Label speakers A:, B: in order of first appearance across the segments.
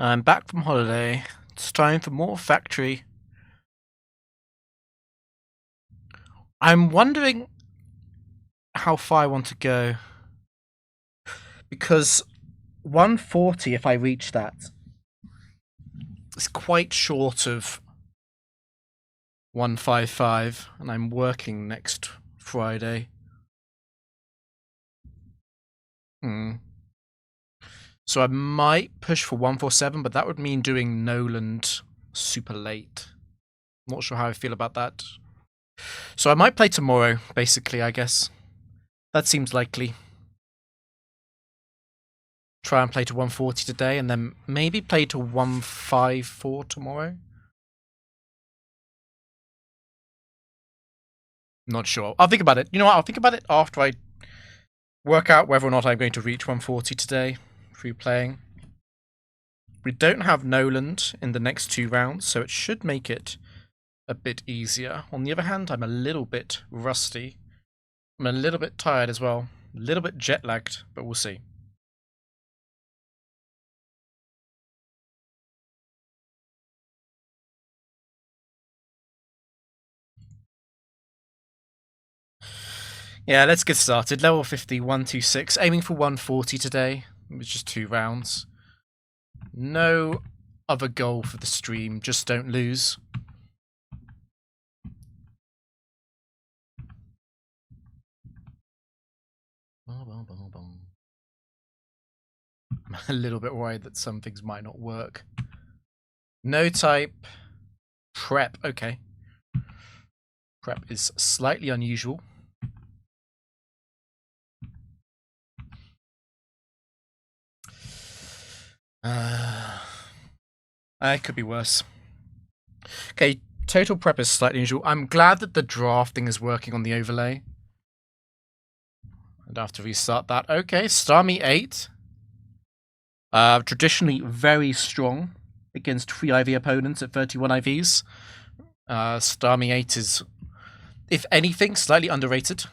A: I'm back from holiday. It's time for more Factory. I'm wondering how far I want to go. Because 140, if I reach that, is quite short of 155, and I'm working next Friday. So I might push for 147, but that would mean doing Noland super late. Not sure how I feel about that. So I might play tomorrow, basically, I guess. That seems likely. Try and play to 140 today, and then maybe play to 154 tomorrow. Not sure. I'll think about it. You know what? I'll think about it after I work out whether or not I'm going to reach 140 today through playing. We don't have Noland in the next 2 rounds, so it should make it a bit easier. On the other hand, I'm a little bit rusty. I'm a little bit tired as well. A little bit jet lagged, but we'll see. Yeah, let's get started. Level 50, 126. Aiming for 140 today. It's just 2 rounds. No other goal for the stream. Just don't lose. I'm a little bit worried that some things might not work. No type. Prep. Okay. Prep is slightly unusual. It could be worse. Okay, total prep is slightly unusual. I'm glad that the drafting is working on the overlay. And after restart that. Okay, Starmie 8. Traditionally very strong against 3 IV opponents at 31 IVs. Starmie 8 is, if anything, slightly underrated.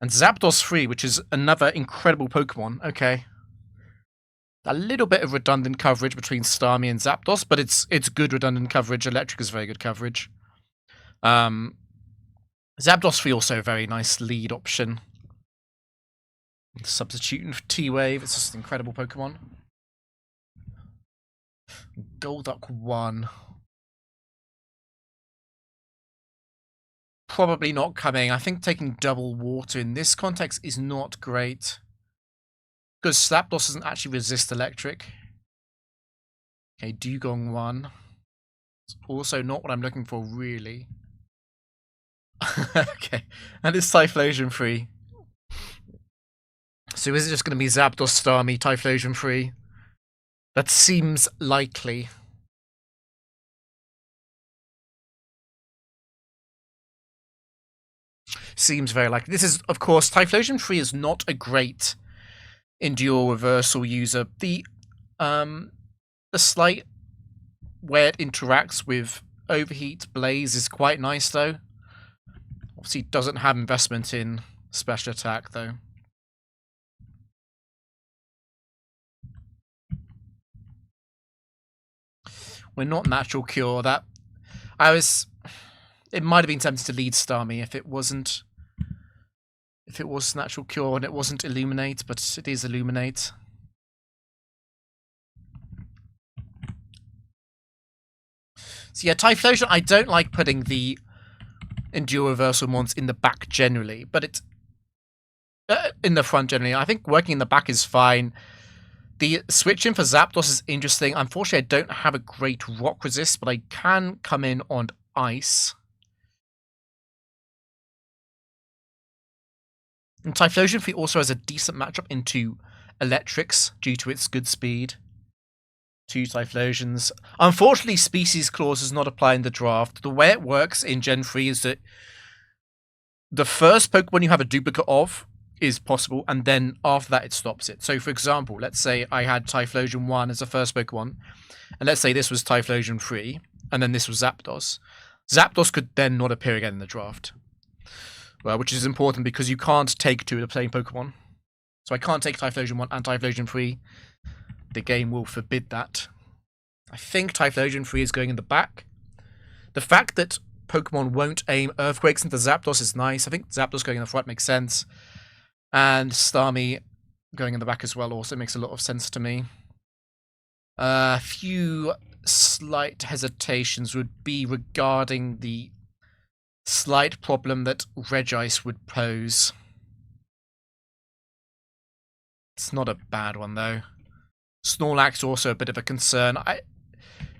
A: And Zapdos 3, which is another incredible Pokemon. Okay. A little bit of redundant coverage between Starmie and Zapdos, but it's good redundant coverage. Electric is very good coverage. Zapdos 3 also a very nice lead option. Substituting for T-Wave, it's just an incredible Pokemon. Golduck 1. Probably not coming. I think taking double water in this context is not great. Because Zapdos doesn't actually resist electric. Okay, Dugong 1. It's also not what I'm looking for, really. Okay, and it's Typhlosion 3. So is it just going to be Zapdos, Starmie, Typhlosion 3? That seems likely. Seems very likely. This is, of course, Typhlosion 3 is not a great Endure reversal user. The slight where it interacts with Overheat Blaze is quite nice, though. Obviously, it doesn't have investment in special attack, though. We're not Natural Cure. That it might have been tempted to lead Starmie if it wasn't. If it was Natural Cure and it wasn't Illuminate, but it is Illuminate. So yeah, Typhlosion, I don't like putting the Endure Reversal mons in the back generally, but it's in the front generally. I think working in the back is fine. The switching for Zapdos is interesting. Unfortunately, I don't have a great rock resist, but I can come in on ice. And Typhlosion 3 also has a decent matchup into Electrics due to its good speed. 2 Typhlosions. Unfortunately, Species Clause does not apply in the draft. The way it works in Gen 3 is that the first Pokemon you have a duplicate of is possible, and then after that it stops it. So, for example, let's say I had Typhlosion 1 as the first Pokemon, and let's say this was Typhlosion 3, and then this was Zapdos. Zapdos could then not appear again in the draft. Well, which is important because you can't take 2 of the same Pokemon. So I can't take Typhlosion 1 and Typhlosion 3. the game will forbid that. I think Typhlosion 3 is going in the back. The fact that Pokemon won't aim Earthquakes into Zapdos is nice. I think Zapdos going in the front makes sense. And Starmie going in the back as well also makes a lot of sense to me. A few slight hesitations would be regarding the slight problem that Regice would pose. It's not a bad one, though. Snorlax also a bit of a concern.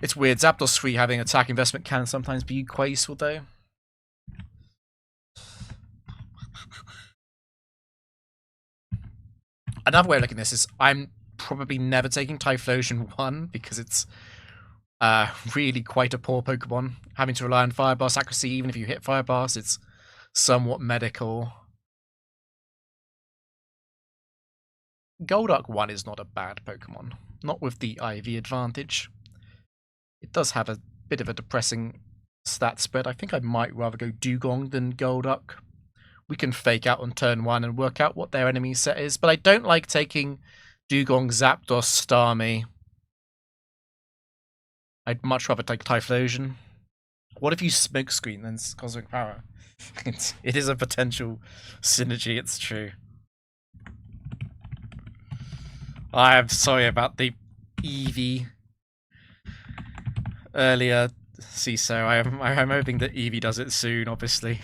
A: It's weird. Zapdos 3 having attack investment can sometimes be quite useful, though. Another way of looking at this is I'm probably never taking Typhlosion 1 because it's really quite a poor Pokemon. Having to rely on Fire Blast accuracy, even if you hit Fire Blast, it's somewhat medical. Golduck 1 is not a bad Pokemon. Not with the IV advantage. It does have a bit of a depressing stat spread. I think I might rather go Dugong than Golduck. We can fake out on turn 1 and work out what their enemy set is, but I don't like taking Dugong, Zapdos, Starmie. I'd much rather take Typhlosion. What if you Smokescreen then Cosmic Power? It is a potential synergy, it's true. I am sorry about the Eevee earlier, CISO. I'm hoping that Eevee does it soon, obviously.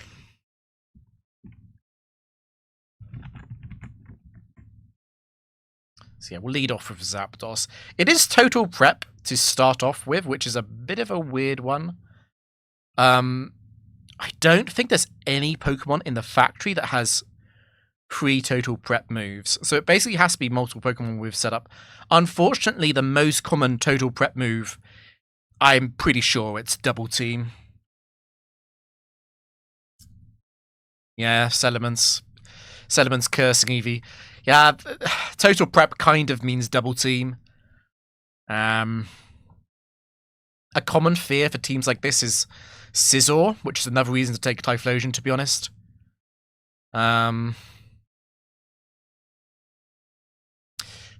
A: So yeah, we'll lead off with Zapdos. It is Total Prep to start off with, which is a bit of a weird one. I don't think there's any Pokemon in the factory that has 3 Total Prep moves. So it basically has to be multiple Pokemon we've set up. Unfortunately, the most common Total Prep move, I'm pretty sure it's Double Team. Yeah, Salamence cursing Eevee. Yeah, Total Prep kind of means Double Team. A common fear for teams like this is Scizor, which is another reason to take Typhlosion, to be honest.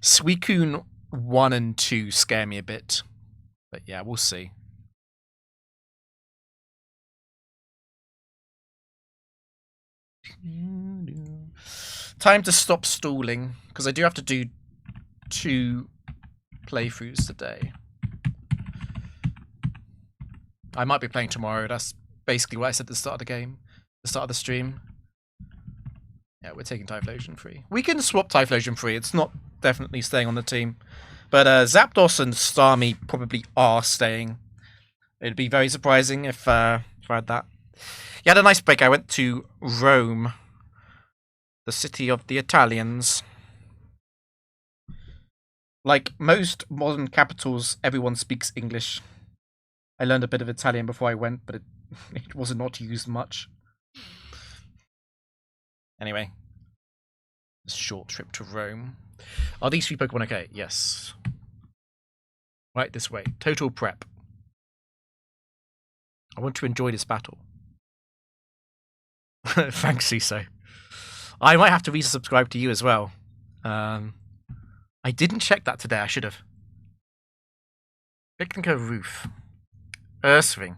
A: Suicune 1 and 2 scare me a bit. But yeah, we'll see. Time to stop stalling, because I do have to do 2 playthroughs today. I might be playing tomorrow. That's basically what I said at the start of the game. The start of the stream. Yeah, we're taking Typhlosion 3. We can swap Typhlosion 3. It's not definitely staying on the team. But Zapdos and Starmie probably are staying. It'd be very surprising if I had that. You had a nice break. I went to Rome, the city of the Italians. Like most modern capitals, everyone speaks English. I learned a bit of Italian before I went, but it was not used much. Anyway, a short trip to Rome. Are these 3 Pokemon okay? Yes. Right this way. Total Prep. I want to enjoy this battle. Thanks, CISO. I might have to resubscribe to you as well. I didn't check that today. I should have. Picnic Roof. Ursaring.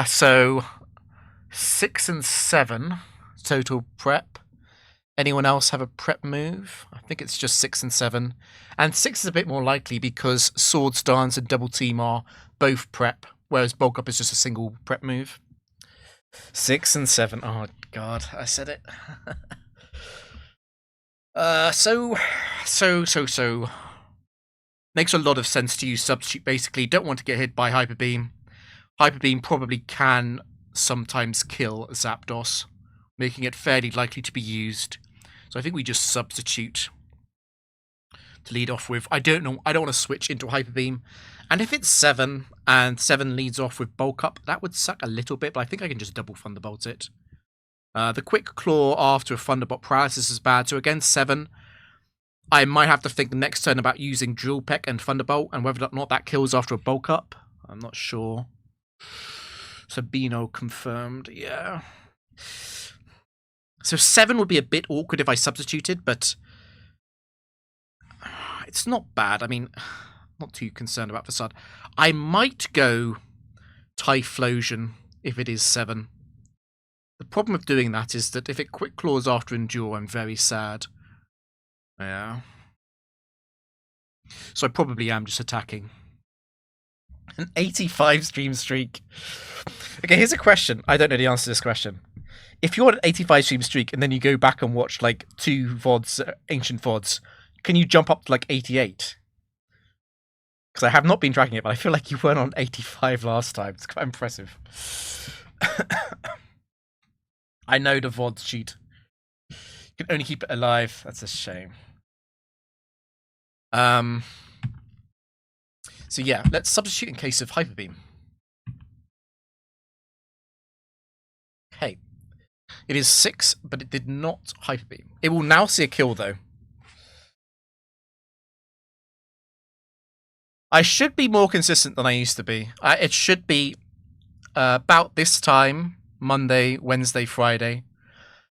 A: So 6 and 7 Total Prep. Anyone else have a prep move? I think it's just 6 and 7. And 6 is a bit more likely because Swords Dance and Double Team are both prep, whereas Bulk Up is just a single prep move. 6 and 7. Oh, God, I said it. So. Makes a lot of sense to use Substitute, basically. Don't want to get hit by Hyper Beam. Hyper Beam probably can sometimes kill Zapdos, making it fairly likely to be used. So I think we just Substitute to lead off with. I don't know. I don't want to switch into Hyper Beam. And if it's 7 and 7 leads off with Bulk Up, that would suck a little bit, but I think I can just double Thunderbolt it. The Quick Claw after a Thunderbolt Paralysis is bad. So against 7, I might have to think next turn about using Drill Peck and Thunderbolt, and whether or not that kills after a Bulk Up. I'm not sure. Sabino confirmed, yeah. So 7 would be a bit awkward if I substituted, but It's not bad. I mean, not too concerned about facade. I might go Typhlosion if it is 7. The problem with doing that is that if it quick claws after Endure, I'm very sad. Yeah. So I probably am just attacking. An 85 stream streak. Okay, here's a question. I don't know the answer to this question. If you're on an 85 stream streak and then you go back and watch like 2 VODs, ancient VODs, can you jump up to like 88? Because I have not been tracking it, but I feel like you weren't on 85 last time. It's quite impressive. I know the VODs cheat. You can only keep it alive. That's a shame. So yeah, let's substitute in case of Hyper Beam. Okay. It is 6, but it did not Hyper Beam. It will now see a kill, though. I should be more consistent than I used to be. It should be about this time, Monday, Wednesday, Friday.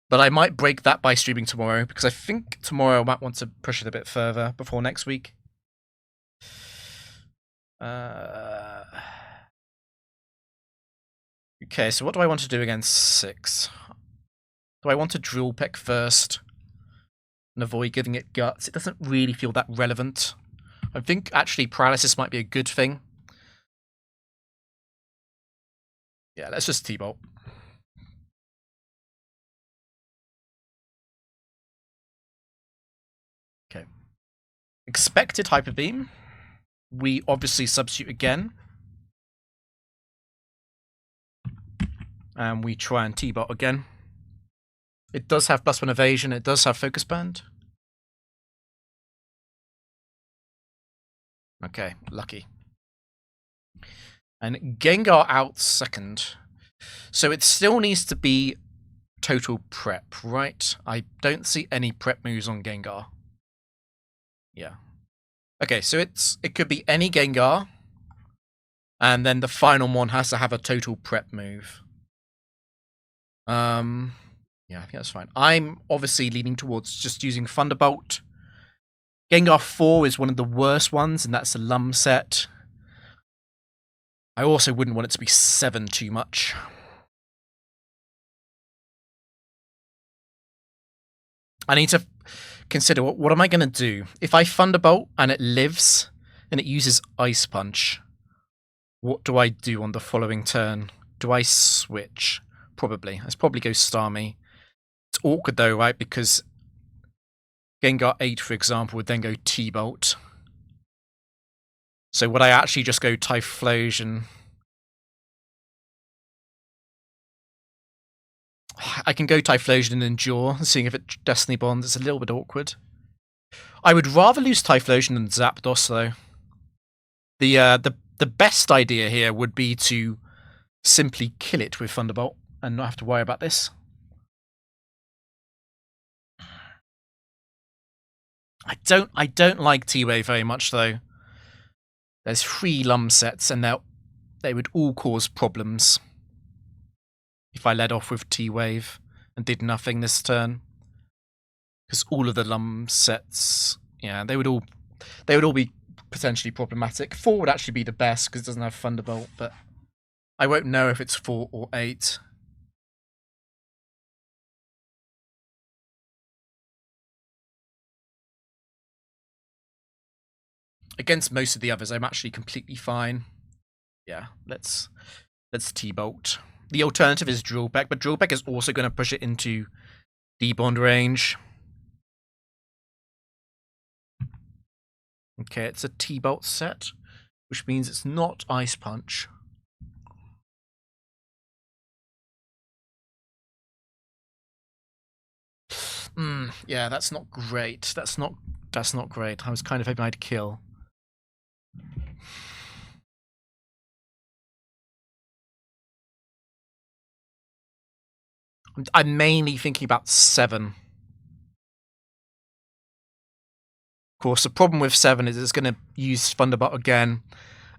A: But I might break that by streaming tomorrow, because I think tomorrow I might want to push it a bit further before next week. Okay, so what do I want to do against 6? Do I want to Drill Peck first and avoid giving it Guts? It doesn't really feel that relevant. I think actually Paralysis might be a good thing. Yeah, let's just T-Bolt. Okay. Expected Hyper Beam. We obviously substitute again. And we try and T-Bot again. It does have +1 evasion. It does have Focus Band. Okay, lucky. And Gengar out second. So it still needs to be total prep, right? I don't see any prep moves on Gengar. Yeah. Okay, so it could be any Gengar. And then the final one has to have a total prep move. Yeah, I think that's fine. I'm obviously leaning towards just using Thunderbolt. Gengar 4 is one of the worst ones, and that's a Lum set. I also wouldn't want it to be 7 too much. I need to consider what am I going to do? If I Thunderbolt and it lives and it uses Ice Punch, what do I do on the following turn? Do I switch? Probably. Let's probably go Starmie. It's awkward though, right? Because Gengar 8, for example, would then go T-Bolt. So would I actually just go Typhlosion? I can go Typhlosion and Endure, seeing if it Destiny Bonds. It's a little bit awkward. I would rather lose Typhlosion than Zapdos, though. The best idea here would be to simply kill it with Thunderbolt and not have to worry about this. I don't like T-Wave very much, though. There's 3 Lum sets, and they would all cause problems if I led off with T-Wave and did nothing this turn. Because all of the Lum sets, yeah, they would all be potentially problematic. 4 would actually be the best because it doesn't have Thunderbolt, but I won't know if it's 4 or 8. Against most of the others, I'm actually completely fine. Yeah, let's T-Bolt. The alternative is Drill Peck, but Drill Peck is also going to push it into D-Bond range. Okay, it's a T-Bolt set, which means it's not Ice Punch. Yeah, that's not great. That's not great. I was kind of hoping I'd kill. I'm mainly thinking about 7. Of course, the problem with 7 is it's going to use Thunderbolt again.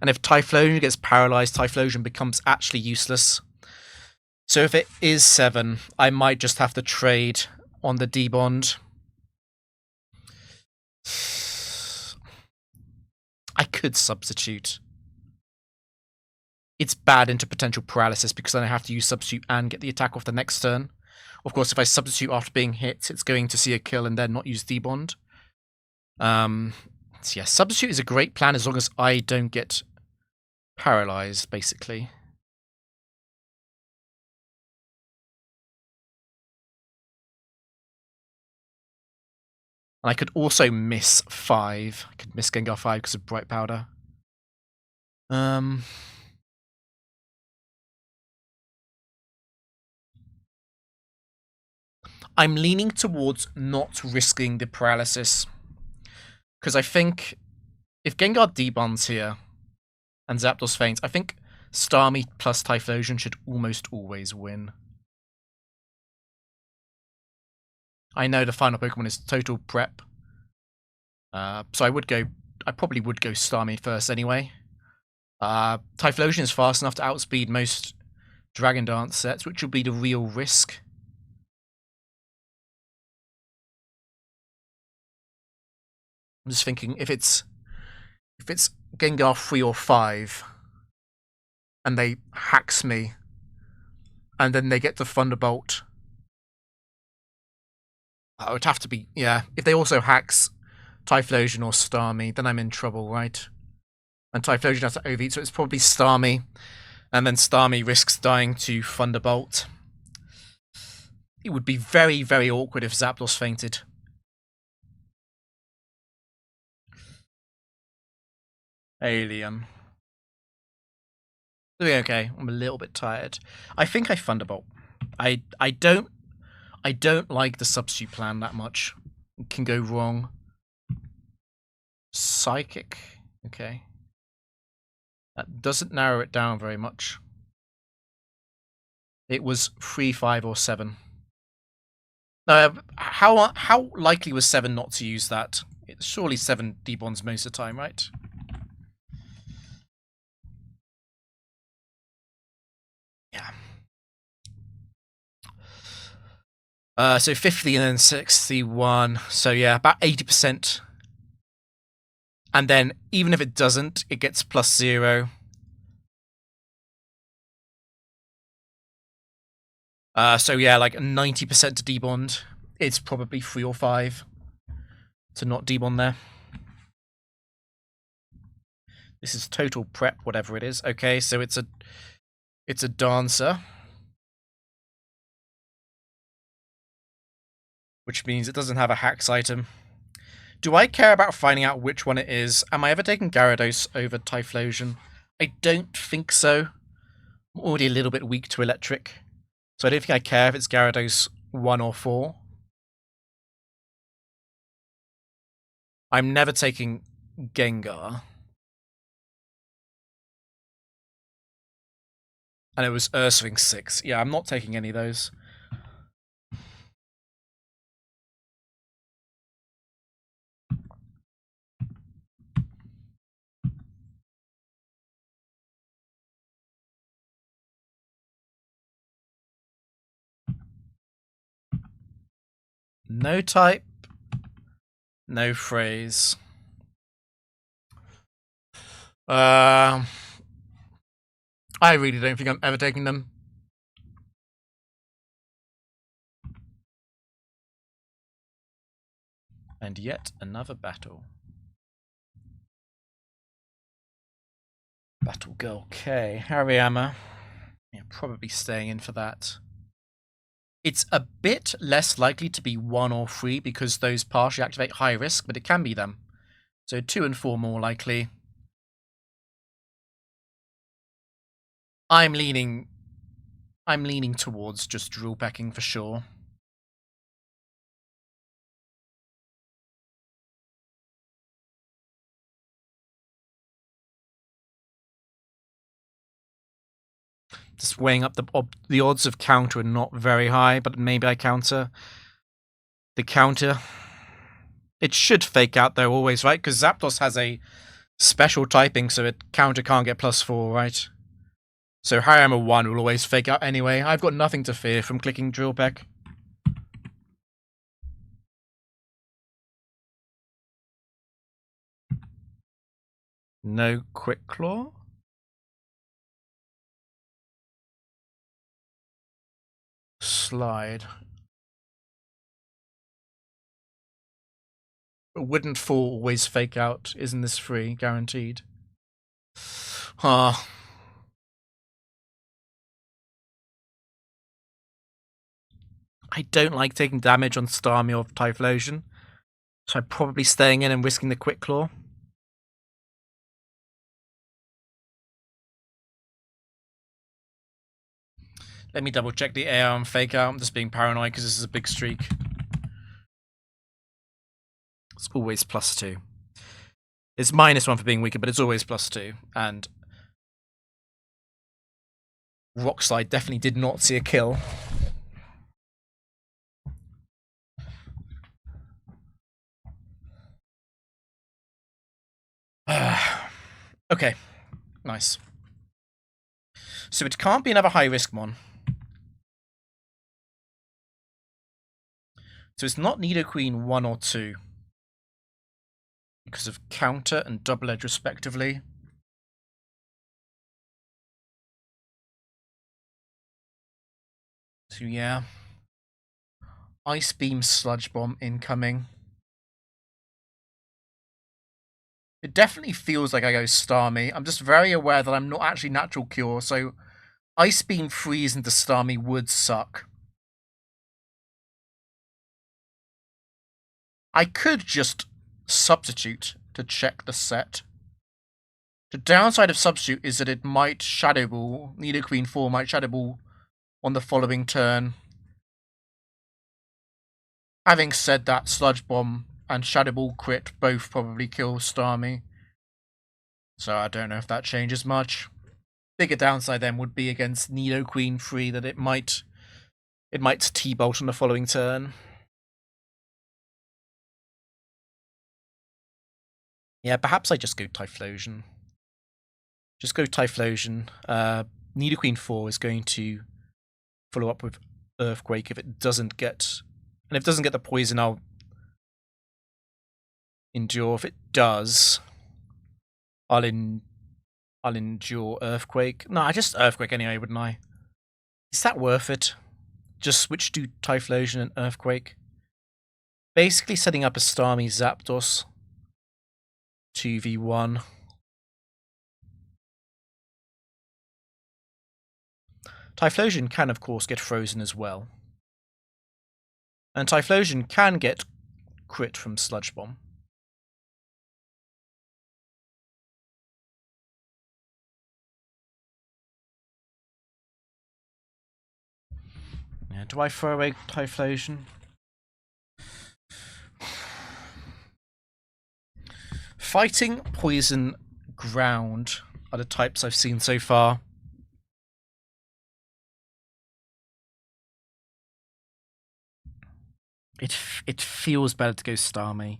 A: And if Typhlosion gets paralyzed, Typhlosion becomes actually useless. So if it is 7, I might just have to trade on the D-Bond. could substitute. It's bad into potential paralysis because then I have to use substitute and get the attack off the next turn. Of course, if I substitute after being hit, it's going to see a kill and then not use debond. So yeah, substitute is a great plan as long as I don't get paralyzed, basically. And I could also miss 5. I could miss Gengar 5 because of Bright Powder. I'm leaning towards not risking the paralysis. Because I think if Gengar debonds here and Zapdos faints, I think Starmie plus Typhlosion should almost always win. I know the final Pokemon is Total Prep. So I probably would go Starmie first anyway. Typhlosion is fast enough to outspeed most Dragon Dance sets, which will be the real risk. I'm just thinking if it's Gengar 3 or 5 and they hacks me and then they get the Thunderbolt. It would have to be, yeah, if they also hacks Typhlosion or Starmie, then I'm in trouble, right? And Typhlosion has to overheat, so it's probably Starmie. And then Starmie risks dying to Thunderbolt. It would be very, very awkward if Zapdos fainted. Alien. Doing okay. I'm a little bit tired. I think I Thunderbolt. I don't like the substitute plan that much. It can go wrong. Psychic. Okay. That doesn't narrow it down very much. It was 3, 5, or 7. How likely was 7 not to use that? It's surely 7 debonds most of the time, right? Yeah. So 50 and then 61. So yeah, about 80%. And then even if it doesn't, it gets +0. So yeah, like 90% to debond. It's probably 3 or 5 to not debond there. This is total prep, whatever it is. Okay, so it's a dancer. Which means it doesn't have a hacks item. Do I care about finding out which one it is? Am I ever taking Gyarados over Typhlosion? I don't think so. I'm already a little bit weak to electric. So I don't think I care if it's Gyarados 1 or 4. I'm never taking Gengar. And it was Urswing 6. Yeah, I'm not taking any of those. No type. No phrase. I really don't think I'm ever taking them. And yet another battle. Battle Girl K. Hariyama. Yeah, probably staying in for that. It's a bit less likely to be 1 or 3 because those partially activate high risk, but it can be them. So 2 and 4 more likely. I'm leaning towards just drill pecking for sure. Just weighing up the odds of counter are not very high, but maybe I counter. The counter. It should fake out though always, right? Because Zapdos has a special typing, so it counter can't get +4, right? So Hariyama 1 will always fake out anyway. I've got nothing to fear from clicking drill peck. No Quick Claw? Slide. Wouldn't fall always fake out? Isn't this free? Guaranteed. Huh. I don't like taking damage on Starmie or Typhlosion, so I'm probably staying in and risking the Quick Claw. Let me double check the AR and fake out. I'm just being paranoid because this is a big streak. It's always +2. It's -1 for being weaker, but it's always +2. And Rock Slide definitely did not see a kill. Okay, nice. So it can't be another high-risk mon. So it's not Nidoqueen 1 or 2. Because of Counter and Double Edge respectively. So yeah. Ice Beam Sludge Bomb incoming. It definitely feels like I go Starmie. I'm just very aware that I'm not actually Natural Cure, so Ice Beam Freeze into Starmie would suck. I could just substitute to check the set. The downside of substitute is that it might Shadow Ball. Nidoqueen 4 might Shadow Ball on the following turn. Having said that, Sludge Bomb and Shadow Ball crit both probably kill Starmie. So I don't know if that changes much. Bigger downside then would be against Nidoqueen 3 that it might T-Bolt on the following turn. Yeah, perhaps I just go Typhlosion. Just go Typhlosion. Nidoqueen 4 is going to follow up with Earthquake if it doesn't get... And if it doesn't get the poison, I'll endure. If it does, I'll endure Earthquake. No, I just Earthquake anyway, wouldn't I? Is that worth it? Just switch to Typhlosion and Earthquake. Basically setting up a Starmie Zapdos 2v1. Typhlosion can, of course, get frozen as well. And Typhlosion can get crit from Sludge Bomb. Yeah, do I throw away Typhlosion? Fighting, Poison, Ground are the types I've seen so far. It feels better to go Starmie.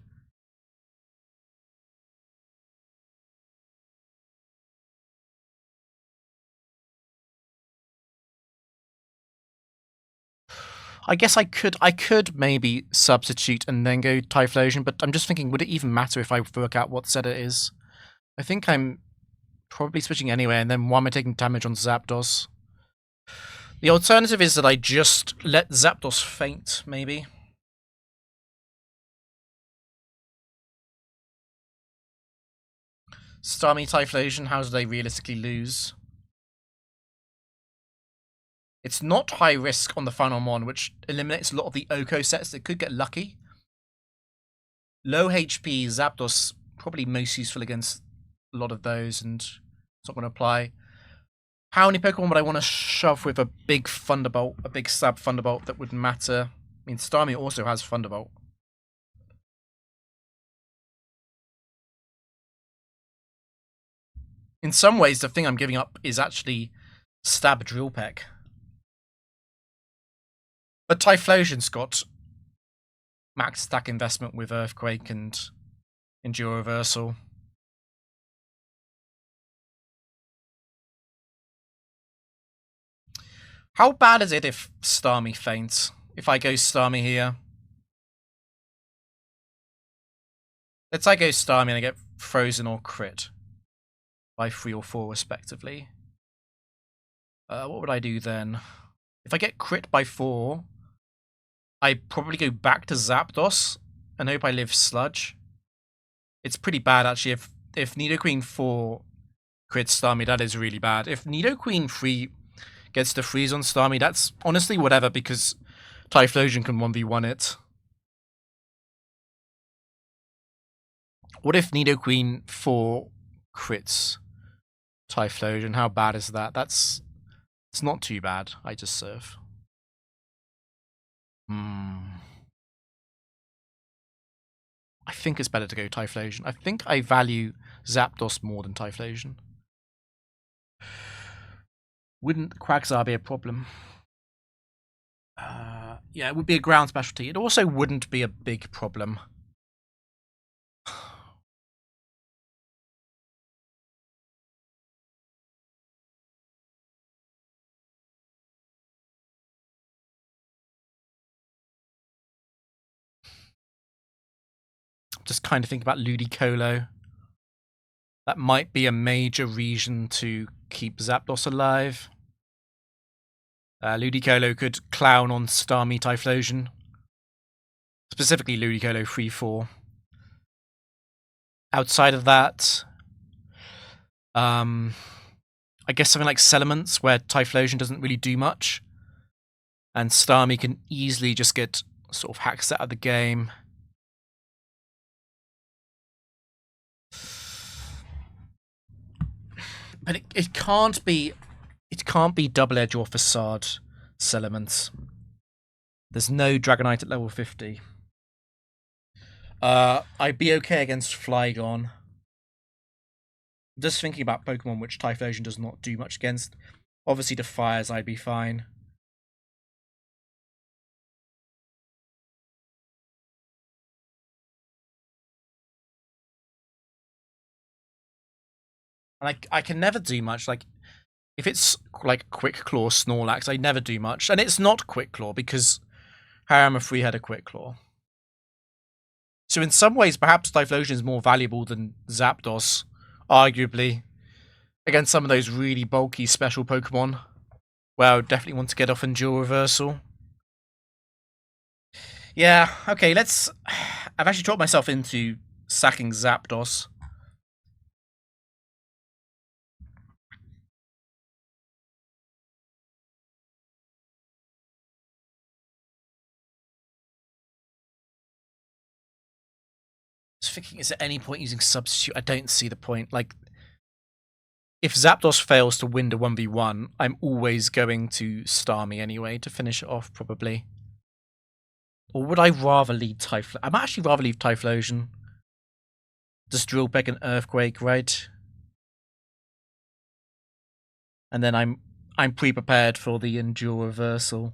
A: I guess I could maybe substitute and then go Typhlosion, but I'm just thinking, would it even matter if I work out what set it is? I think I'm probably switching anyway, and then why am I taking damage on Zapdos? The alternative is that I just let Zapdos faint, maybe. Starmie Typhlosion, how do they realistically lose? It's not high risk on the final mon, which eliminates a lot of the Oko sets that could get lucky. Low HP Zapdos, probably most useful against a lot of those, and it's not going to apply. How many Pokemon would I want to shove with a big Thunderbolt, a big Stab Thunderbolt that would matter? I mean, Starmie also has Thunderbolt. In some ways, the thing I'm giving up is actually Stab Drill Peck. But Typhlosion's got max stack investment with Earthquake and Endure Reversal. How bad is it if Starmie faints? If I go Starmie here? Let's say I go Starmie and I get Frozen or Crit. by 3 or 4 respectively. What would I do then? If I get crit by 4, I probably go back to Zapdos and hope I live Sludge. It's pretty bad actually. If Nidoqueen 4 crits Starmie, that is really bad. If Nidoqueen 3 gets to freeze on Starmie, that's honestly whatever, because Typhlosion can 1v1 it. What if Nidoqueen 4 crits Typhlosion? How bad is that? It's not too bad. I just serve. I think it's better to go Typhlosion. I think I value Zapdos more than Typhlosion. Wouldn't Quagsire be a problem? Yeah, it would be a ground specialty. It also wouldn't be a big problem. Just kind of think about Ludicolo. That might be a major reason to keep Zapdos alive. Ludicolo could clown on Starmie Typhlosion. Specifically Ludicolo 3-4. Outside of that, I guess something like Celements, where Typhlosion doesn't really do much. And Starmie can easily just get sort of hacked out of the game. But it can't be Double Edge or Facade Celements. There's no Dragonite at level 50. I'd be okay against Flygon. Just thinking about Pokemon which Typhlosion does not do much against. Obviously the Fires, I'd be fine. And I can never do much. Like, if it's like Quick Claw Snorlax, I never do much. And it's not Quick Claw because Harima 3 had a Quick Claw. So in some ways, perhaps Typhlosion is more valuable than Zapdos, arguably, against some of those really bulky special Pokemon, where I would definitely want to get off Endure Reversal. Yeah, okay, let's... I've actually talked myself into sacking Zapdos. Just thinking, is there any point using Substitute? I don't see the point. Like, if Zapdos fails to win the 1v1, I'm always going to Starmie anyway to finish it off, probably. Or would I rather leave Typhlosion? I might actually rather leave Typhlosion. Just Drill Peck and Earthquake, right? And then I'm pre-prepared for the Endure Reversal.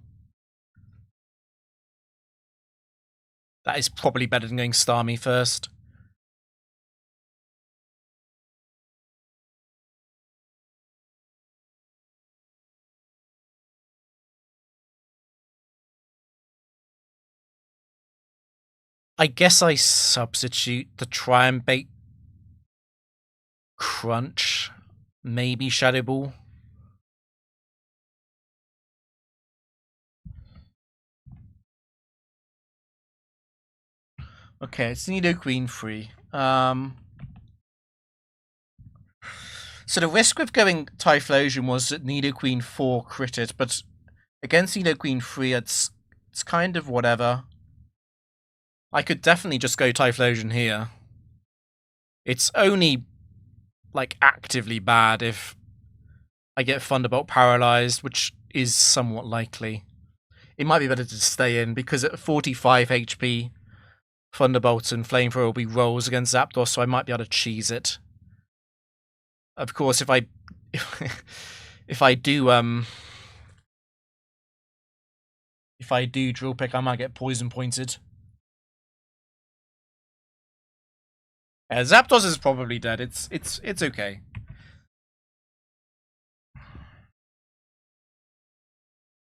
A: That is probably better than going Starmie first. I guess I substitute to try and bait Crunch. Maybe Shadow Ball. Okay, it's Nidoqueen 3. So the risk with going Typhlosion was that Nidoqueen 4 critted, but against Nidoqueen 3, it's kind of whatever. I could definitely just go Typhlosion here. It's only, like, actively bad if I get Thunderbolt paralyzed, which is somewhat likely. It might be better to stay in, because at 45 HP, Thunderbolt and Flamethrower will be rolls against Zapdos, so I might be able to cheese it. Of course, if I do Drill Pick, I might get poison pointed. Yeah, Zapdos is probably dead. It's okay.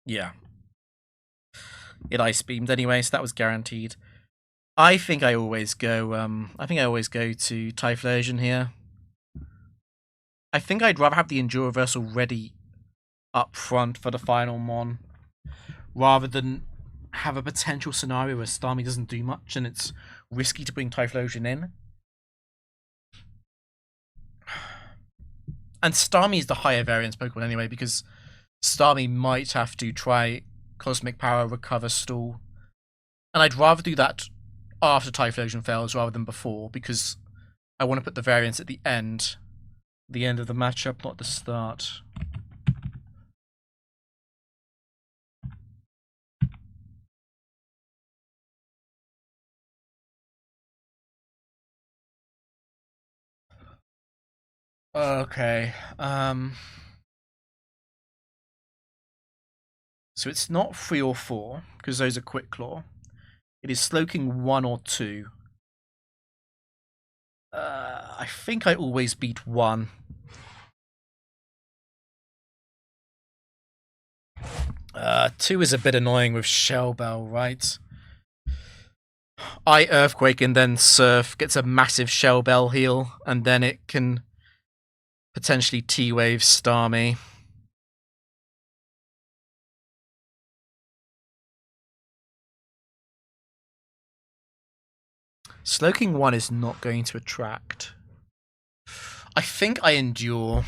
A: Yeah. It ice beamed anyway, so that was guaranteed. I think I always go to Typhlosion here. I think I'd rather have the Endure Reversal ready up front for the final Mon, rather than have a potential scenario where Starmie doesn't do much and it's risky to bring Typhlosion in. And Starmie is the higher variance Pokemon anyway, because Starmie might have to try Cosmic Power, Recover, Stall. And I'd rather do that after Typhlosion fails rather than before, because I want to put the variance at the end of the matchup, not the start. Okay. So it's not 3 or 4, because those are Quick Claw. It is Slowking 1 or 2. I think I always beat 1. Two is a bit annoying with Shell Bell, right? I Earthquake and then Surf gets a massive Shell Bell heal, and then it can potentially T-Wave Starmie. Slowking 1 is not going to attract. I think I Endure.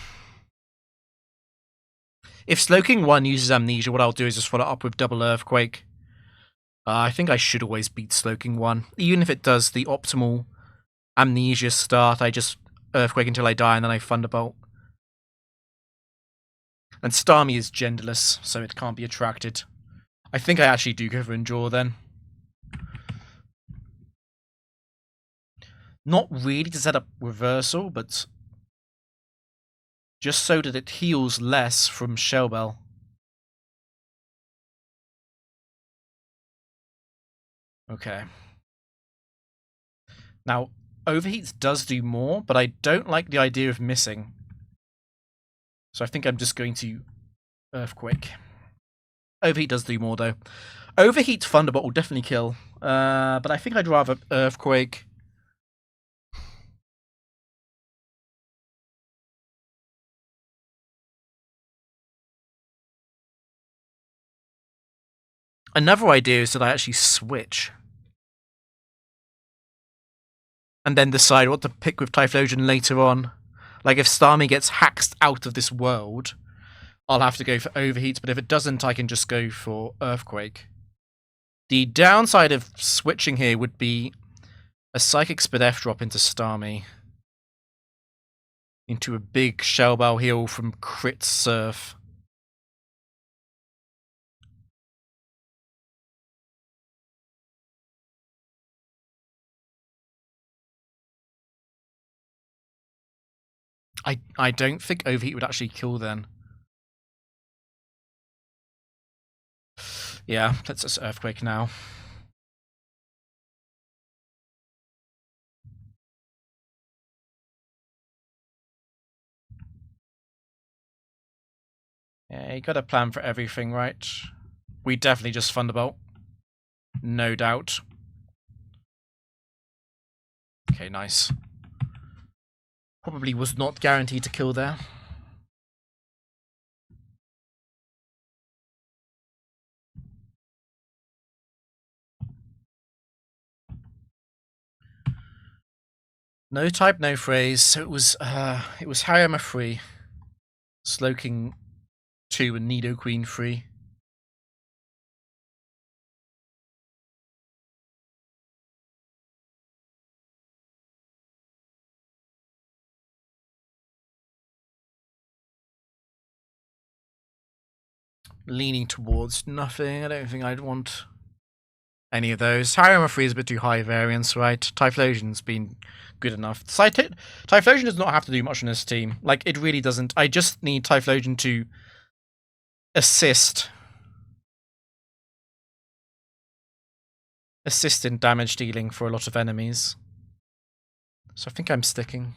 A: If Slowking 1 uses Amnesia, what I'll do is just follow up with double Earthquake. I think I should always beat Slowking 1. Even if it does the optimal Amnesia start, I just Earthquake until I die and then I Thunderbolt. And Starmie is genderless, so it can't be attracted. I think I actually do go for Endure then. Not really to set up Reversal, but just so that it heals less from Shell Bell. Okay. Now, Overheats does do more, but I don't like the idea of missing. So I think I'm just going to Earthquake. Overheat does do more, though. Overheat Thunderbolt will definitely kill, but I think I'd rather Earthquake. Another idea is that I actually switch. And then decide what to pick with Typhlosion later on. Like, if Starmie gets hacked out of this world, I'll have to go for Overheat, but if it doesn't, I can just go for Earthquake. The downside of switching here would be a Psychic Speed F drop into Starmie. Into a big Shell Bell heal from Crit Surf. I don't think Overheat would actually kill then. Yeah, let's just Earthquake now. Yeah, you got a plan for everything, right? We definitely just Thunderbolt. No doubt. Okay, nice. Probably was not guaranteed to kill there. No type, no phrase. So it was Hariyama 3, Slowking 2, and Nidoqueen 3. Leaning towards nothing. I don't think I'd want any of those. Hariyama 3 is a bit too high variance, right? Typhlosion's been good enough. Typhlosion does not have to do much on this team. Like, it really doesn't. I just need Typhlosion to assist in damage dealing for a lot of enemies. So I think I'm sticking.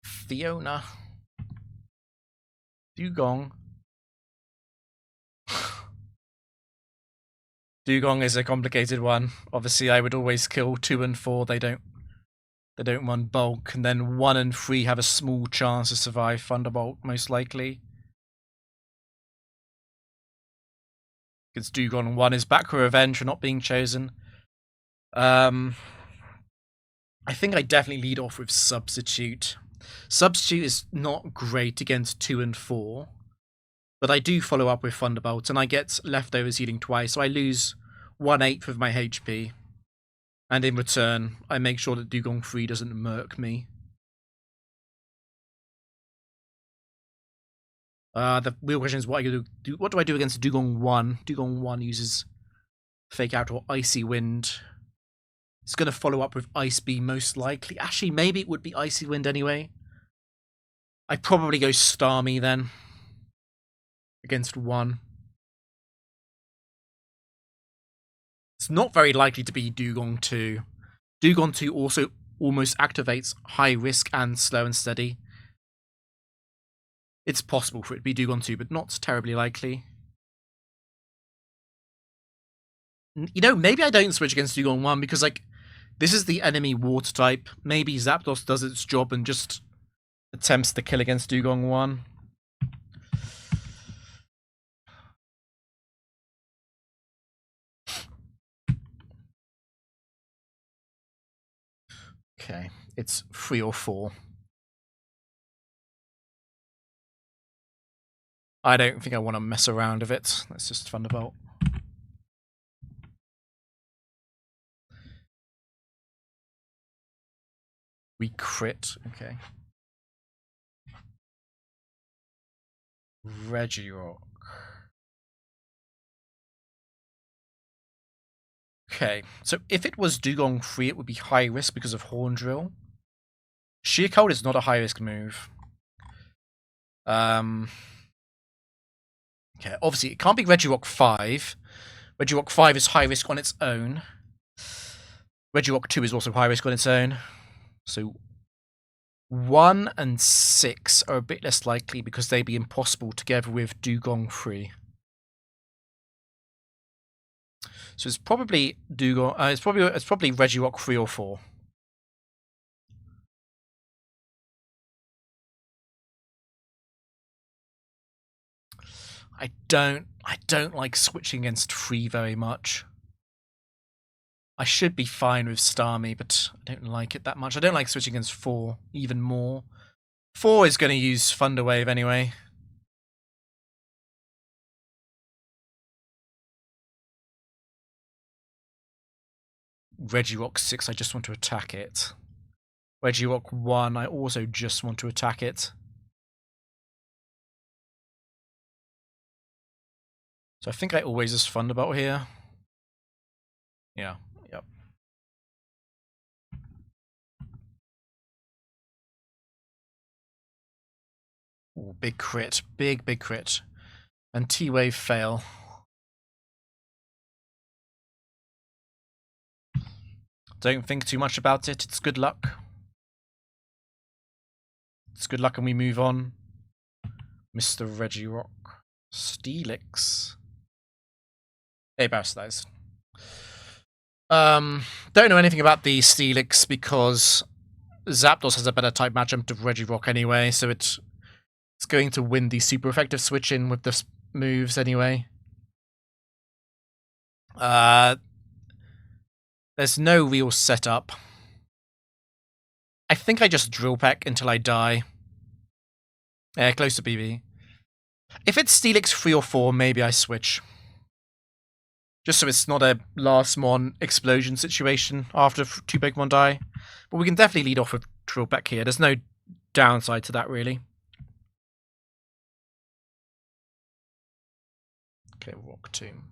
A: Fiona. Dugong. Dugong is a complicated one. Obviously, I would always kill 2 and 4. They don't run bulk, and then 1 and 3 have a small chance to survive Thunderbolt, most likely. Because Dugong 1 is back for revenge for not being chosen. I think I definitely lead off with Substitute. Substitute is not great against 2 and 4, but I do follow up with Thunderbolt, and I get leftovers healing twice, so I lose 1/8 of my HP. And in return, I make sure that Dugong 3 doesn't murk me. The real question is what do I do against Dugong 1? Dugong 1 uses Fake Out or Icy Wind. It's going to follow up with Ice Beam most likely. Actually, maybe it would be Icy Wind anyway. I'd probably go Starmie then. Against 1. It's not very likely to be Dugong 2. Dugong 2 also almost activates High Risk and Slow and Steady. It's possible for it to be Dugong 2, but not terribly likely. You know, maybe I don't switch against Dugong 1 because, like, this is the enemy water type. Maybe Zapdos does its job and just attempts to kill against Dugong 1. Okay, it's 3 or 4. I don't think I want to mess around with it. Let's just Thunderbolt. We crit. Okay. Regirock. Okay, so if it was Dugong 3, it would be high risk because of Horn Drill. Sheer Cold is not a high risk move. Okay, obviously it can't be Regirock 5. Regirock 5 is high risk on its own. Regirock 2 is also high risk on its own. So 1 and 6 are a bit less likely because they'd be impossible together with Dugong 3. So it's probably Dugong. It's probably Regirock 3 or 4. I don't like switching against 3 very much. I should be fine with Starmie, but I don't like it that much. I don't like switching against 4 even more. 4 is going to use Thunder Wave anyway. Regirock 6, I just want to attack it. Regirock 1, I also just want to attack it. So I think I always just Thunderbolt here. Yeah, yep. Ooh, big crit. Big crit. And T-Wave fail. Don't think too much about it. It's good luck. It's good luck and we move on. Mr. Regirock. Steelix. Hey, Barrowslice. Don't know anything about the Steelix because Zapdos has a better type matchup to Regirock anyway, so it's going to win the super effective switch in with the moves anyway. There's no real setup. I think I just Drill Peck until I die. Yeah, close to BB. If it's Steelix 3 or 4, maybe I switch. Just so it's not a last mon explosion situation after 2 Pokemon die. But we can definitely lead off with Drill Peck here. There's no downside to that, really. Okay, Rock Tomb.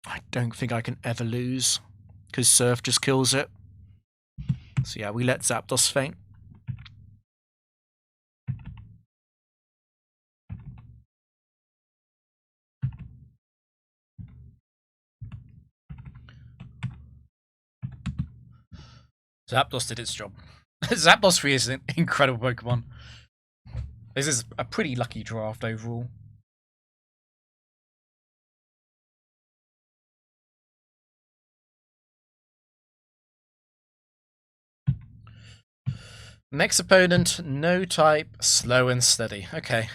A: I don't think I can ever lose, because Surf just kills it. So yeah, we let Zapdos faint. Zapdos did its job. Zapdos 3 is an incredible Pokemon. This is a pretty lucky draft overall. Next opponent, no type, slow and steady. Okay.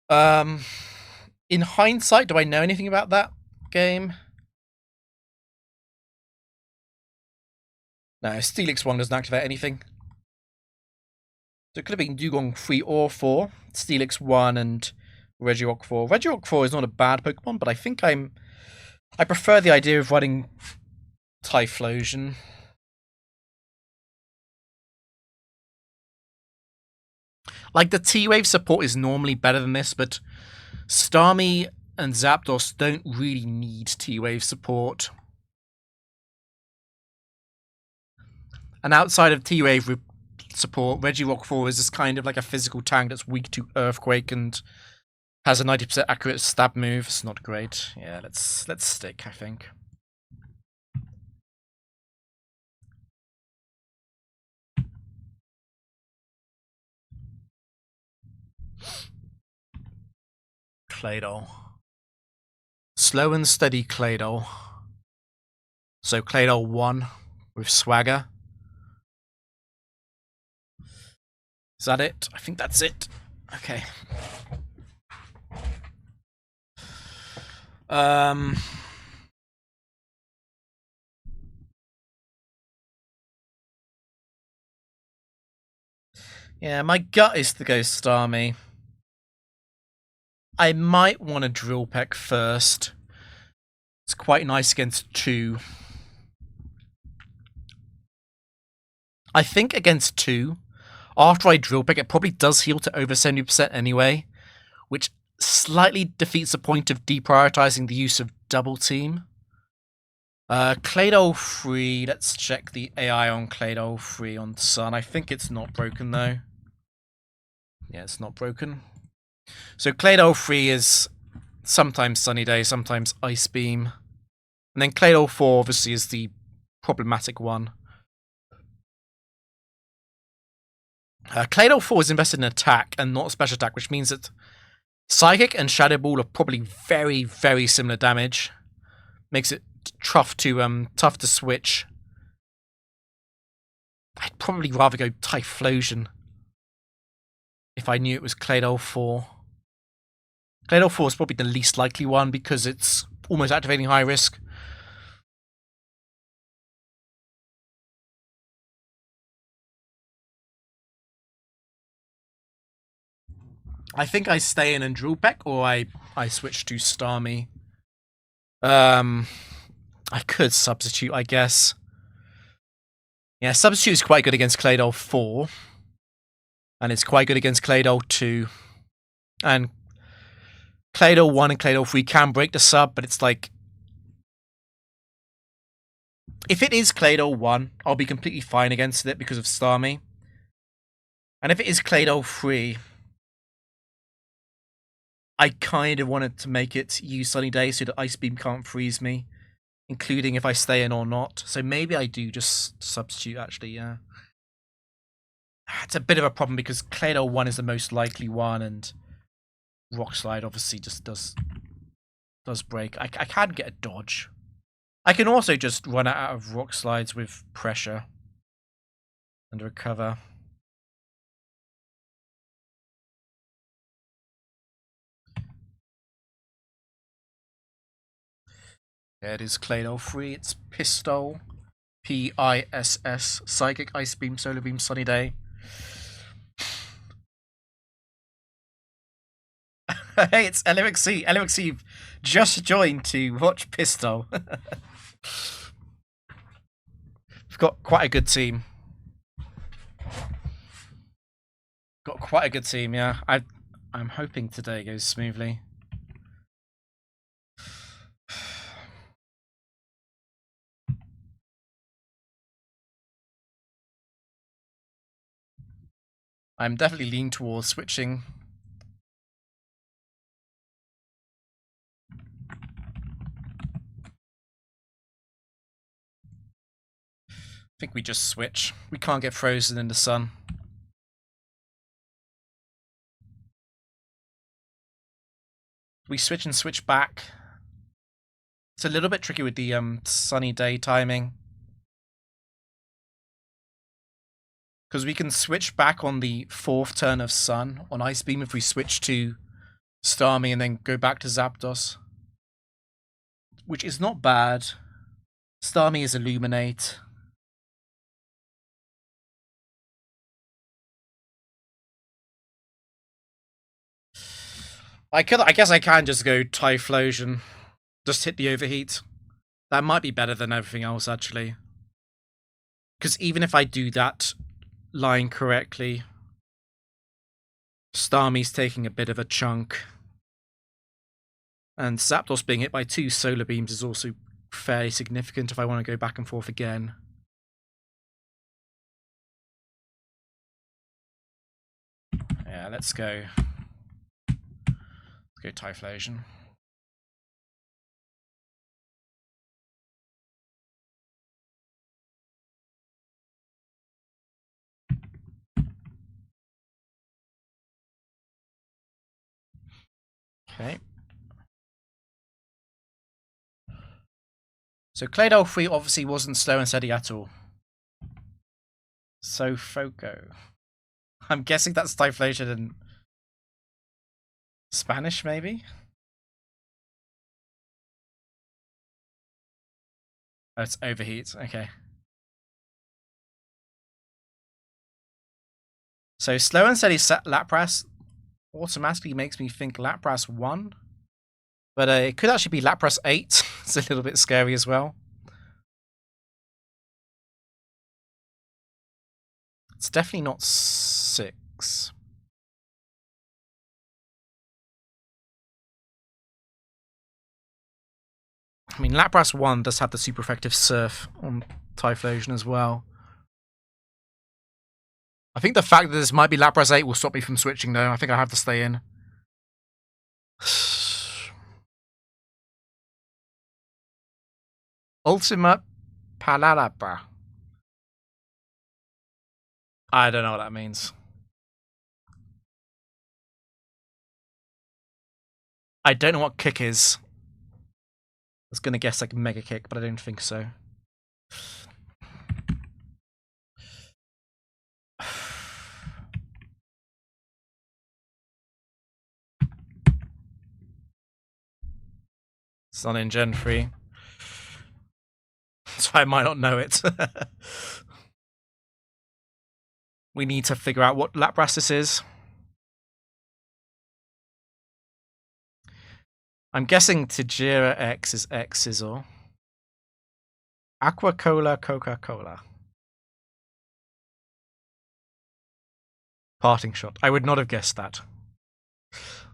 A: In hindsight, do I know anything about that game? No, Steelix 1 doesn't activate anything. So it could have been Dugong 3 or 4. Steelix 1 and Regirock 4. Regirock 4 is not a bad Pokemon, but I think I prefer the idea of running Typhlosion. Like, the T-Wave support is normally better than this, but Starmie and Zapdos don't really need T-Wave support. And outside of T-Wave support, Regirock 4 is just kind of like a physical tank that's weak to Earthquake and has a 90% accurate stab move. It's not great. Yeah, let's stick, I think. Claydol. Slow and steady Claydol. So Claydol 1 with Swagger. Is that it? I think that's it. Okay. Yeah, my gut is to go Starmie. I might want to Drill Peck first. It's quite nice against 2. I think against 2, after I Drill Peck, it probably does heal to over 70% anyway, which slightly defeats the point of deprioritizing the use of Double Team. Claydol 3, let's check the AI on Claydol 3 on Sun. I think it's not broken though. Yeah, it's not broken. So Claydol 3 is sometimes Sunny Day, sometimes Ice Beam. And then Claydol 4 obviously is the problematic one. Claydol 4 is invested in attack and not special attack, which means that Psychic and Shadow Ball are probably very, very similar damage. Makes it tough to switch. I'd probably rather go Typhlosion if I knew it was Claydol 4. Claydol 4 is probably the least likely one because it's almost activating high risk. I think I stay in and Drill Peck, or I switch to Starmie. I could substitute, I guess. Yeah, substitute is quite good against Claydol 4. And it's quite good against Claydol 2. And Claydol 1 and Claydol 3 can break the sub, but it's like... If it is Claydol 1, I'll be completely fine against it because of Starmie. And if it is Claydol 3, I kind of wanted to make it use Sunny Day so that Ice Beam can't freeze me, including if I stay in or not. So maybe I do just substitute, actually, yeah. It's a bit of a problem because Claydol 1 is the most likely one, and Rock Slide obviously just does break. I can get a dodge. I can also just run out of Rock Slides with pressure and recover. Yeah, it is Claydol 3. It's Pistol. P-I-S-S. Psychic, Ice Beam, Solar Beam, Sunny Day. Hey, it's LMXC. LMXC just joined to watch Pistol. We've got quite a good team. Got quite a good team, yeah. I'm hoping today goes smoothly. I'm definitely leaning towards switching. I think we just switch. We can't get frozen in the sun. We switch and switch back. It's a little bit tricky with the sunny day timing. Because we can switch back on the 4th turn of Sun on Ice Beam if we switch to Starmie and then go back to Zapdos. Which is not bad. Starmie is Illuminate. I guess I can just go Typhlosion. Just hit the Overheat. That might be better than everything else, actually. Because even if I do that line correctly, Starmie's taking a bit of a chunk. And Zapdos being hit by 2 Solar Beams is also fairly significant if I want to go back and forth again. Yeah, let's go. Let's go Typhlosion. Okay. So Claydol 3 obviously wasn't slow and steady at all. So Foco. I'm guessing that's Typhlosion in Spanish, maybe? Oh, it's Overheat. Okay. So slow and steady Lapras automatically makes me think Lapras 1. But it could actually be Lapras 8. It's a little bit scary as well. It's definitely not 6. I mean, Lapras 1 does have the super effective Surf on Typhlosion as well. I think the fact that this might be Lapras 8 will stop me from switching, though. I think I have to stay in. Ultimate Palalapa. I don't know what that means. I don't know what kick is. I was going to guess like Mega Kick, but I don't think so. It's not in Gen 3. So I might not know it. We need to figure out what Lapras this is. I'm guessing Tajira X is X Sizzle. Aqua Cola, Coca-Cola. Parting Shot. I would not have guessed that.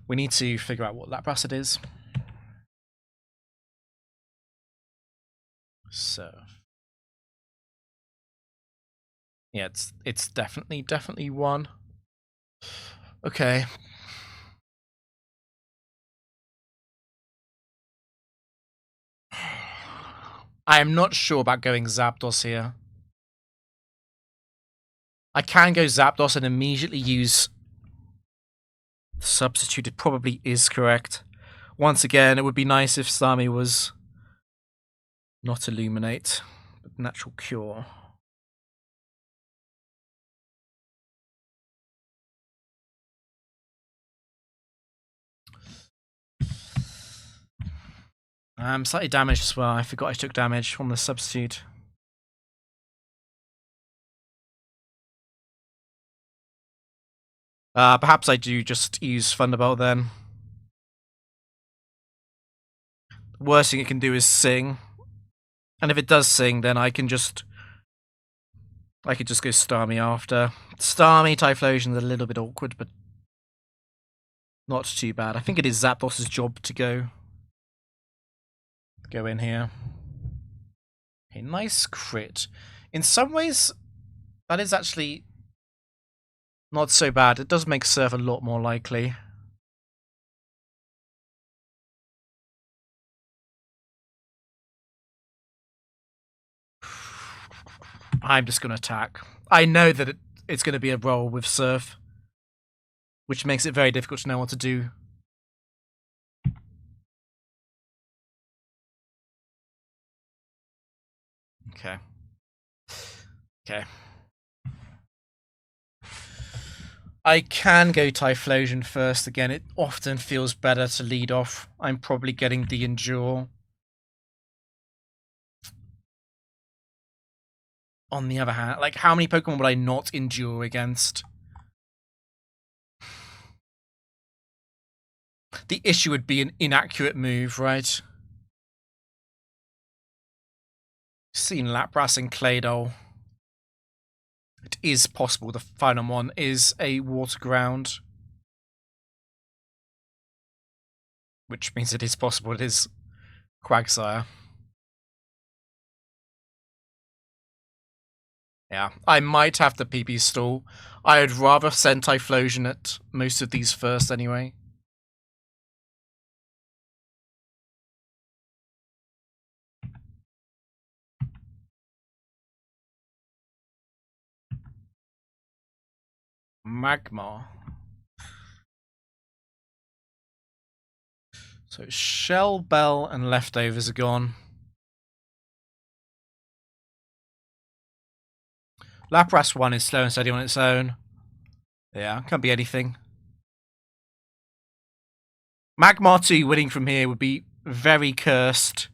A: We need to figure out what Lapras it is. So. Yeah, it's definitely 1. Okay. I am not sure about going Zapdos here. I can go Zapdos and immediately use Substitute. It probably is correct. Once again, it would be nice if Starmie was not Illuminate, but Natural Cure. I'm slightly damaged as well. I forgot I took damage from the Substitute. Perhaps I do just use Thunderbolt then. The worst thing it can do is sing. And if it does sing, then I could just go Starmie after. Starmie, Typhlosion is a little bit awkward, but not too bad. I think it is Zapdos's job to go in here. Okay, nice crit. In some ways, that is actually not so bad. It does make Surf a lot more likely. I'm just going to attack. I know that it's going to be a roll with Surf, which makes it very difficult to know what to do. Okay. Okay. I can go Typhlosion first again. It often feels better to lead off. I'm probably getting the Endure. On the other hand, like, how many Pokemon would I not endure against? The issue would be an inaccurate move, right? Seen Lapras and Claydol. It is possible the final one is a Water Ground. Which means it is possible it is Quagsire. Yeah, I might have the PP stall. I'd rather send Typhlosion at most of these first anyway. Magmar. So Shell, Bell, and Leftovers are gone. Lapras 1 is slow and steady on its own. Yeah, can't be anything. Magmar 2 winning from here would be very cursed.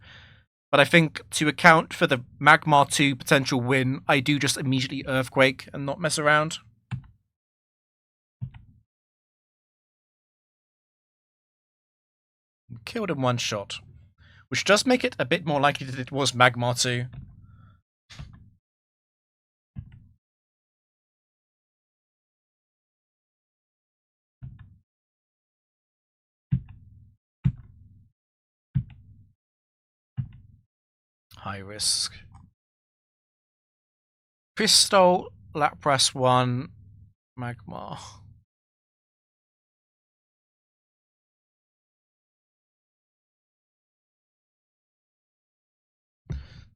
A: But I think to account for the Magmar 2 potential win, I do just immediately Earthquake and not mess around. Killed in one shot. Which does make it a bit more likely that it was Magmar 2. High risk. Pistol, Lapras 1, Magmar.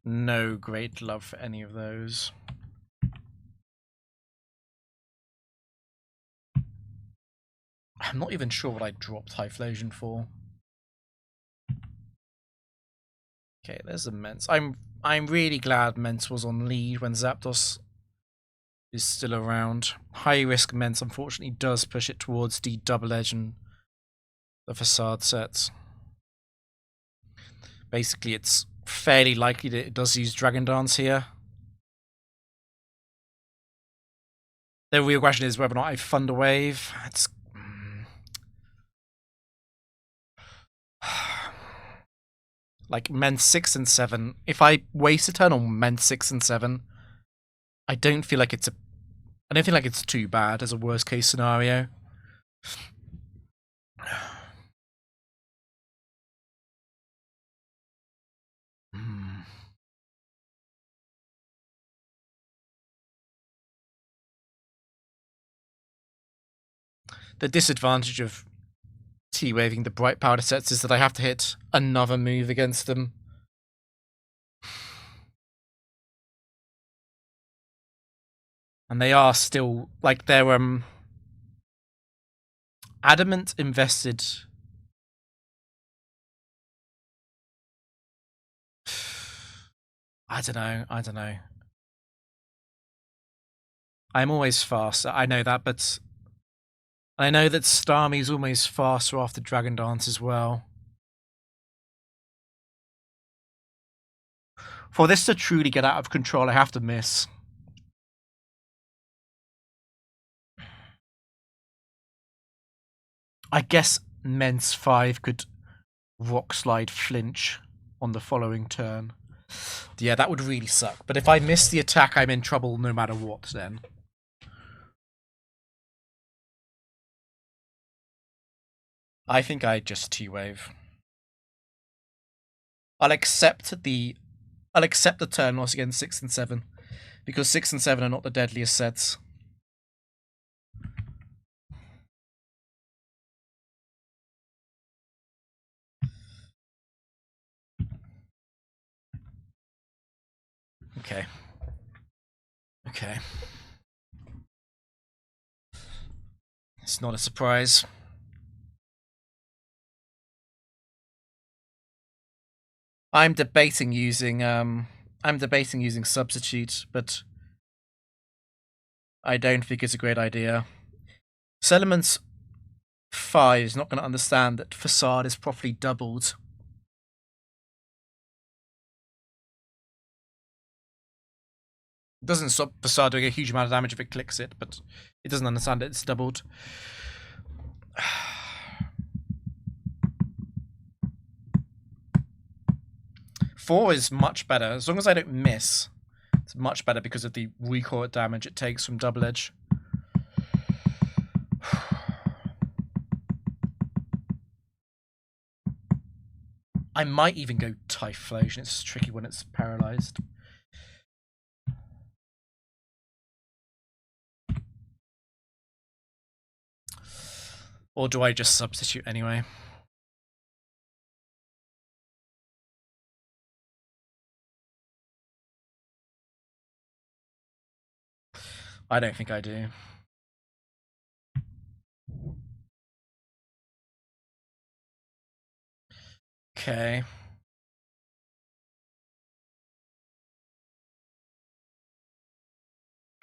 A: No great love for any of those. I'm not even sure what I dropped Typhlosion for. Okay, there's Immense. I'm really glad Mence was on lead when Zapdos is still around. High risk Mence unfortunately does push it towards the Double Edge and the Facade sets. Basically, it's fairly likely that it does use Dragon Dance here. The real question is whether or not I Thunder Wave. It's like Mence 6 and 7. If I waste a turn on Mence 6 and 7, I don't feel like it's too bad as a worst case scenario. The disadvantage of T-waving the bright powder sets is that I have to hit another move against them. And they are still, like, they're adamant invested. I don't know. I'm always faster, I know that, but I know that Starmie's always faster after Dragon Dance as well. For this to truly get out of control, I have to miss. I guess Mence 5 could Rock Slide flinch on the following turn. Yeah, that would really suck. But if I miss the attack, I'm in trouble no matter what then. I think I just T-Wave. I'll accept the turn loss against 6 and 7. Because 6 and 7 are not the deadliest sets. Okay. Okay. It's not a surprise. I'm debating using I'm debating using Substitute, but I don't think it's a great idea. Settlements 5 is not going to understand that Facade is properly doubled. It doesn't stop Facade doing a huge amount of damage if it clicks it, but it doesn't understand that it's doubled. Four is much better. As long as I don't miss, it's much better because of the recoil damage it takes from double edge. I might even go Typhlosion. It's tricky when it's paralyzed. Or do I just substitute anyway? I don't think I do. Okay.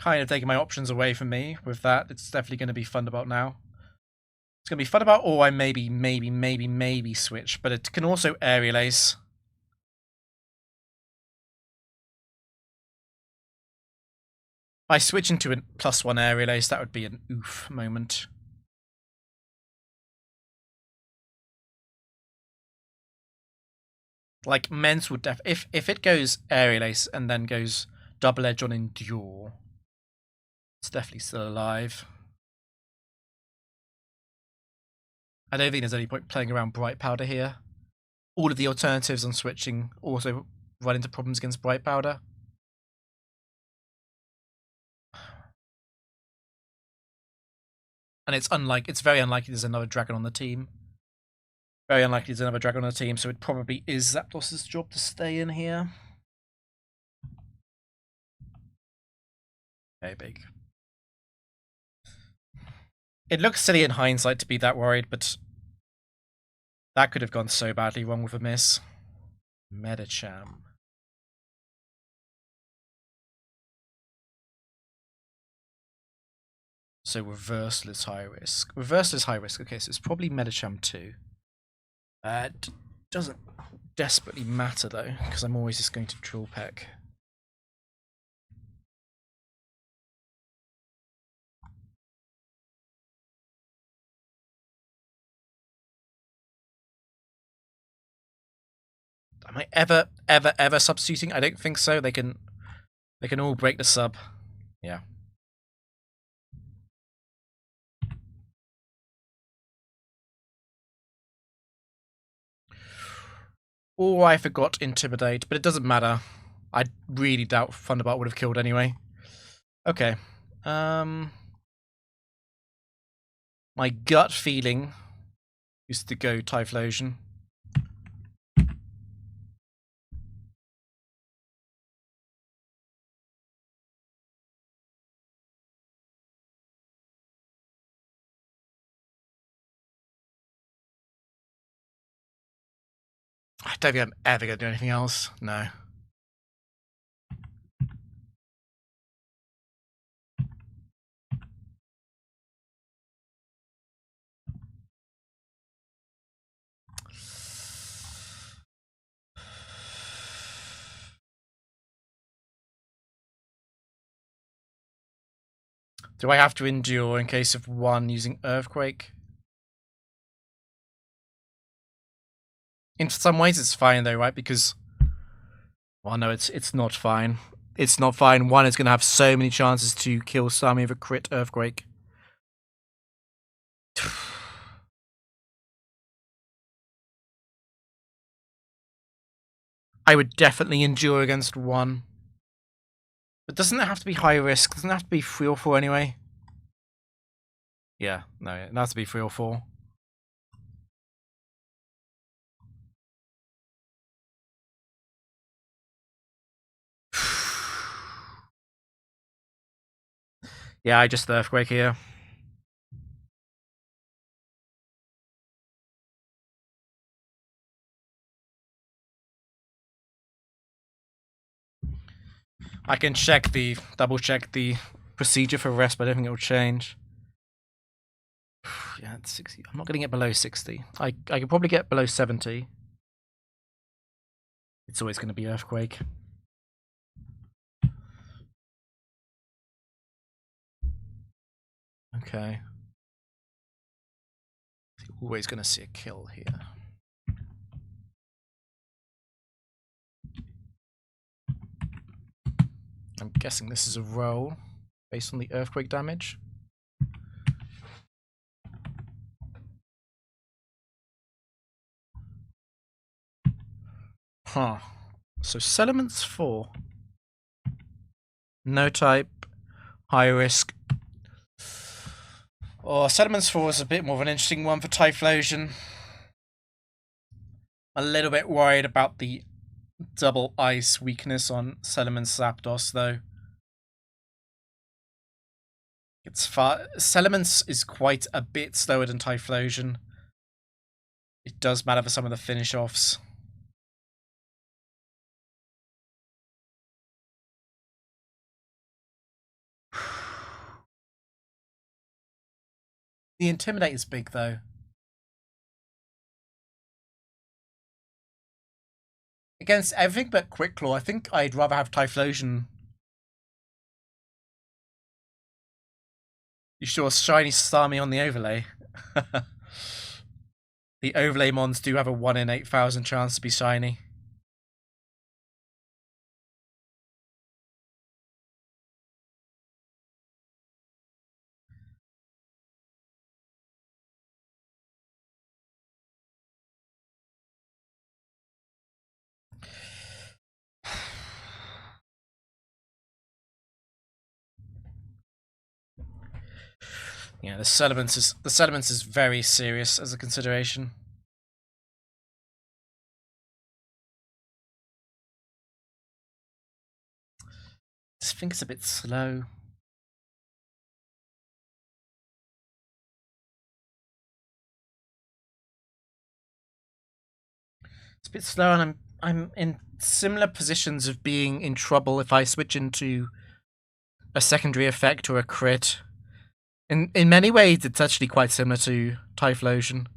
A: Kind of taking my options away from me with that. It's definitely going to be Thunderbolt now. It's going to be Thunderbolt, or I maybe switch, but it can also Aerial Ace. If I switch into a +1 Aerial Ace, that would be an oof moment. Like, Mens would if it goes Aerial Ace and then goes double edge on Endure, it's definitely still alive. I don't think there's any point playing around Bright Powder here. All of the alternatives on switching also run into problems against Bright Powder. And it's very unlikely there's another dragon on the team. Very unlikely there's another dragon on the team, so it probably is Zapdos' job to stay in here. Okay, big. It looks silly in hindsight to be that worried, but that could have gone so badly wrong with a miss. Medicham. So Reversal is high risk. Reversal is high risk. Okay, so it's probably Medicham 2. It doesn't desperately matter though, because I'm always just going to Drill Peck. Am I ever substituting? I don't think so. They can all break the sub. Yeah. Or I forgot Intimidate, but it doesn't matter. I really doubt Thunderbolt would have killed anyway. Okay. My gut feeling is to go Typhlosion. I don't think I'm ever going to do anything else. No. Do I have to endure in case of one using Earthquake? In some ways it's fine though, right? Because, well, no, it's not fine. It's not fine. One is going to have so many chances to kill Sami with a crit Earthquake. I would definitely endure against one. But doesn't it have to be high risk? Doesn't it have to be 3 or 4 anyway? Yeah, no, it has to be 3 or 4. Yeah, I just Earthquake here. I can double check the procedure for rest, but I don't think it will change. Yeah, it's 60. I'm not getting it below 60. I could probably get below 70. It's always going to be earthquake. Okay. Always going to see a kill here. I'm guessing this is a roll based on the earthquake damage. Huh. So Settlements 4. No type. High risk. Oh, Settlements 4 is a bit more of an interesting one for Typhlosion. A little bit worried about the double ice weakness on Settlements Zapdos, though. It's far. Settlements is quite a bit slower than Typhlosion. It does matter for some of the finish offs. The Intimidate is big, though. Against everything but Quick Claw, I think I'd rather have Typhlosion. You sure Shiny Starmie on the overlay? The overlay mons do have a 1 in 8,000 chance to be shiny. Yeah, the Settlements is very serious as a consideration. I just think it's a bit slow. It's a bit slow, and I'm in similar positions of being in trouble if I switch into a secondary effect or a crit. In many ways, it's actually quite similar to Typhlosion.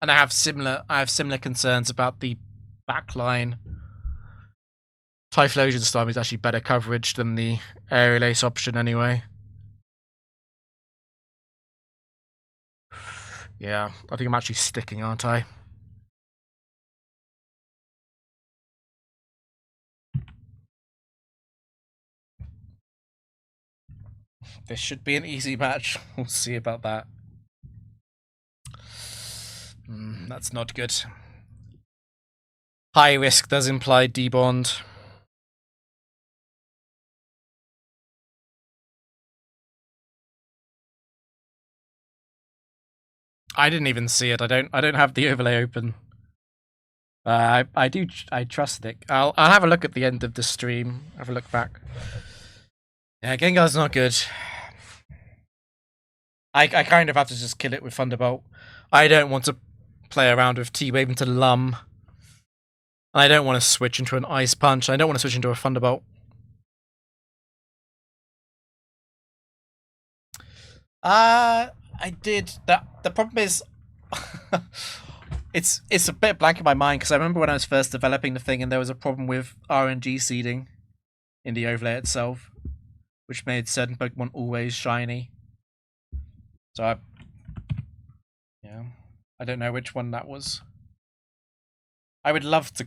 A: And I have similar concerns about the backline. Typhlosion Storm is actually better coverage than the Aerial Ace option anyway. Yeah, I think I'm actually sticking, aren't I? This should be an easy match. We'll see about that. That's not good. High risk does imply debond. I didn't even see it. I don't have the overlay open. I trust Nick. I'll have a look at the end of the stream. Have a look back. Yeah, Gengar's not good. I kind of have to just kill it with Thunderbolt. I don't want to play around with T-Wave into Lum. I don't want to switch into an Ice Punch. I don't want to switch into a Thunderbolt. I did that. The problem is, it's a bit blank in my mind because I remember when I was first developing the thing and there was a problem with RNG seeding in the overlay itself, which made certain Pokemon always shiny. So I don't know which one that was. I'd love to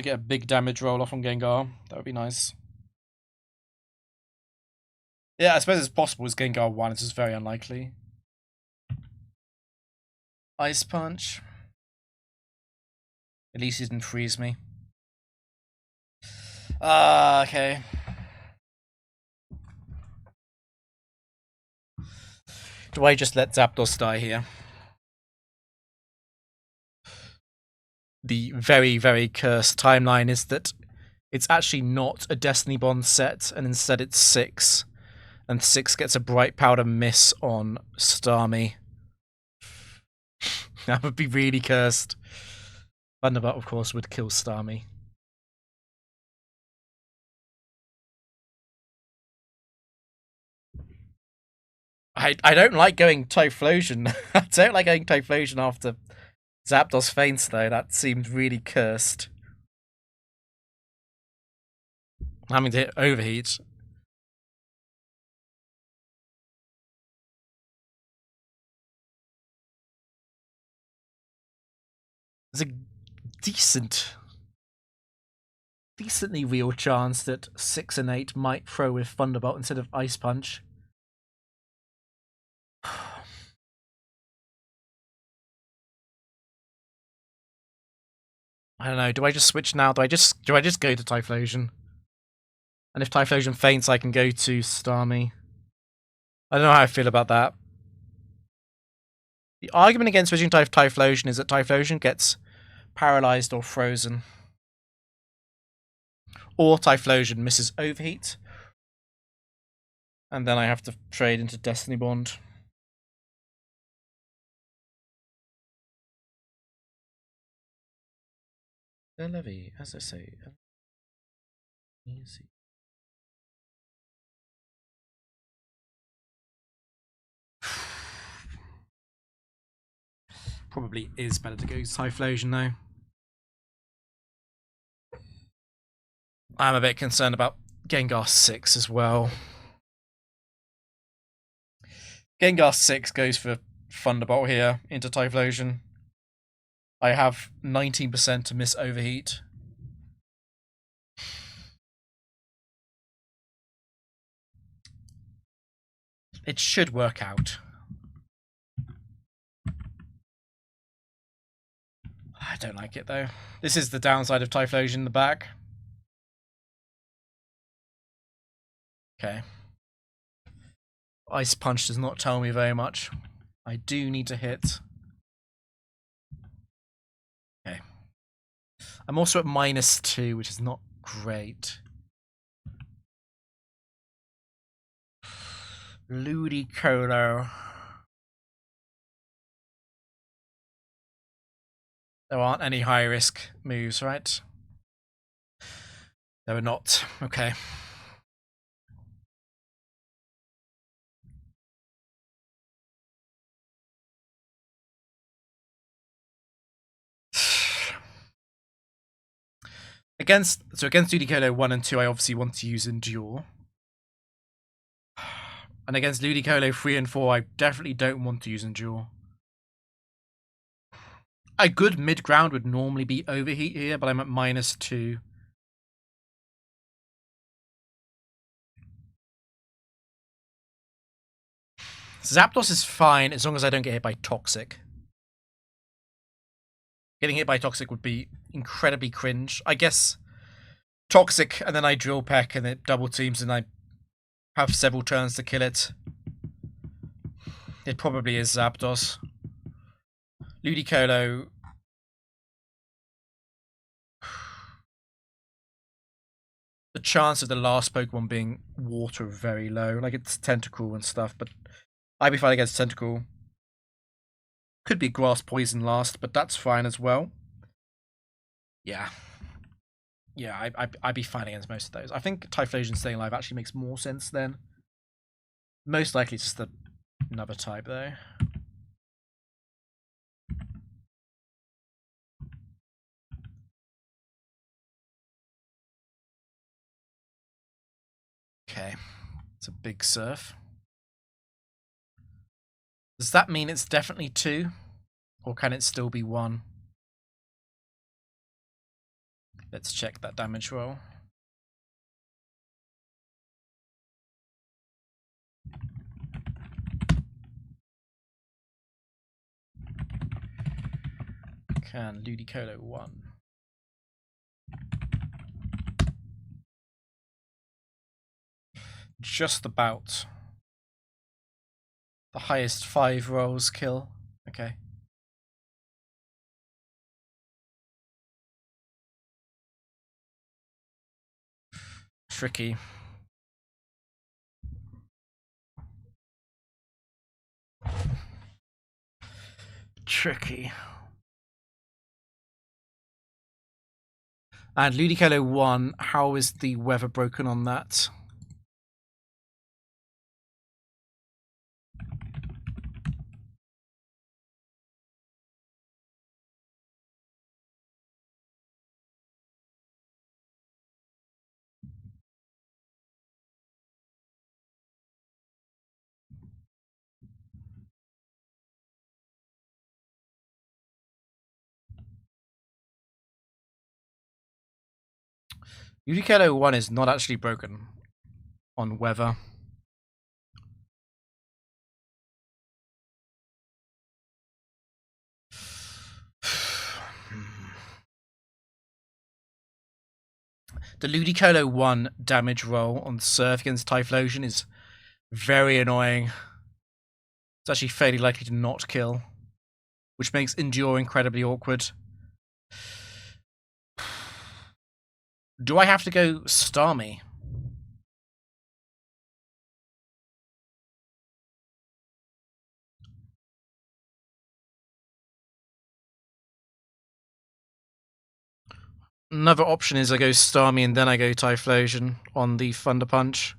A: get a big damage roll off on Gengar. That would be nice. Yeah, I suppose it's possible as Gengar 1, it's just very unlikely. Ice Punch. At least he didn't freeze me. Okay. Do I just let Zapdos die here? The very, very cursed timeline is that It's actually not a Destiny Bond set, and instead it's 6. And 6 gets a Bright Powder miss on Starmie. That would be really cursed. Thunderbolt, of course, would kill Starmie. I don't like going Typhlosion. I don't like going Typhlosion after Zapdos faints, though. That seemed really cursed. Having to hit Overheat. There's a decently real chance that 6 and 8 might throw with Thunderbolt instead of Ice Punch. I don't know. Do I just switch now? Do I just go to Typhlosion? And if Typhlosion faints, I can go to Starmie. I don't know how I feel about that. The argument against switching to Typhlosion is that Typhlosion gets paralyzed or frozen. Or Typhlosion misses Overheat. And then I have to trade into Destiny Bond. Levy, as I say. Easy. Probably is better to go Typhlosion though. I'm a bit concerned about Gengar 6 as well. Gengar 6 goes for Thunderbolt here into Typhlosion. I have 19% to miss Overheat. It should work out. I don't like it though. This is the downside of Typhlosion in the back. Okay. Ice Punch does not tell me very much. I do need to hit. Okay. I'm also at -2, which is not great. Ludicolo. There aren't any high-risk moves, right? There are not. Okay. Against Ludicolo 1 and 2, I obviously want to use Endure. And against Ludicolo 3 and 4, I definitely don't want to use Endure. A good mid-ground would normally be Overheat here, but I'm at -2. Zapdos is fine as long as I don't get hit by Toxic. Getting hit by Toxic would be incredibly cringe. I guess Toxic, and then I Drill Peck, and it double teams, and I have several turns to kill it. It probably is Zapdos. Ludicolo. The chance of the last Pokemon being water very low. Like, it's Tentacle and stuff, but I'd be fine against Tentacle. Could be Grass Poison last, but that's fine as well. Yeah. Yeah, I'd be fine against most of those. I think Typhlosion staying alive actually makes more sense then. Most likely it's just another type, though. Okay. It's a big surf. Does that mean it's definitely 2? Or can it still be 1? Let's check that damage roll. Can Ludicolo 1? Just about. The highest 5 rolls kill. Okay. Tricky. Tricky. And Ludicolo 1, how is the weather broken on that? Ludicolo 1 is not actually broken on weather. The Ludicolo 1 damage roll on Surf against Typhlosion is very annoying. It's actually fairly likely to not kill, which makes Endure incredibly awkward. Do I have to go Starmie? Another option is I go Starmie and then I go Typhlosion on the Thunder Punch.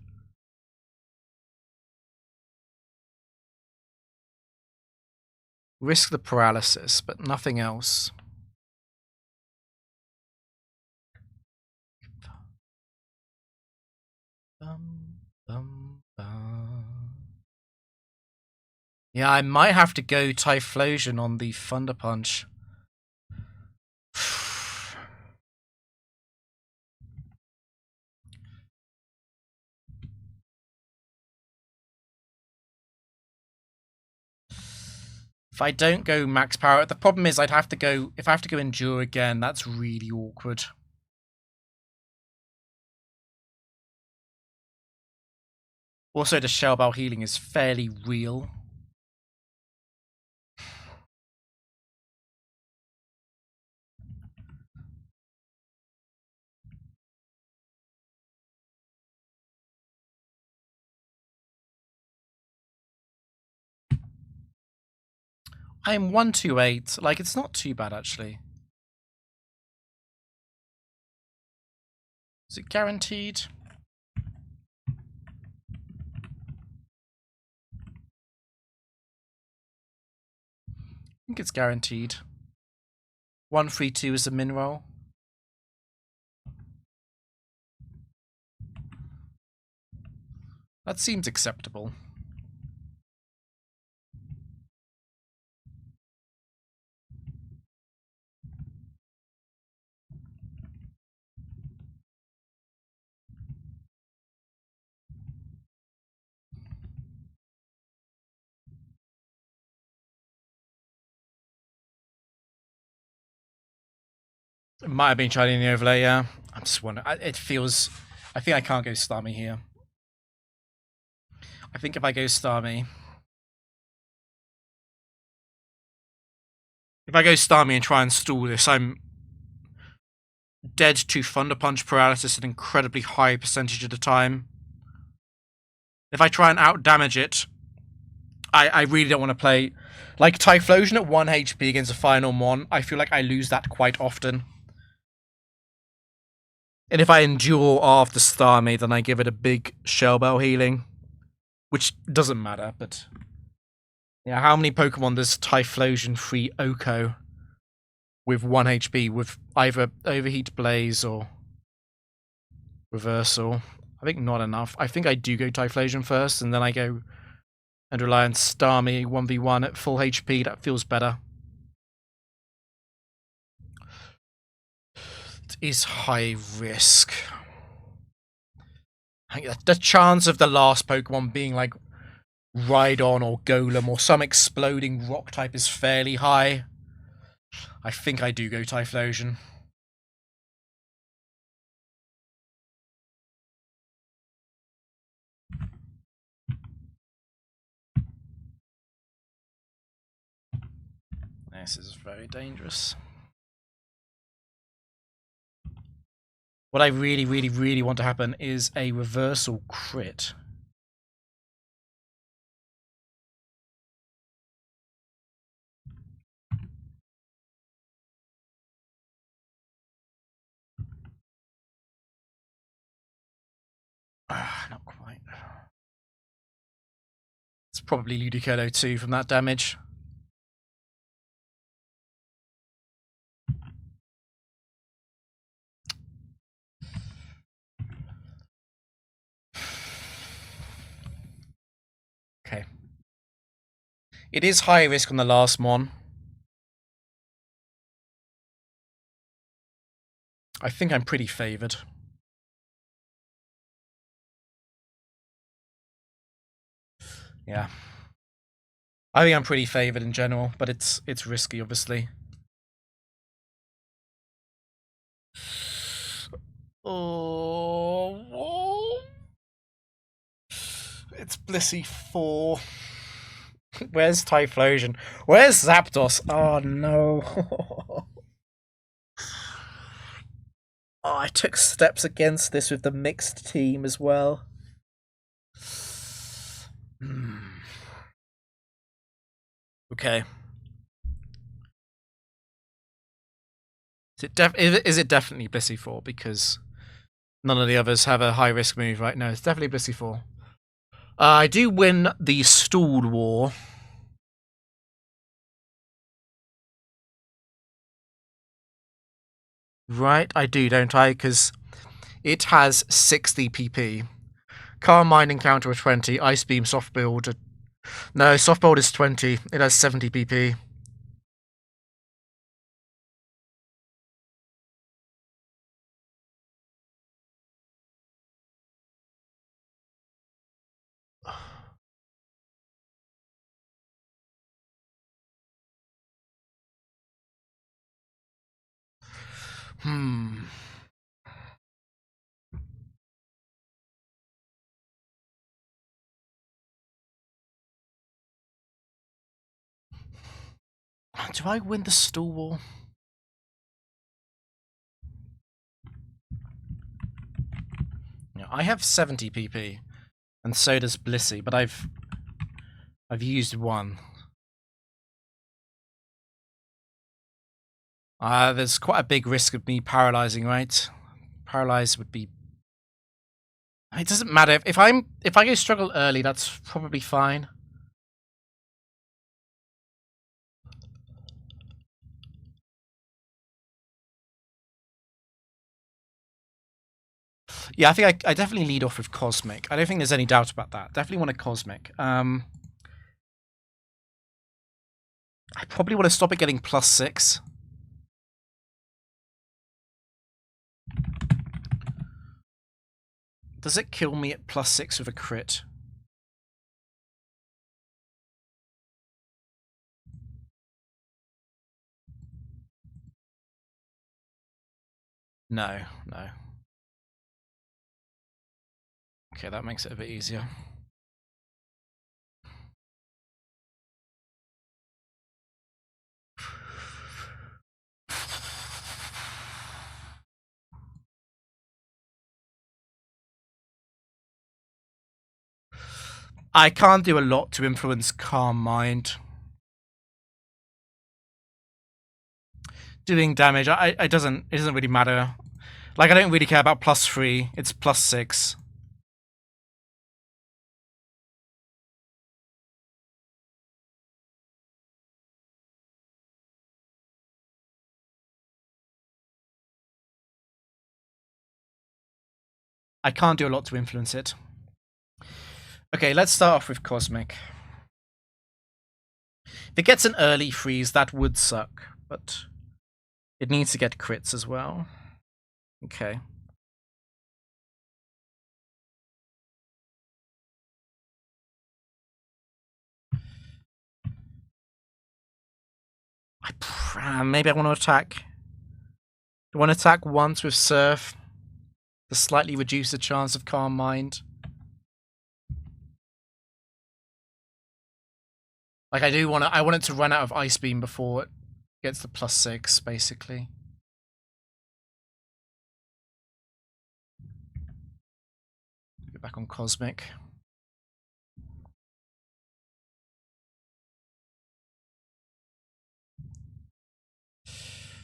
A: Risk the paralysis, but nothing else. Yeah, I might have to go Typhlosion on the Thunder Punch. If I don't go max power, the problem is I'd have to go, if I have to go Endure again, that's really awkward. Also, the Shell Bell healing is fairly real. I'm 128. Like, it's not too bad, actually. Is it guaranteed? I think it's guaranteed. 132 is the min roll. That seems acceptable. It might have been tried in the overlay, yeah. I'm just wondering. It feels... I think I can't go Starmie here. I think if I go Starmie... If I go Starmie and try and stall this, I'm dead to Thunder Punch paralysis an incredibly high percentage of the time. If I try and out-damage it, I really don't want to play... Like, Typhlosion at 1 HP against a final Mon, I feel like I lose that quite often. And if I Endure after Starmie, then I give it a big Shell Bell healing. Which doesn't matter, but... Yeah, how many Pokemon does Typhlosion free Oko with 1 HP with either Overheat Blaze or Reversal? I think not enough. I think I do go Typhlosion first, and then I go and rely on Starmie 1v1 at full HP. That feels better. It is high risk. I think the chance of the last Pokemon being like Rhydon or Golem or some exploding rock type is fairly high. I think I do go Typhlosion. This is very dangerous. What I really, really, really want to happen is a reversal crit. Not quite. It's probably Ludicolo 2 from that damage. Okay. It is high risk on the last one. I think I'm pretty favoured. Yeah. I think I'm pretty favoured in general, but it's risky, obviously. Oh, it's Blissey 4. Where's Typhlosion? Where's Zapdos? Oh no. Oh, I took steps against this with the mixed team as well. Okay. Is it definitely Blissey 4? Because none of the others have a high risk move, right? No, it's definitely Blissey 4. I do win the Stalled War. Right, I do, don't I? Because it has 60 PP. Carmine encounter of 20. Ice Beam soft build. No, soft build is 20. It has 70 PP. Do I win the Stall War? Yeah, I have 70 PP, and so does Blissey, but I've used one. There's quite a big risk of me paralyzing, right? Paralyze would be. It doesn't matter if I go struggle early. That's probably fine. Yeah, I think I definitely lead off with Cosmic. I don't think there's any doubt about that. Definitely want a Cosmic. I probably want to stop it getting +6. Does it kill me at +6 with a crit? No, no. Okay, that makes it a bit easier. I can't do a lot to influence Calm Mind. Doing damage, it doesn't really matter. Like, I don't really care about +3. It's +6. I can't do a lot to influence it. Okay, let's start off with Cosmic. If it gets an early freeze, that would suck, but it needs to get crits as well. Okay. Maybe I want to attack. Do I want to attack once with Surf to slightly reduce the chance of Calm Mind? Like, I want it to run out of Ice Beam before it gets the +6, basically. Get back on Cosmic.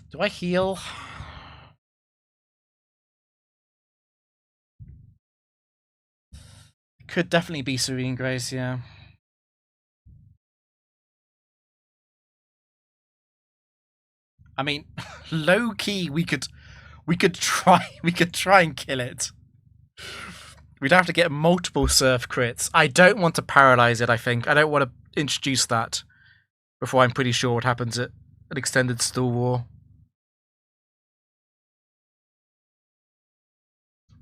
A: Do I heal? Could definitely be Serene Grace, yeah. I mean, low key, we could try and kill it. We'd have to get multiple surf crits. I don't want to paralyze it. I think I don't want to introduce that before I'm pretty sure what happens at an extended Still War.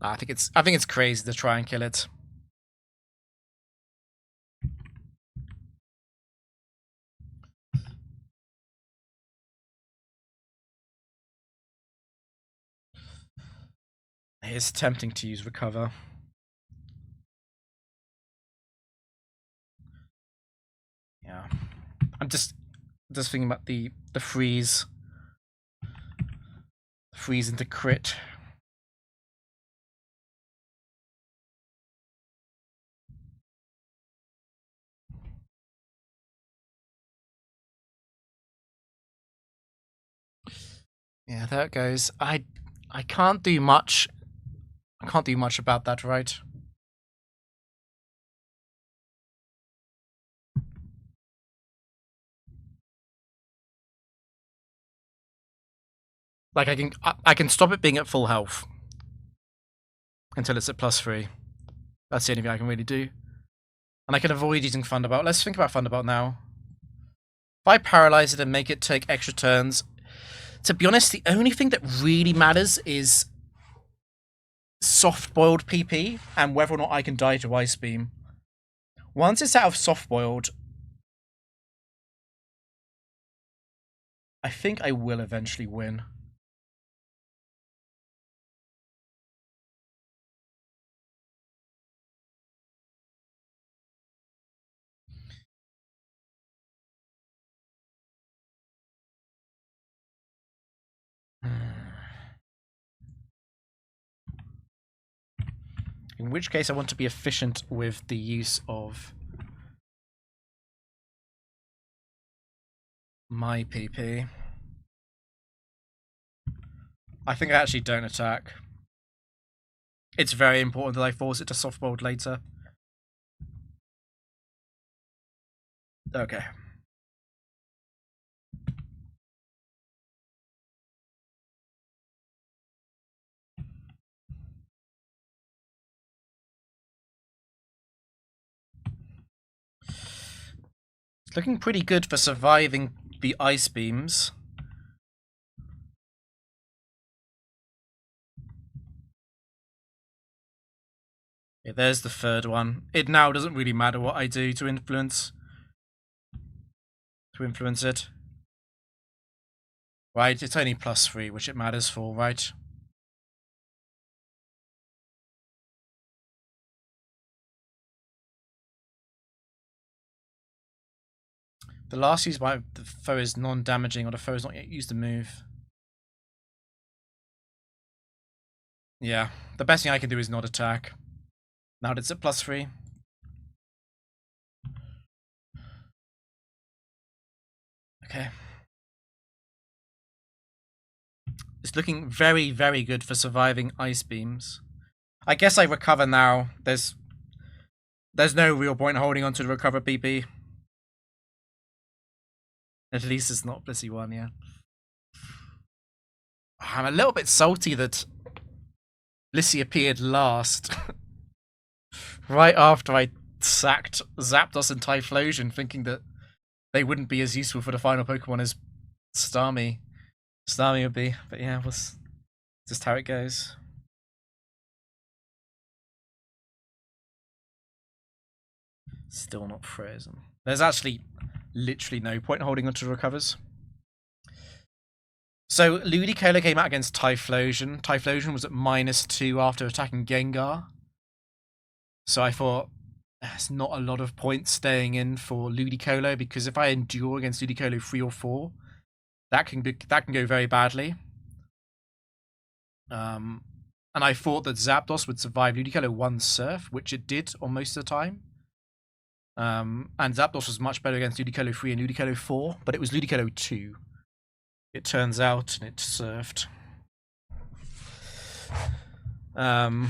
A: I think it's crazy to try and kill it. It's tempting to use Recover. Yeah, I'm just thinking about the freeze into crit. Yeah, there it goes. I can't do much. I can't do much about that, right? Like I can stop it being at full health until it's at +3. That's the only thing I can really do. And I can avoid using Thunderbolt. Let's think about Thunderbolt now. If I paralyze it and make it take extra turns, to be honest, the only thing that really matters is soft-boiled PP and whether or not I can die to Ice Beam. Once it's out of soft-boiled, I think I will eventually win. In which case I want to be efficient with the use of my PP. I think I actually don't attack. It's very important that I force it to soft-boiled later. Okay. It's looking pretty good for surviving the Ice Beams. Yeah, there's the third one. It now doesn't really matter what I do to influence it. Right, it's only +3, which it matters for, right? The last use by the foe is non-damaging, or the foe has not yet used the move. Yeah, the best thing I can do is not attack. Now it's at +3. Okay. It's looking very, very good for surviving Ice Beams. I guess I recover now. There's no real point holding on to the recover PP. At least it's not Blissey 1, yeah. I'm a little bit salty that Blissey appeared last. Right after I sacked Zapdos and Typhlosion, thinking that they wouldn't be as useful for the final Pokemon as Starmie would be. But yeah, was just how it goes. Still not frozen. There's actually literally no point holding onto recovers. So Ludicolo came out against Typhlosion. Typhlosion was at -2 after attacking Gengar. So I thought there's not a lot of points staying in for Ludicolo, because if I endure against Ludicolo 3 or 4, that can go very badly. And I thought that Zapdos would survive Ludicolo 1 Surf, which it did on most of the time. And Zapdos was much better against Ludicolo 3 and Ludicolo 4, but it was Ludicolo 2. It turns out, and it surfed. I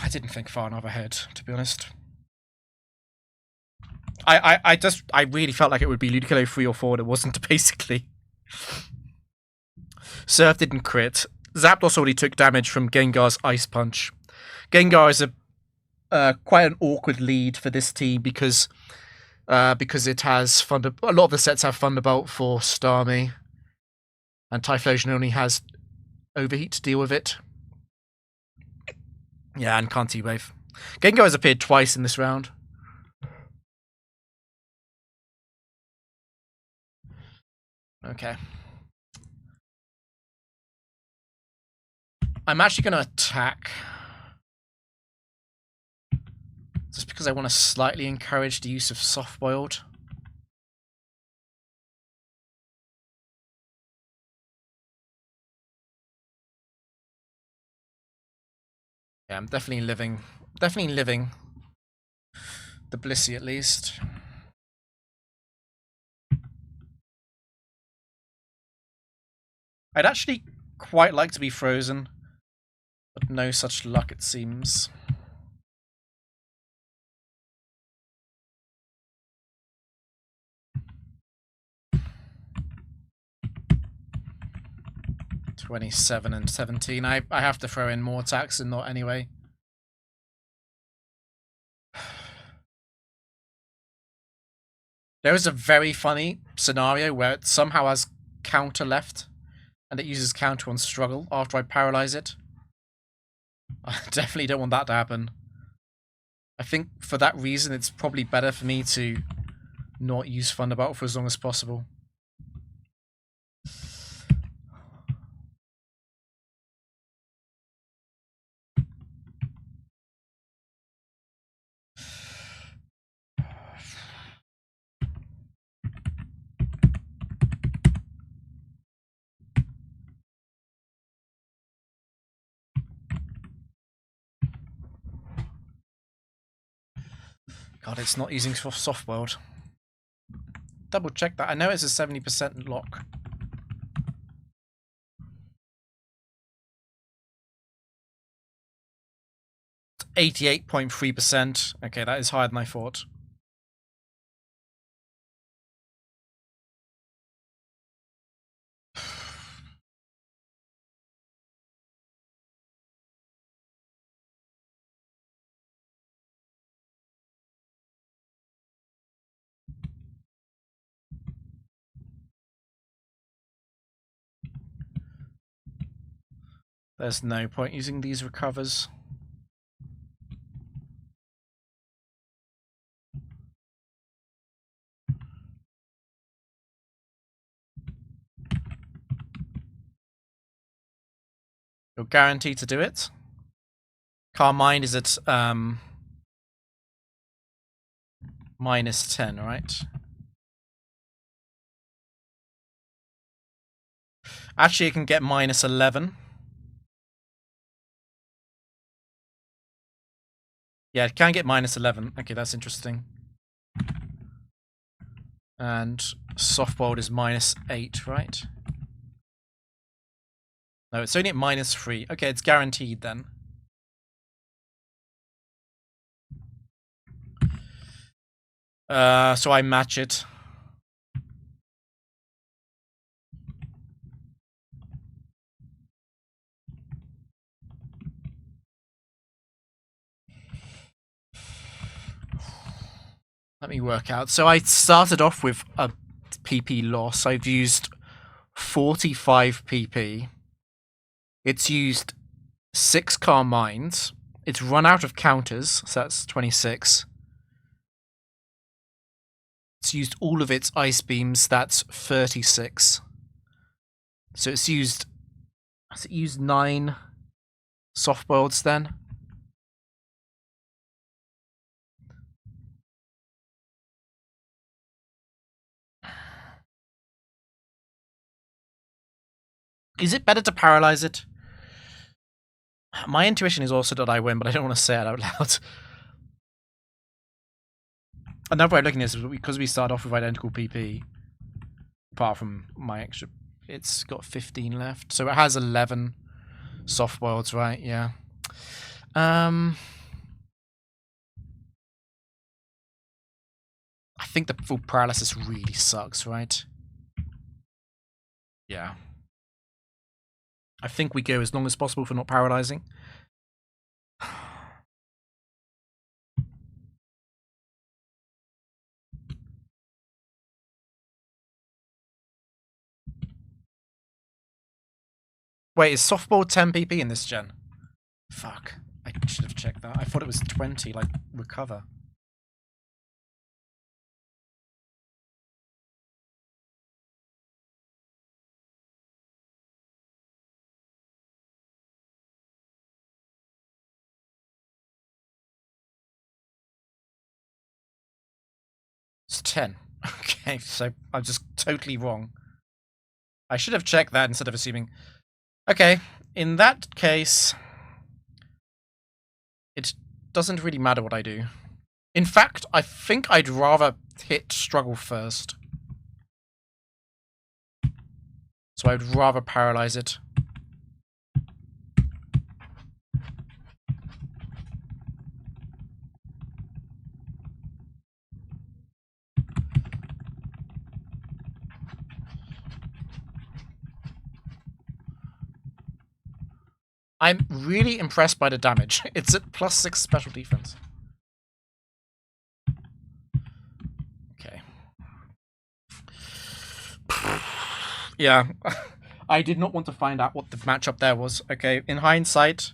A: didn't think far enough ahead, to be honest. I really felt like it would be Ludicolo 3 or 4, and it wasn't, basically. Surf didn't crit. Zapdos already took damage from Gengar's Ice Punch. Gengar is quite an awkward lead for this team because it has Thunder. A lot of the sets have Thunderbolt for Starmie, and Typhlosion only has Overheat to deal with it. Yeah, and can't T-Wave. Gengar has appeared twice in this round. Okay. I'm actually going to attack. Just because I want to slightly encourage the use of Soft Boiled. Yeah, I'm definitely living the Blissey at least. I'd actually quite like to be frozen, but no such luck it seems. $27 and $17. I have to throw in more attacks and not anyway. There is a very funny scenario where it somehow has counter left, and it uses counter on struggle after I paralyze it. I definitely don't want that to happen. I think for that reason it's probably better for me to not use Thunderbolt for as long as possible. God, it's not using Soft World. Double check that. I know it's a 70% lock. It's 88.3%. Okay, that is higher than I thought. There's no point using these recovers. You're guaranteed to do it. Carmine is at -10, right? Actually, it can get -11. Yeah, it can get -11. Okay, that's interesting. And Softboiled is -8, right? No, it's only at -3. Okay, it's guaranteed then. So I match it. Let me work out. So I started off with a PP loss. I've used 45 PP. It's used 6 Carmines. It's run out of counters, so that's 26. It's used all of its Ice Beams, that's 36. So it's used... Has it used 9 Soft Boileds then? Is it better to paralyze it? My intuition is also that I win, but I don't want to say it out loud. Another way of looking at this is because we start off with identical PP, apart from my extra, it's got 15 left. So it has 11 soft boileds, right? Yeah. I think the full paralysis really sucks, right? Yeah. I think we go as long as possible for not paralyzing. Wait, is softball 10 PP in this gen? Fuck. I should have checked that. I thought it was 20, like, recover. It's 10. Okay, so I'm just totally wrong. I should have checked that instead of assuming. Okay, in that case, it doesn't really matter what I do. In fact, I think I'd rather hit struggle first. So I'd rather paralyze it. I'm really impressed by the damage. It's at +6 special defense. Okay. Yeah. I did not want to find out what the matchup there was. Okay, in hindsight,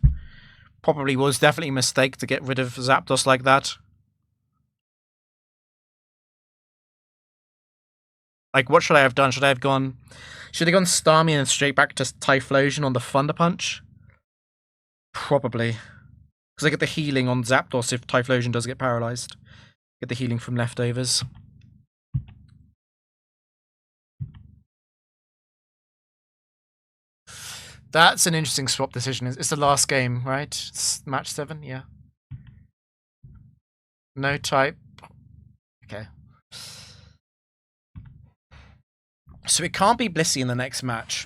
A: probably was definitely a mistake to get rid of Zapdos like that. Like, what should I have done? Should I have gone Starmie and straight back to Typhlosion on the Thunder Punch? Probably. Because I get the healing on Zapdos if Typhlosion does get paralyzed. Get the healing from leftovers. That's an interesting swap decision. It's the last game, right? It's match 7, yeah. No type. Okay. So it can't be Blissey in the next match.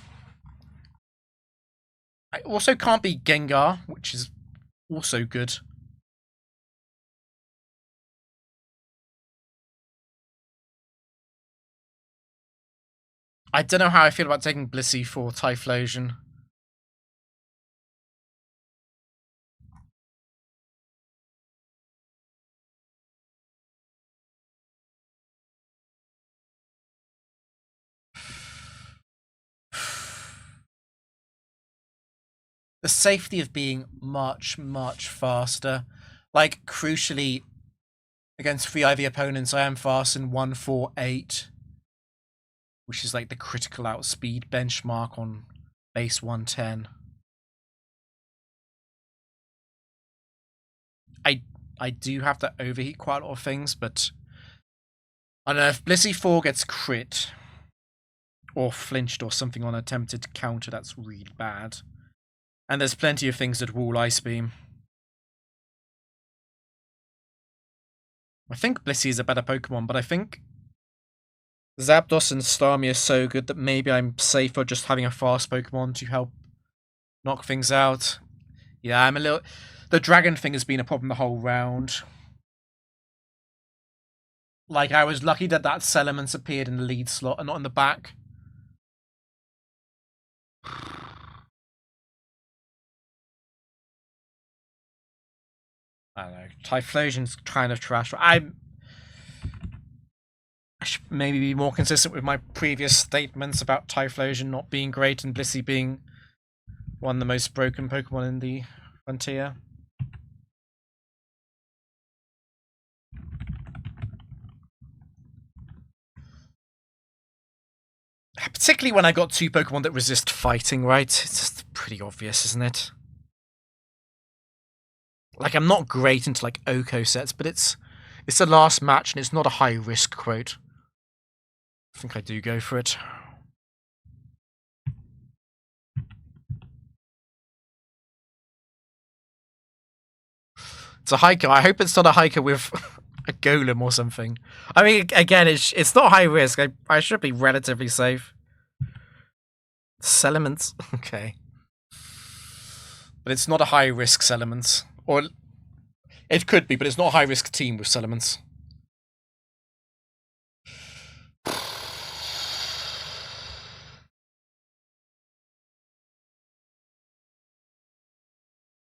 A: I also can't be Gengar, which is also good. I don't know how I feel about taking Blissey for Typhlosion. The safety of being much, much faster. Like, crucially, against 3 IV opponents, I am fast in 148, which is like the critical outspeed benchmark on base 110. I do have to overheat quite a lot of things, but I don't know, if Blissey 4 gets crit, or flinched or something on attempted counter, that's really bad. And there's plenty of things that wall Ice Beam. I think Blissey is a better Pokemon, but I think Zapdos and Starmie are so good that maybe I'm safer just having a fast Pokemon to help knock things out. Yeah, I'm a little... The dragon thing has been a problem the whole round. Like, I was lucky that that Salamence appeared in the lead slot and not in the back. I don't know. Typhlosion's kind of trash. I should maybe be more consistent with my previous statements about Typhlosion not being great and Blissey being one of the most broken Pokemon in the frontier. Particularly when I got 2 Pokemon that resist fighting, right? It's just pretty obvious, isn't it? Like, I'm not great into, like, Oko sets, but it's the last match and it's not a high-risk quote. I think I do go for it. It's a hiker. I hope it's not a hiker with a golem or something. I mean, again, it's not high risk. I should be relatively safe. Settlements. Okay. But it's not a high risk settlements. Or it could be, but it's not a high risk team with settlements.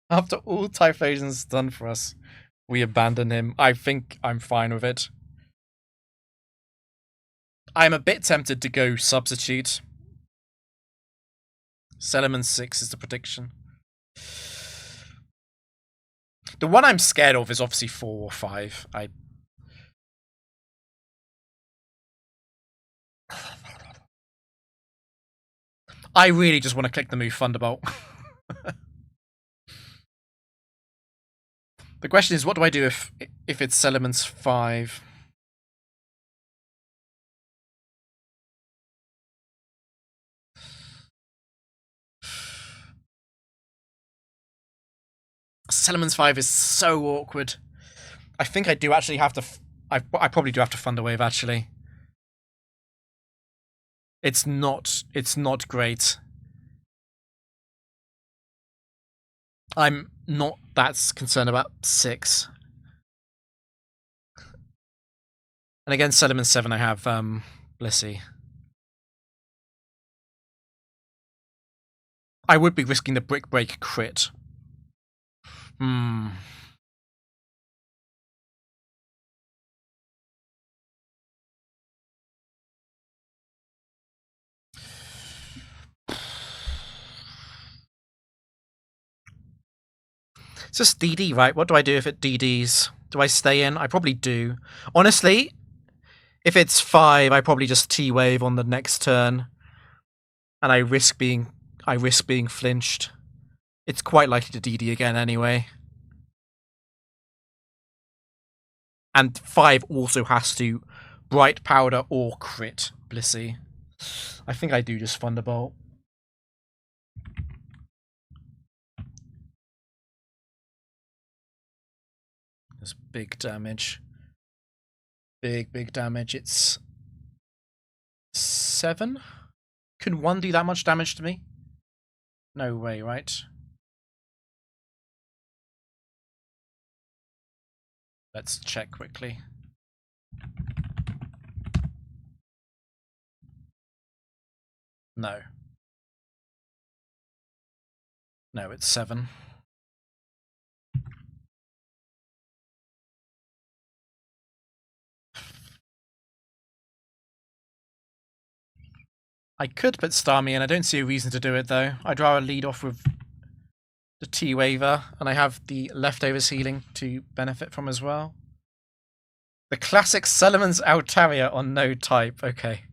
A: After all Typhlosion's done for us, we abandon him. I think I'm fine with it. I'm a bit tempted to go substitute. Settlement 6 is the prediction. The one I'm scared of is obviously 4 or 5. I really just want to click the move Thunderbolt. The question is, what do I do if it's Elements 5? Elements 5 is so awkward. I think I do actually have to... I probably do have to Thunderwave, actually. It's not great. I'm not that concerned about 6. And against Element 7 I have Blissey. I would be risking the Brick Break crit. It's just DD, right? What do I do if it DDs? Do I stay in? I probably do. Honestly, if it's 5, I probably just T-Wave on the next turn. And I risk being flinched. It's quite likely to DD again anyway. And 5 also has to Bright Powder or crit Blissey. I think I do just Thunderbolt. There's big damage. Big damage. It's 7? Can 1 do that much damage to me? No way, right? Let's check quickly. No. No, it's 7. I could put Starmie in. I don't see a reason to do it, though. I'd rather lead off with the T-Waver, and I have the Leftovers healing to benefit from as well. The classic Solomon's Altaria on no type. Okay.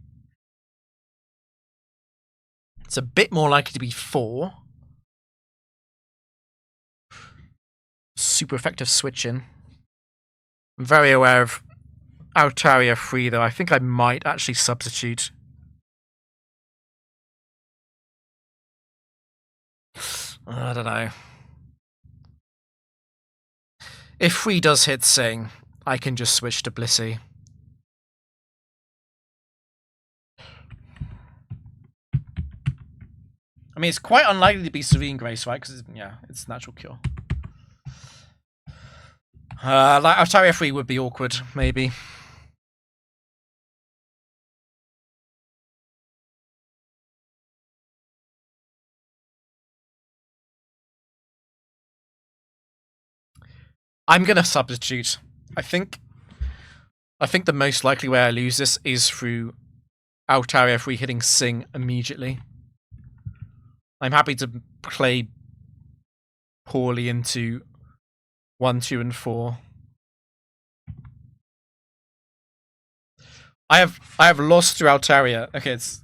A: It's a bit more likely to be 4. Super effective switching. I'm very aware of Altaria 3, though. I think I might actually substitute. I don't know. If 3 does hit Sing, I can just switch to Blissey. I mean, it's quite unlikely to be Serene Grace, right? Because, yeah, it's natural cure. Like Altaria 3 would be awkward, maybe. I'm gonna substitute. I think the most likely way I lose this is through Altaria 3 hitting Sing immediately. I'm happy to play poorly into 1, 2, and 4. I have lost to Altaria. Okay, it's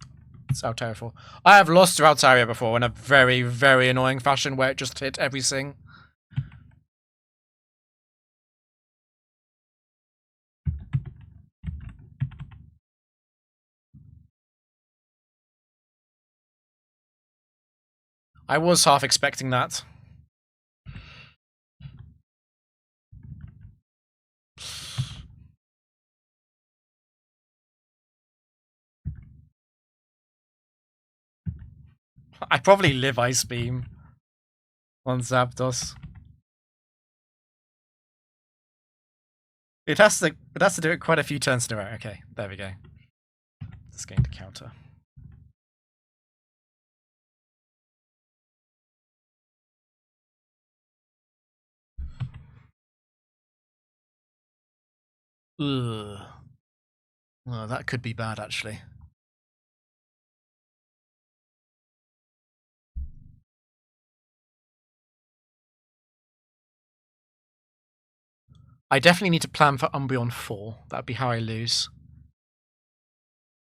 A: Altaria 4. I have lost to Altaria before in a very, very annoying fashion where it just hit every Sing. I was half expecting that. I probably live Ice Beam on Zapdos. It has to do it quite a few turns in a row. Okay, there we go. It's going to counter. Ugh. Oh, that could be bad, actually. I definitely need to plan for Umbreon 4. That'd be how I lose.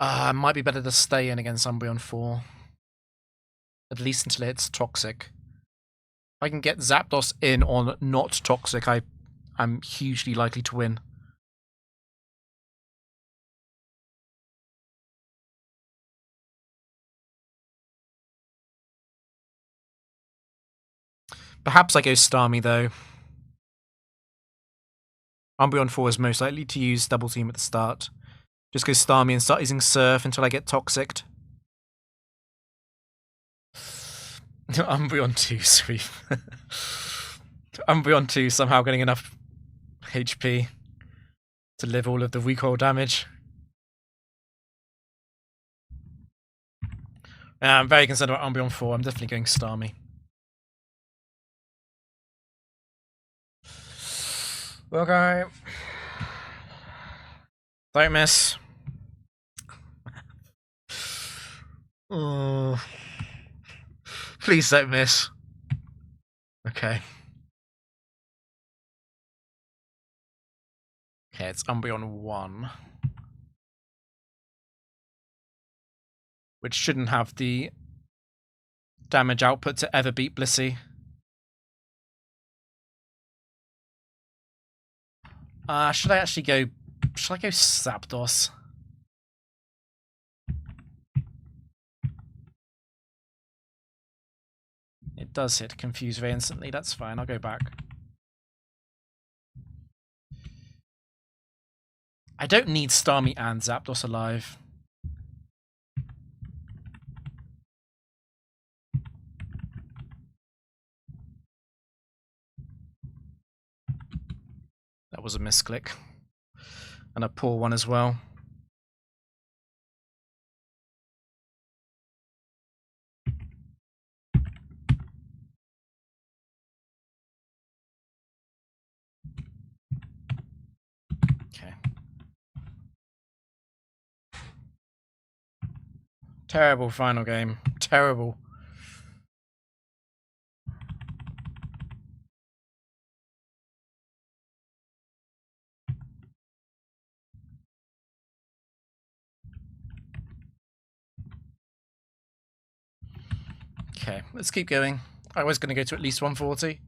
A: It might be better to stay in against Umbreon 4. At least until it's toxic. If I can get Zapdos in on not toxic, I'm hugely likely to win. Perhaps I go Starmie, though. Umbreon 4 is most likely to use Double Team at the start. Just go Starmie and start using Surf until I get Toxicked. Umbreon 2 sweep. Umbreon 2 somehow getting enough HP to live all of the recoil damage. I'm very concerned about Umbreon 4. I'm definitely going Starmie. Okay. Don't miss. Oh. Please don't miss. Okay. Okay, it's Umbreon 1. Which shouldn't have the damage output to ever beat Blissey. Should I actually go... Should I go Zapdos? It does hit Confuse very instantly, that's fine, I'll go back. I don't need Starmie and Zapdos alive. That was a misclick. And a poor one as well. Okay. Terrible final game. Terrible. Okay, let's keep going. I was going to go to at least 140.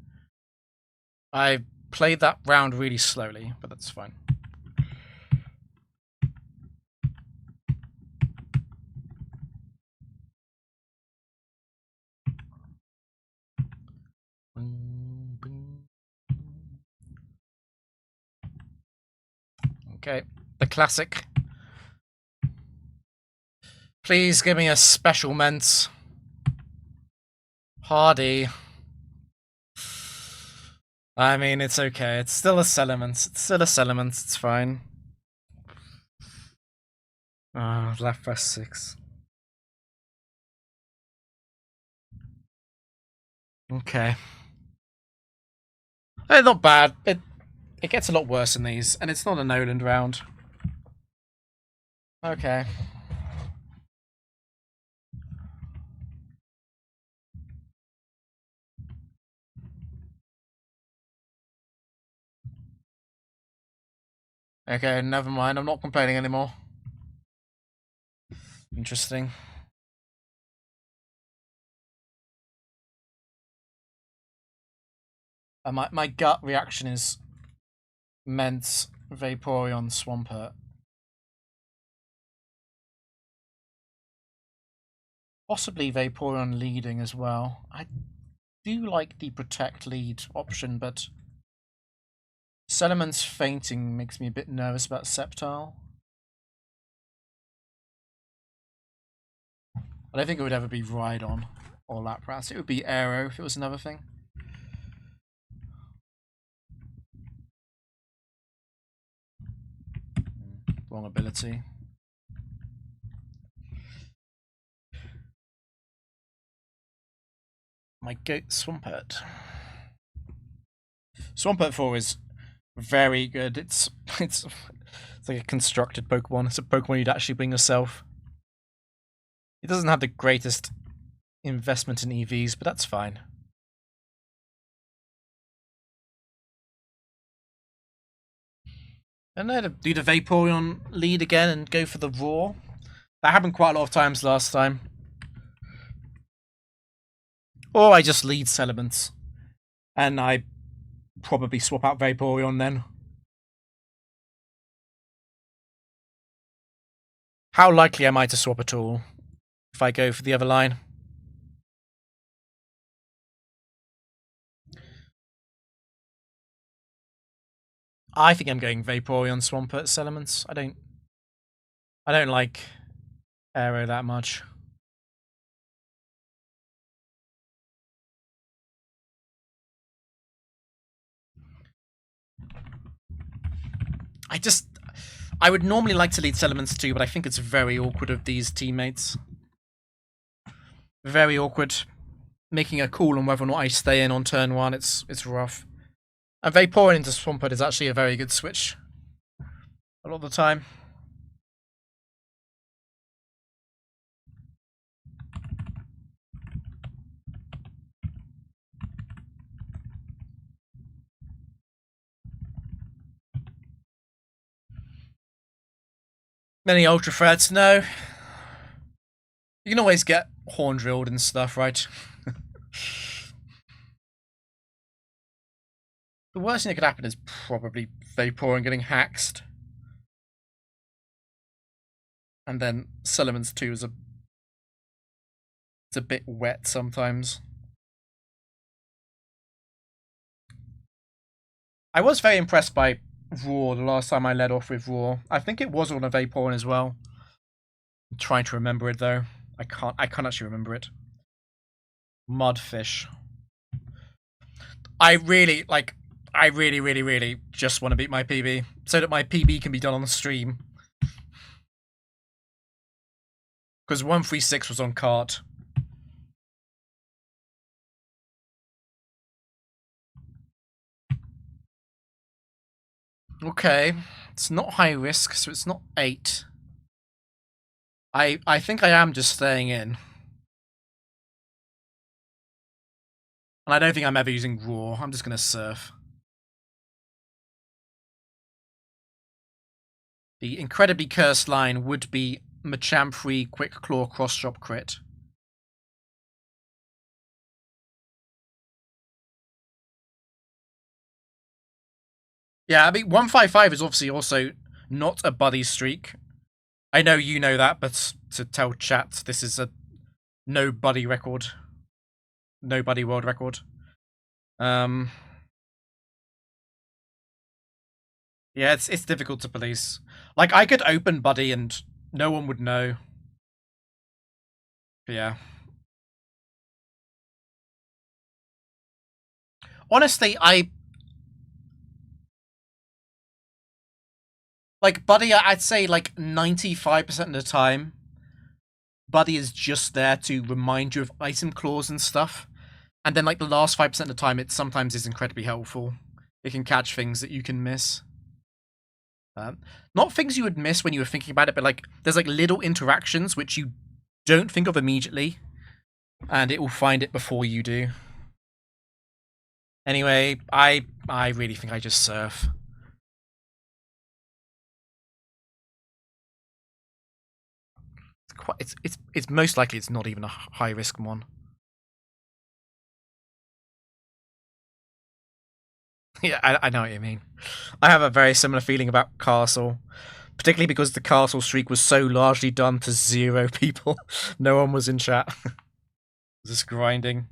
A: I played that round really slowly, but that's fine. Okay, the classic. Please give me a special Ment. Hardy. I mean, it's okay. It's still a Salamence. It's still a Salamence. It's fine. Left press 6. Okay. Not bad. It gets a lot worse in these, and it's not a Noland round. Okay. Okay, never mind. I'm not complaining anymore. Interesting. My gut reaction is Ment, Vaporeon, Swampert. Possibly Vaporeon leading as well. I do like the Protect lead option, but Salamence fainting makes me a bit nervous about Sceptile. I don't think it would ever be Rhydon. or lap rats. It would be aero if it was another thing. Wrong ability. My goat Swampert. Swampert 4 is very good. It's like a constructed Pokemon. It's a Pokemon you'd actually bring yourself. It doesn't have the greatest investment in EVs, but that's fine. And then do the Vaporeon lead again and go for the Roar. That happened quite a lot of times last time. Or I just lead Salamence. And I probably swap out Vaporeon then. How likely am I to swap at all if I go for the other line? I think I'm going Vaporeon Swampert Salamence. I don't like Aero that much. I would normally like to lead Salamence too, but I think it's very awkward of these teammates. Very awkward. Making a call on whether or not I stay in on turn 1, it's rough. And Vaporeon into Swampert is actually a very good switch. A lot of the time. Many Ultra Threats? No. You can always get Horn Drilled and stuff, right? The worst thing that could happen is probably Vaporeon getting haxed. And then Salamence 2 is it's a bit wet sometimes. I was very impressed by Roar the last time I led off with Roar. I think it was on a Vaporeon as well. I'm trying to remember it though. I can't actually remember it. Mudfish. I really just want to beat my PB so that my PB can be done on the stream. Because 136 was on cart. Okay, it's not high risk, so it's not 8. I think I am just staying in. And I don't think I'm ever using Roar. I'm just going to Surf. The incredibly cursed line would be Machamp free Quick Claw Cross Drop Crit. Yeah, I mean, 155 is obviously also not a buddy streak. I know you know that, but to tell chat, this is a no buddy record. No buddy world record. Yeah, it's difficult to police. Like, I could open buddy and no one would know. But yeah. Honestly, like, buddy, I'd say like 95% of the time, buddy is just there to remind you of item claws and stuff. And then like the last 5% of the time, it sometimes is incredibly helpful. It can catch things that you can miss. Not things you would miss when you were thinking about it, but like there's like little interactions which you don't think of immediately, and it will find it before you do. Anyway, I really think I just Surf. It's most likely it's not even a high risk one. Yeah, I know what you mean. I have a very similar feeling about Castle, particularly because the Castle streak was so largely done to 0 people. No one was in chat. Just grinding.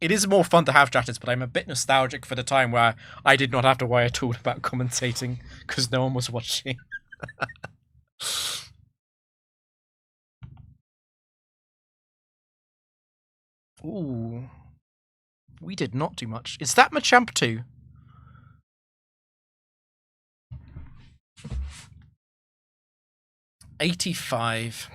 A: It is more fun to have chatters, but I'm a bit nostalgic for the time where I did not have to worry at all about commentating because no one was watching. Ooh. We did not do much. Is that Machamp 2? $85.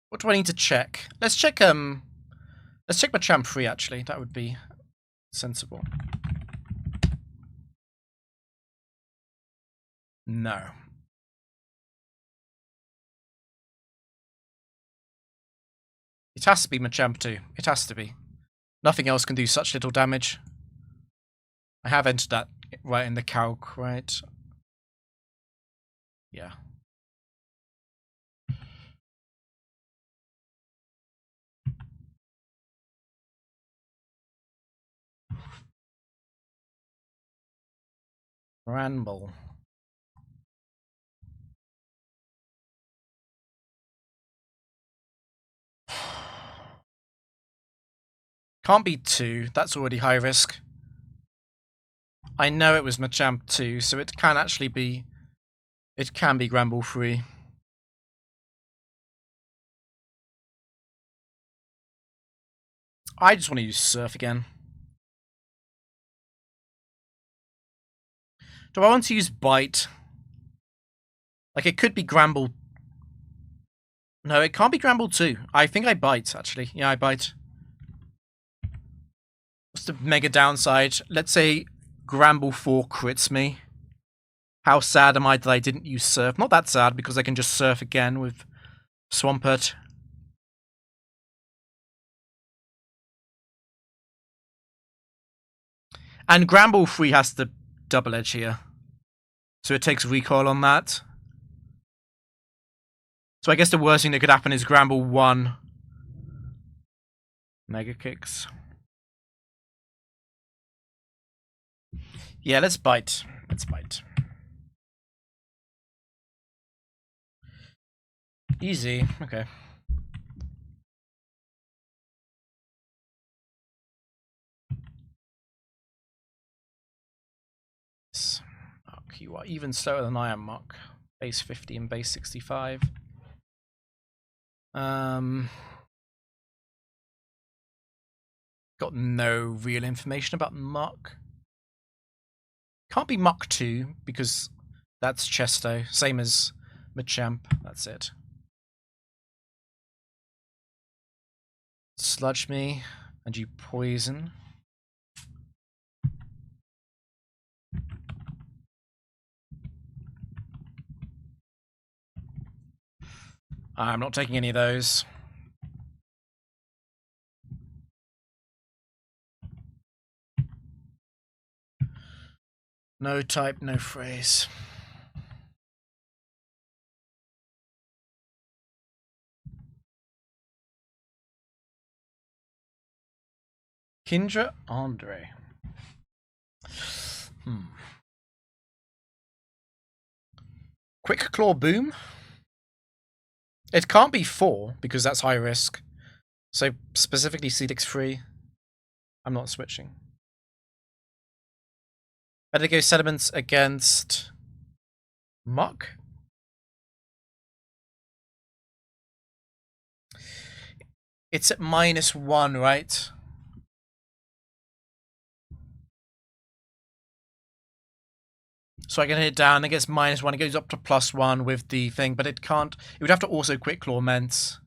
A: What do I need to check? Let's check Machamp 3 actually. That would be sensible. No. It has to be Machamp 2. It has to be. Nothing else can do such little damage. I have entered that right in the calc, right? Yeah. Ramble. Can't be 2. That's already high risk. I know it was Machamp 2, so it can actually be... It can be Gramble 3. I just want to use Surf again. Do I want to use Bite? Like, it could be Gramble... No, it can't be Gramble 2. I think I Bite, actually. Yeah, I Bite. What's the mega downside? Let's say Gramble 4 crits me. How sad am I that I didn't use Surf? Not that sad, because I can just Surf again with Swampert. And Gramble 3 has the double edge here. So it takes recoil on that. So I guess the worst thing that could happen is Gramble 1 Mega Kicks. Yeah, let's Bite. Let's Bite. Easy. Okay. Muck, you are even slower than I am, Muck. Base 50 and base 65. Got no real information about Muck. Can't be Muck 2, because that's Chesto. Same as Machamp. That's it. Sludge me, and you poison. I'm not taking any of those. No type, no phrase. Kindra Andre. Quick Claw Boom. It can't be 4, because that's high risk. So specifically Celix 3. I'm not switching. Better go Sediments against Muck. It's at -1, right? So I can hit it down, it gets -1, it goes up to +1 with the thing, but it can't... It would have to also Quick Claw Ments.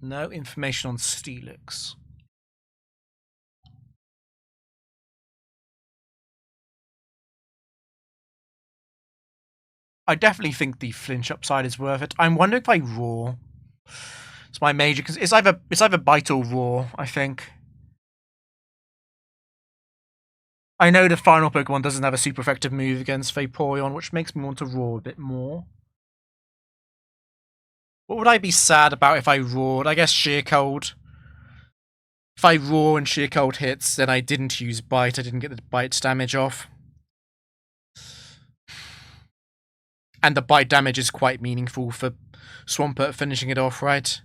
A: No information on Steelix. I definitely think the flinch upside is worth it. I'm wondering if I Roar. It's my major, because it's either Bite or Roar, I think. I know the final Pokemon doesn't have a super effective move against Vaporeon, which makes me want to Roar a bit more. What would I be sad about if I roared? I guess Sheer Cold. If I roar and sheer cold hits, then I didn't use bite. I didn't get the bite damage off. And the bite damage is quite meaningful for Swampert finishing it off, right?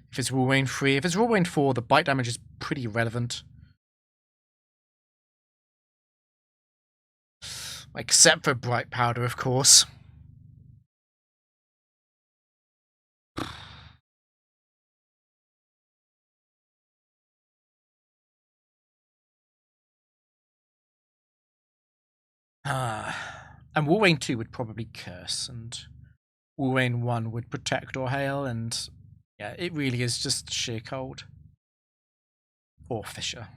A: If it's Woolwain 3. If it's Woolwain 4, the bite damage is pretty irrelevant. Except for Bright Powder, of course. And Woolwain 2 would probably curse, and Woolwain 1 would protect or hail, and yeah, it really is just sheer cold. Or Fissure.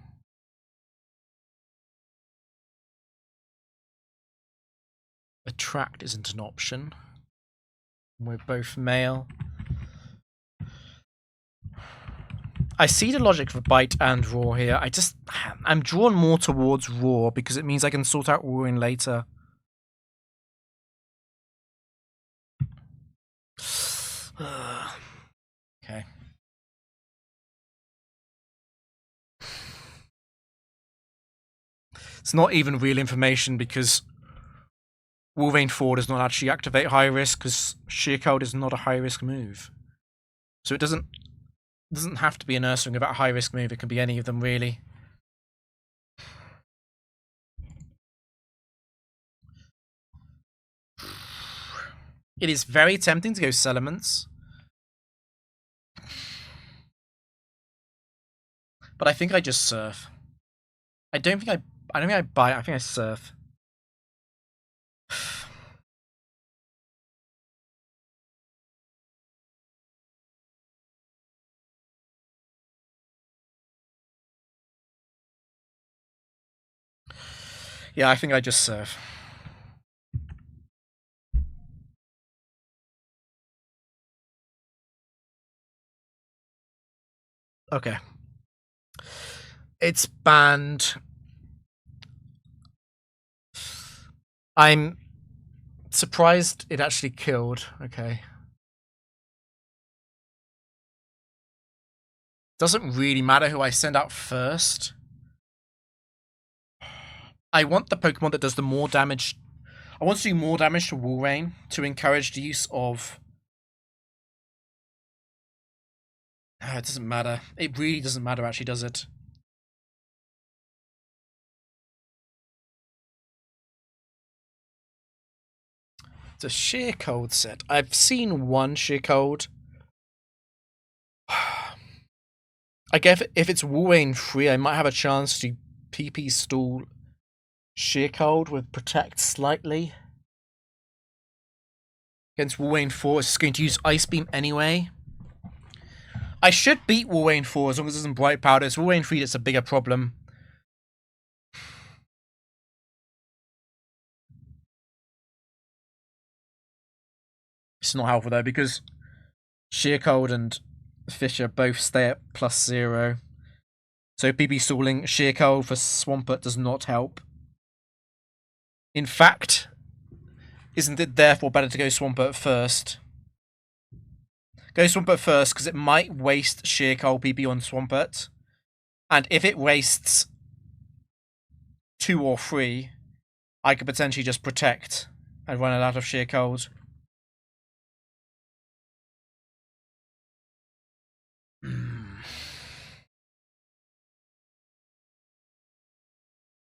A: Attract isn't an option. We're both male. I see the logic for bite and roar here. I'm drawn more towards roar because it means I can sort out roaring later. Okay. It's not even real information because Wolverine 4 does not actually activate high risk because Sheer Cold is not a high risk move. So it doesn't have to be an Ursaring about a high risk move, it can be any of them really. It is very tempting to go Settlements. But I think I just surf. I don't think I bite, I think I surf. Yeah, I think I just surf. Okay. It's banned. I'm surprised it actually killed. Okay. Doesn't really matter who I send out first. I want the Pokemon that does the more damage. I want to do more damage to Walrein to encourage the use of... it doesn't matter. It really doesn't matter, actually, does it? It's a Sheer Cold set. I've seen one Sheer Cold. I guess if it's Walrein free, I might have a chance to PP stall Sheer Cold with Protect slightly. Against Walrein 4, it's going to use Ice Beam anyway. I should beat Walrein 4 as long as it isn't Bright Powder. It's Walrein 3 that's a bigger problem. It's not helpful though because Sheer Cold and Fissure both stay at +0. So PP stalling Sheer Cold for Swampert does not help. In fact, isn't it therefore better to go Swampert first? Go Swampert first because it might waste Sheer Cold PP on Swampert. And if it wastes 2 or 3, I could potentially just protect and run it out of Sheer Cold.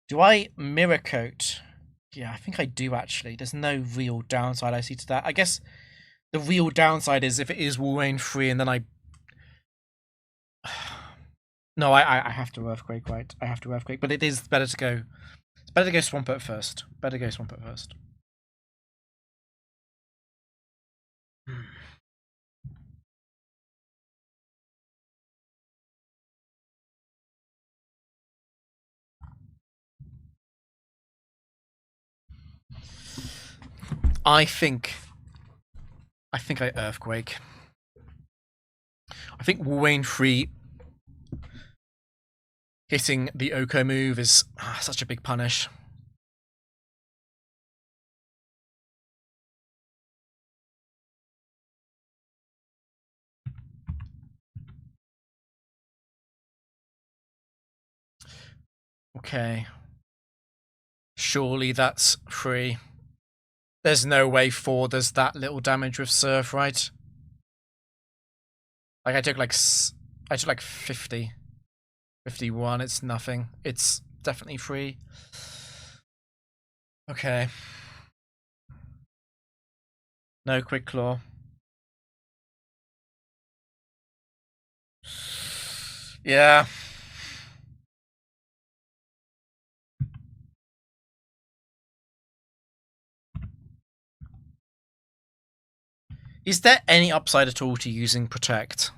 A: Do I Mirror Coat? Yeah, I think I do actually. There's no real downside I see to that. I guess the real downside is if it is Walrein 3 and then I... No, I have to Earthquake, right? I have to Earthquake, but it is better to go... It's better to go Swampert first. Better go Swampert first. I think I Earthquake. I think Walrein 3 hitting the Oko move is such a big punish. Okay. Surely that's free. There's no way 4 does that little damage with Surf, right? Like, I took like 50. 51, it's nothing. It's definitely free. Okay. No Quick Claw. Yeah. Is there any upside at all to using Protect?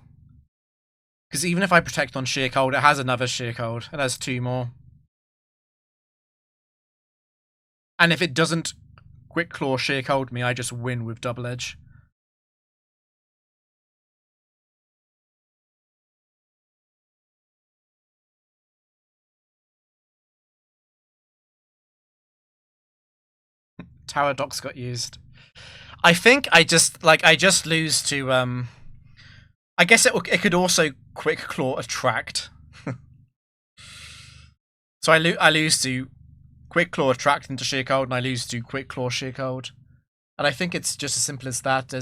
A: Because even if I Protect on Sheer Cold, it has another Sheer Cold. It has 2 more. And if it doesn't Quick Claw Sheer Cold me, I just win with Double Edge. Tower Docks got used. I think I just lose to I guess it could also Quick Claw Attract. So I lose to Quick Claw Attract into Sheer Cold, and I lose to Quick Claw Sheer Cold. And I think it's just as simple as that.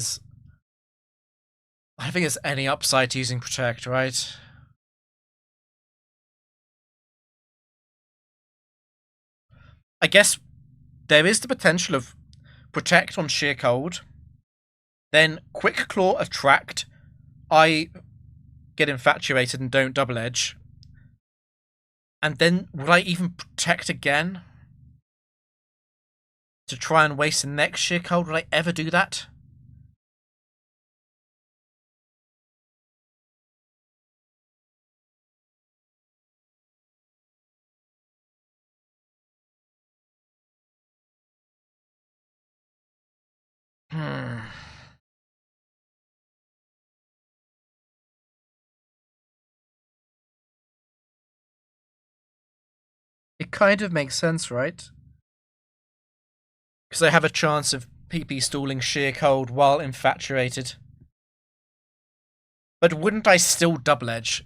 A: I think there's any upside to using Protect, right? I guess there is the potential of Protect on Sheer Cold, then Quick Claw Attract, I get infatuated and don't Double Edge, and then would I even Protect again to try and waste the next Sheer Cold? Would I ever do that? It kind of makes sense, right? Because I have a chance of PP stalling Sheer Cold while infatuated. But wouldn't I still Double Edge?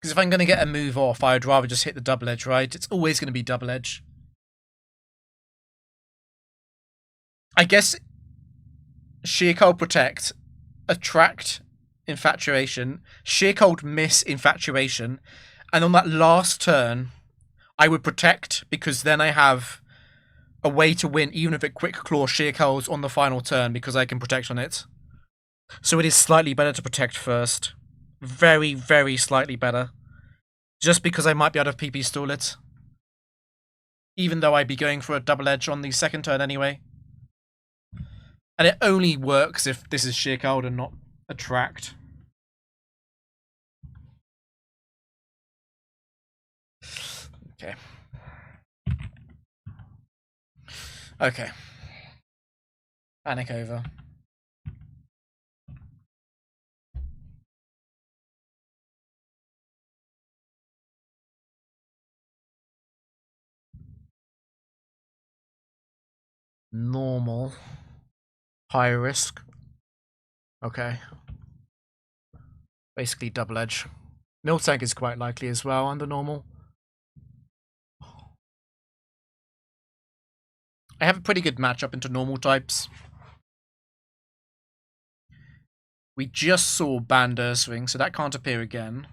A: Because if I'm going to get a move off, I would rather just hit the Double Edge, right? It's always going to be Double Edge. I guess Sheer Cold Protect, Attract, Infatuation, Sheer Cold miss Infatuation, and on that last turn, I would Protect, because then I have a way to win, even if it Quick Claw Sheer Colds on the final turn, because I can Protect on it. So it is slightly better to Protect first. Very, very slightly better. Just because I might be able to PP stall it. Even though I'd be going for a Double Edge on the second turn anyway. And it only works if this is Sheer Cold and not Attract. Okay. Okay. Panic over. Normal. High risk. Okay. Basically Double Edge. Miltank is quite likely as well under normal. I have a pretty good matchup into normal types. We just saw Banned Urswing, so that can't appear again.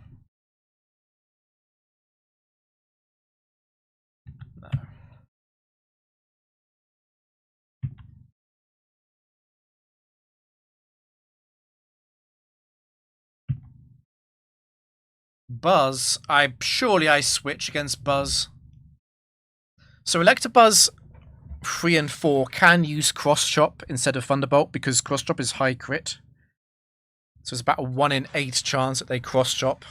A: No. Buzz. Surely I switch against Buzz. So Electabuzz 3 and 4 can use Cross Chop instead of Thunderbolt because Cross Chop is high crit. So it's about a 1 in 8 chance that they Cross Chop.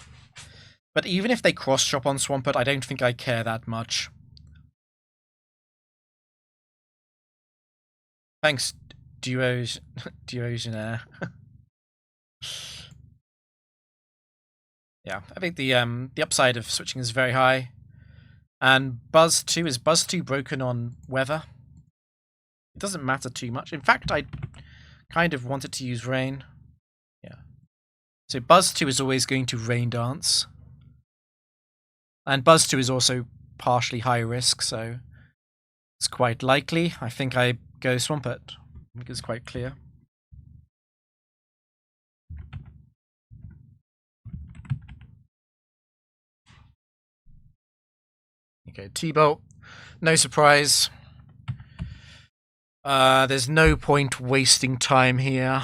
A: But even if they Cross Chop on Swampert, I don't think I care that much. Thanks, Duogenaire. Yeah, I think the upside of switching is very high. And Buzz 2, is Buzz 2 broken on weather? It doesn't matter too much. In fact, I kind of wanted to use Rain. Yeah. So Buzz 2 is always going to Rain Dance. And Buzz 2 is also partially high risk, so it's quite likely. I think I go Swampert. I think it's quite clear. Okay, T-Bolt. No surprise. There's no point wasting time here.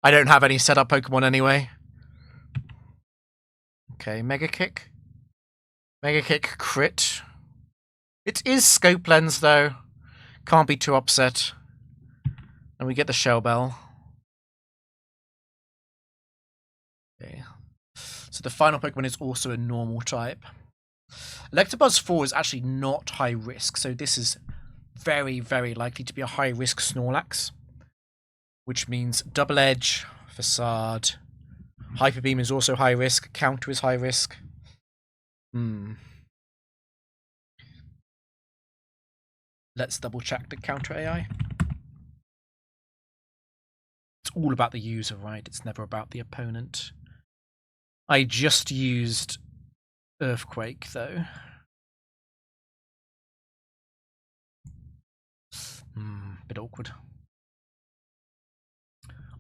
A: I don't have any setup Pokemon anyway. Okay, Mega Kick. Mega Kick crit. It is Scope Lens though. Can't be too upset. And we get the Shell Bell. Okay. So the final Pokemon is also a normal type. Electabuzz 4 is actually not high risk, so this is very, very likely to be a high risk Snorlax. Which means Double Edge, Facade. Hyper Beam is also high risk. Counter is high risk. Let's double check the counter AI. It's all about the user, right? It's never about the opponent. I just used Earthquake, though. Bit awkward.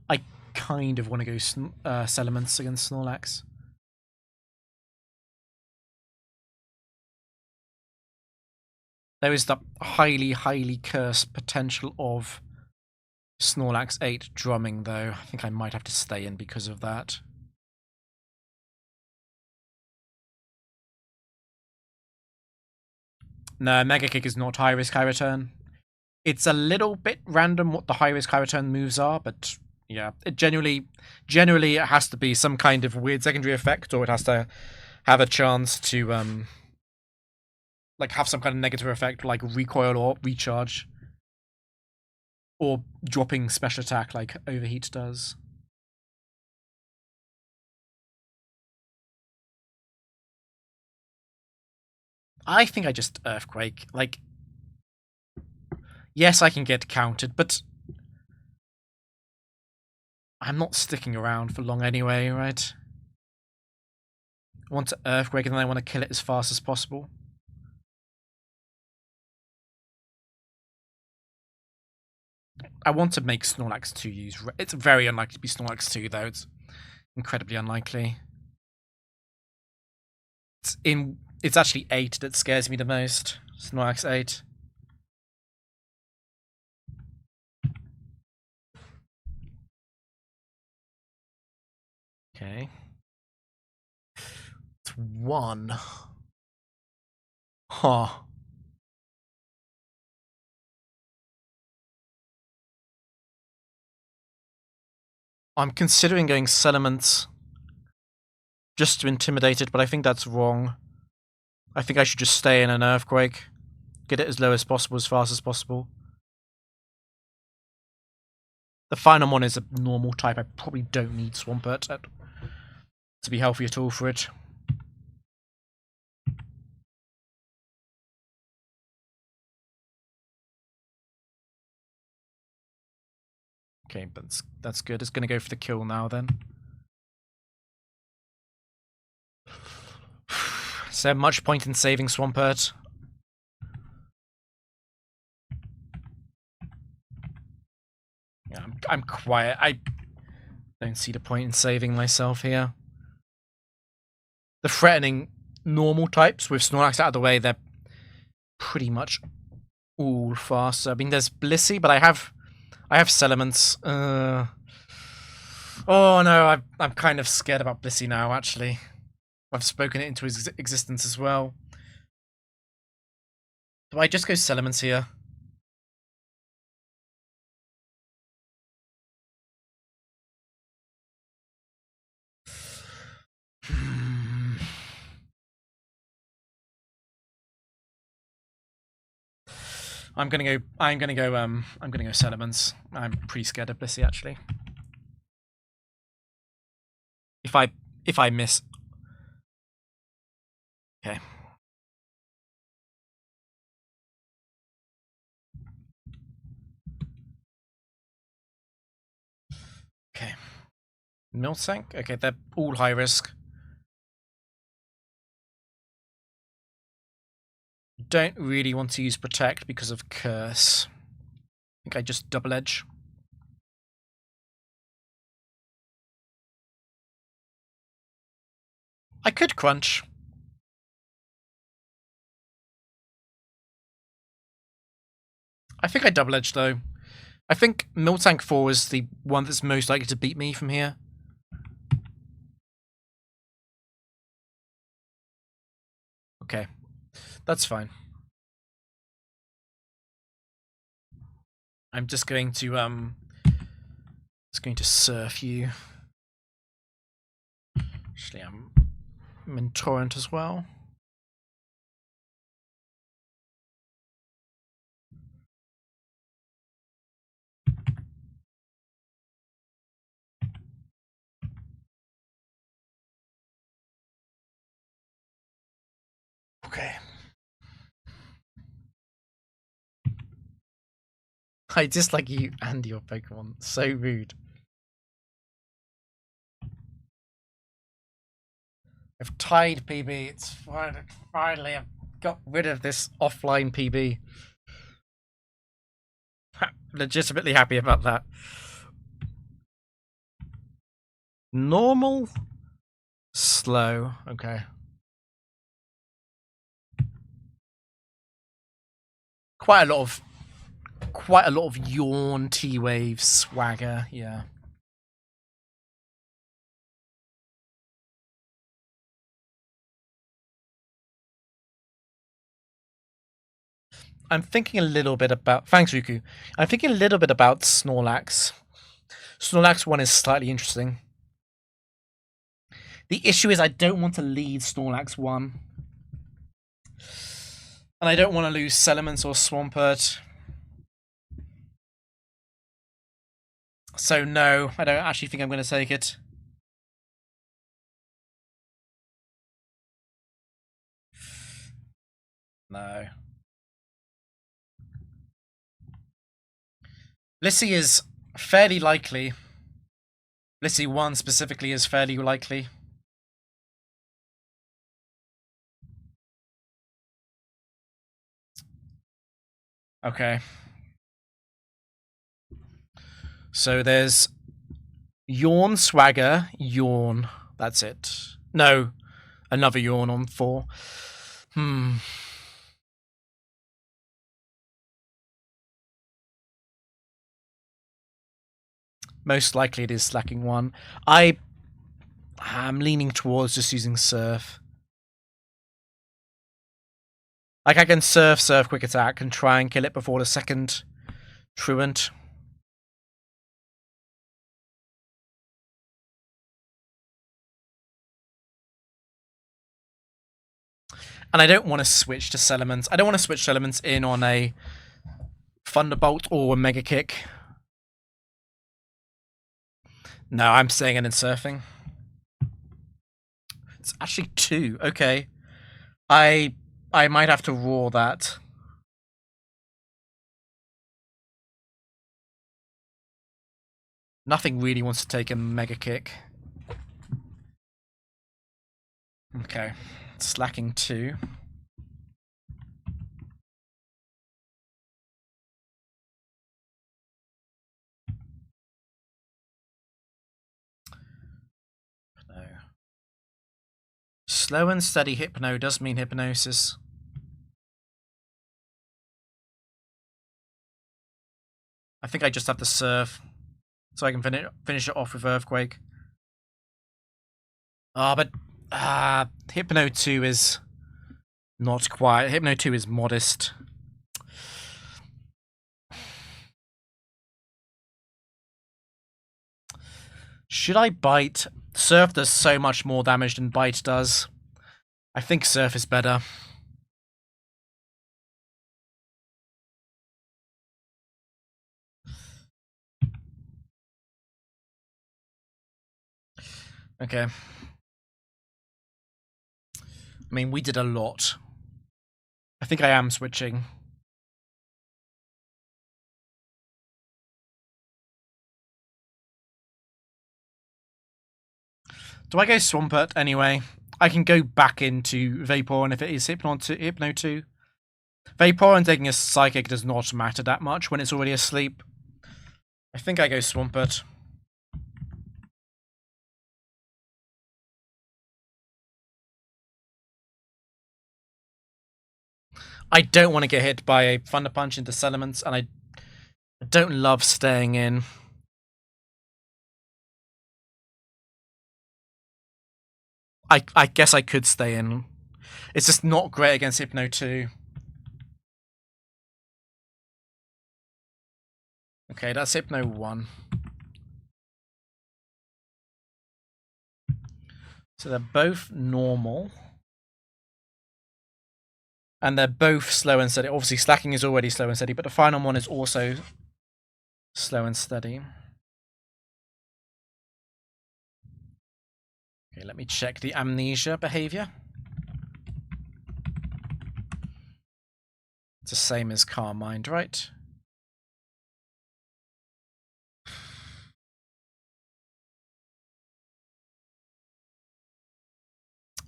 A: I kind of want to go Salamence against Snorlax. There is the highly, highly cursed potential of Snorlax 8 drumming, though. I think I might have to stay in because of that. No, Mega Kick is not high risk, high return. It's a little bit random what the high risk, high return moves are, but yeah, it generally it has to be some kind of weird secondary effect, or it has to have a chance to like have some kind of negative effect, like recoil or recharge, or dropping special attack like Overheat does. I think I just Earthquake. Like, yes, I can get countered, but I'm not sticking around for long anyway, right? I want to Earthquake and then I want to kill it as fast as possible. I want to make Snorlax 2 use... It's very unlikely to be Snorlax 2, though. It's incredibly unlikely. It's actually 8 that scares me the most. Snorlax 8. Okay. It's 1. Huh. I'm considering going Salamence just to intimidate it, but I think that's wrong. I think I should just stay in an Earthquake. Get it as low as possible, as fast as possible. The final one is a normal type. I probably don't need Swampert to be healthy at all for it. Okay, but that's good. It's going to go for the kill now, then. Is there much point in saving Swampert? Yeah, I'm quiet. I don't see the point in saving myself here. The threatening normal types with Snorlax out of the way, they're pretty much all fast. I mean, there's Blissey, but I have Salamence. Oh no, I'm kind of scared about Blissey now, actually. I've spoken it into existence as well. Do I just go Salamence here? I'm gonna go Salamence. I'm pretty scared of Blissey, actually. If I miss. Okay. Okay. Miltank? Okay, they're all high risk. don't really want to use Protect because of Curse. I think I just double edge. I could Crunch. I think I double edge though. I think Miltank 4 is the one that's most likely to beat me from here. Okay, that's fine. I'm just going to surf you. Actually, I'm in Torrent as well. Okay. I dislike you and your Pokemon. So rude. I've tied PB. It's finally I've got rid of this offline PB. Legitimately happy about that. Normal? Slow. Okay. Quite a lot of yawn, T-Wave, swagger, yeah. I'm thinking a little bit about... Thanks, Riku. I'm thinking a little bit about Snorlax. Snorlax 1 is slightly interesting. The issue is I don't want to lead Snorlax 1. And I don't want to lose Salamence or Swampert. So no, I don't actually think I'm going to take it. No. Lissy is fairly likely. Lissy 1 specifically is fairly likely. Okay. So there's Yawn, Swagger, Yawn. That's it. No, another Yawn on 4. Most likely it is Slacking 1. I'm leaning towards just using Surf. Like, I can Surf, Quick Attack, and try and kill it before the second Truant. And I don't want to switch to Salamence. I don't want to switch Salamence in on a Thunderbolt or a Mega Kick. No, I'm staying in and surfing. It's actually 2. Okay. I might have to roar that. Nothing really wants to take a Mega Kick. Okay. Slacking 2. No. Slow and steady Hypno does mean Hypnosis. I think I just have to Surf so I can finish it off with Earthquake. But Hypno 2 is not quite. Hypno 2 is modest. Should I Bite? Surf does so much more damage than Bite does. I think Surf is better. Okay. I mean, we did a lot. I think I am switching. Do I go Swampert anyway? I can go back into Vapor, and if it is Hypno 2... Vaporeon taking a Psychic does not matter that much when it's already asleep. I think I go Swampert. I don't want to get hit by a Thunder Punch into Salamence, and I don't love staying in. I guess I could stay in. It's just not great against Hypno 2. Okay, that's Hypno 1. So they're both normal. And they're both slow and steady. Obviously, Slacking is already slow and steady, but the final one is also slow and steady. Okay, let me check the Amnesia behavior. It's the same as Calm Mind, right?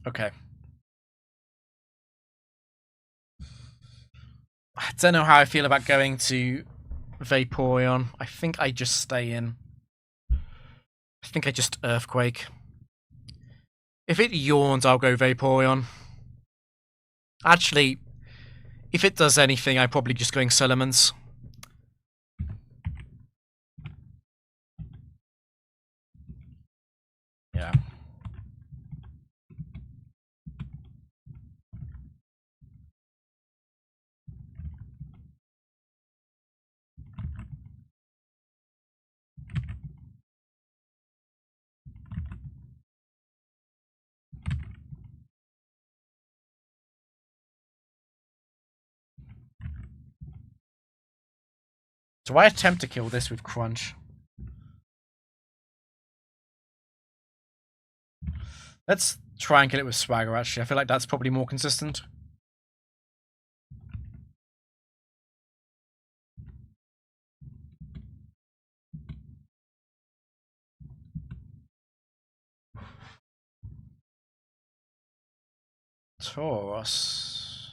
A: Okay. I don't know how I feel about going to Vaporeon. I think I just stay in. I think I just Earthquake. If it yawns, I'll go Vaporeon. Actually, if it does anything, I'm probably just going Salamence. Yeah. Do I attempt to kill this with Crunch? Let's try and kill it with Swagger, actually. I feel like that's probably more consistent. Tauros.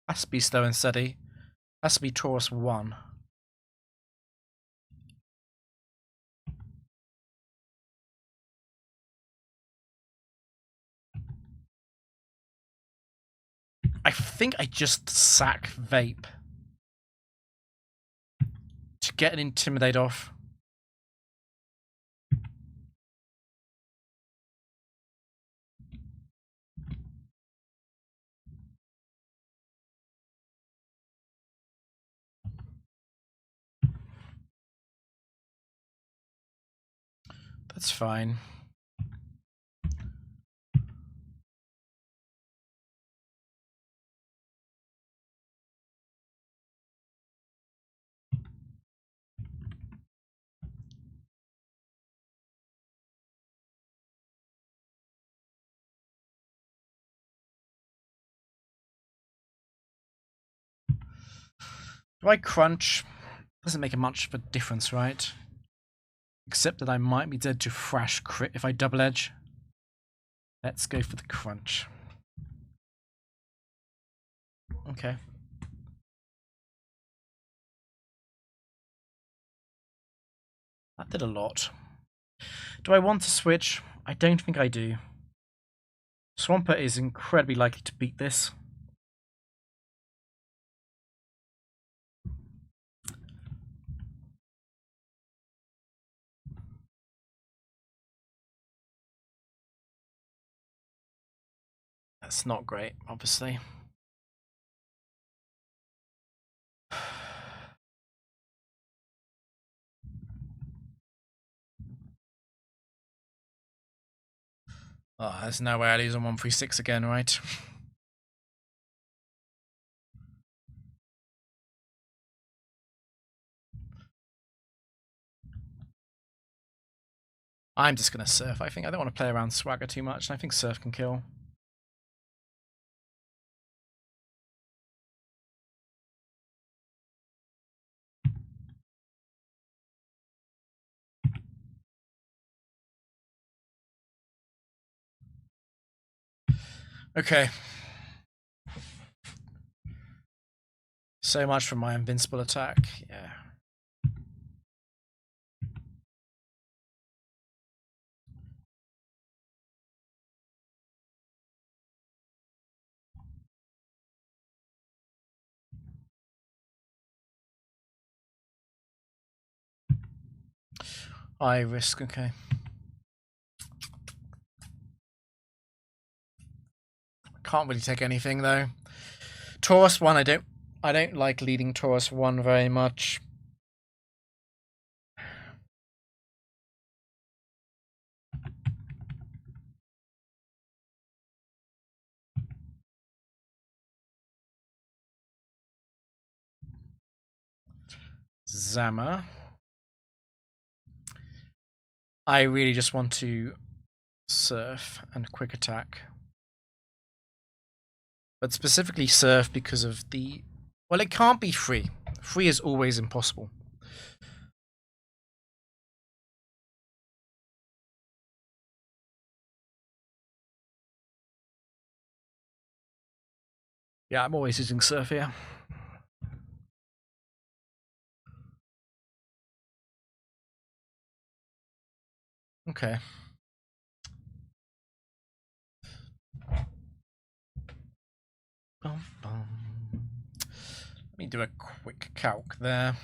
A: Has to be slow and steady. Has to be Tauros 1. I think I just sack Vape to get an Intimidate off. That's fine. Do I Crunch? Doesn't make much of a difference, right? Except that I might be dead to Thrash Crit if I Double Edge. Let's go for the Crunch. Okay. That did a lot. Do I want to switch? I don't think I do. Swampert is incredibly likely to beat this. That's not great, obviously. Oh, there's no way I lose on 136 again, right? I'm just going to Surf, I think. I don't want to play around Swagger too much, and I think Surf can kill. Okay. So much for my invincible attack. Yeah. High risk, okay. Can't really take anything though. Taurus 1, I don't like leading Taurus 1 very much. Zama. I really just want to surf and quick attack. But specifically surf because of the... Well, it can't be free. Free is always impossible. Yeah, I'm always using surf here. Okay. Let me do a quick calc there.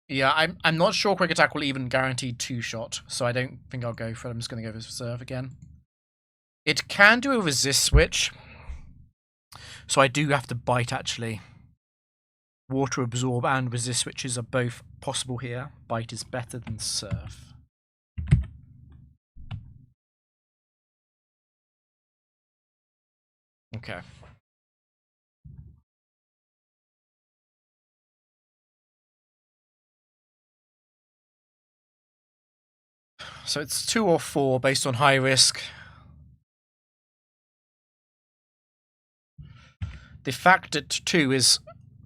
A: Yeah, I'm not sure quick attack will even guarantee 2-shot, so I don't think I'll go for it. I'm just going to go for surf again. It can do a resist switch, so I do have to bite actually. Water absorb and resist switches are both possible here. Bite is better than surf. Okay. So it's 2 or 4 based on high risk. The fact that 2 is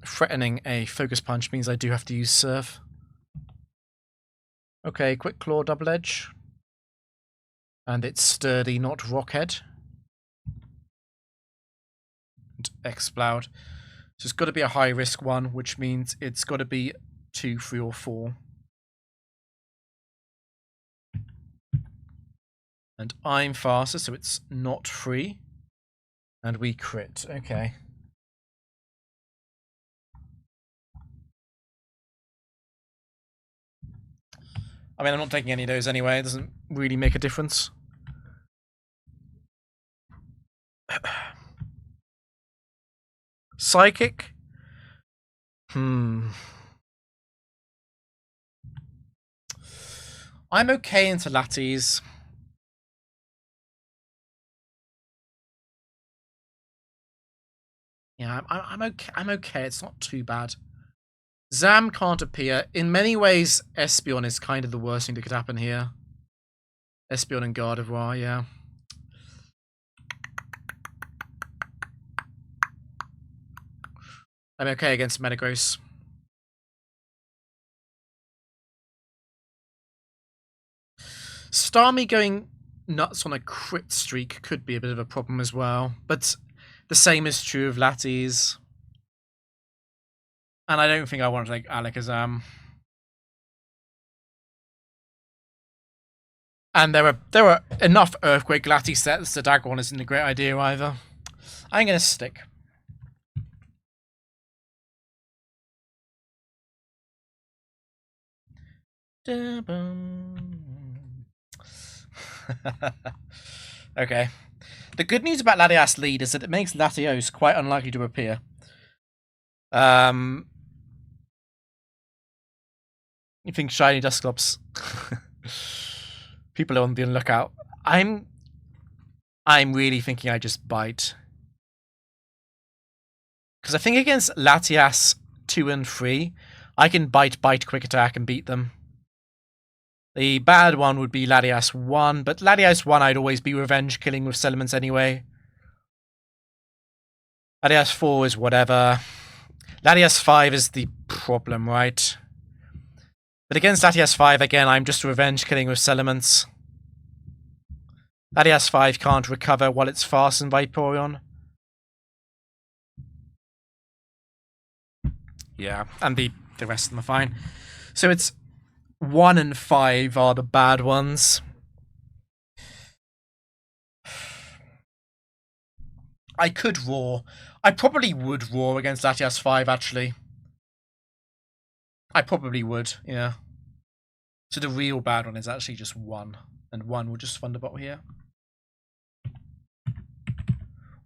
A: threatening a focus punch means I do have to use surf. Okay, quick claw double edge. And it's sturdy, not rockhead. And explode. So it's got to be a high risk one, which means it's got to be 2, 3, or 4. And I'm faster, so it's not free. And we crit. Okay. I mean, I'm not taking any of those anyway. It doesn't really make a difference. Psychic? I'm okay into Lattes. Yeah, I'm okay. I'm okay. It's not too bad. Zam can't appear. In many ways, Espeon is kind of the worst thing that could happen here. Espeon and Gardevoir, yeah. I'm okay against Metagross. Starmie going nuts on a crit streak could be a bit of a problem as well. But the same is true of Lattes. And I don't think I want to take Alakazam. And there are enough Earthquake Lati sets that Aggron isn't a great idea either. I'm going to stick. Okay. The good news about Latias lead is that it makes Latios quite unlikely to appear. You think shiny Dusclops? People are on the lookout. I'm really thinking I just bite. Because I think against Latias 2 and 3, I can bite, quick attack, and beat them. The bad one would be Latias 1, but Latias 1 I'd always be revenge killing with Settlements anyway. Latias 4 is whatever. Latias 5 is the problem, right? But against Latias 5, again, I'm just revenge killing with Settlements. Latias 5 can't recover while it's fastened Vaporeon. Yeah, and the rest of them are fine. So it's 1 and 5 are the bad ones. I could roar. I probably would roar against Latias 5, actually. I probably would, yeah. So the real bad one is actually just 1. And 1 will just Thunderbolt here.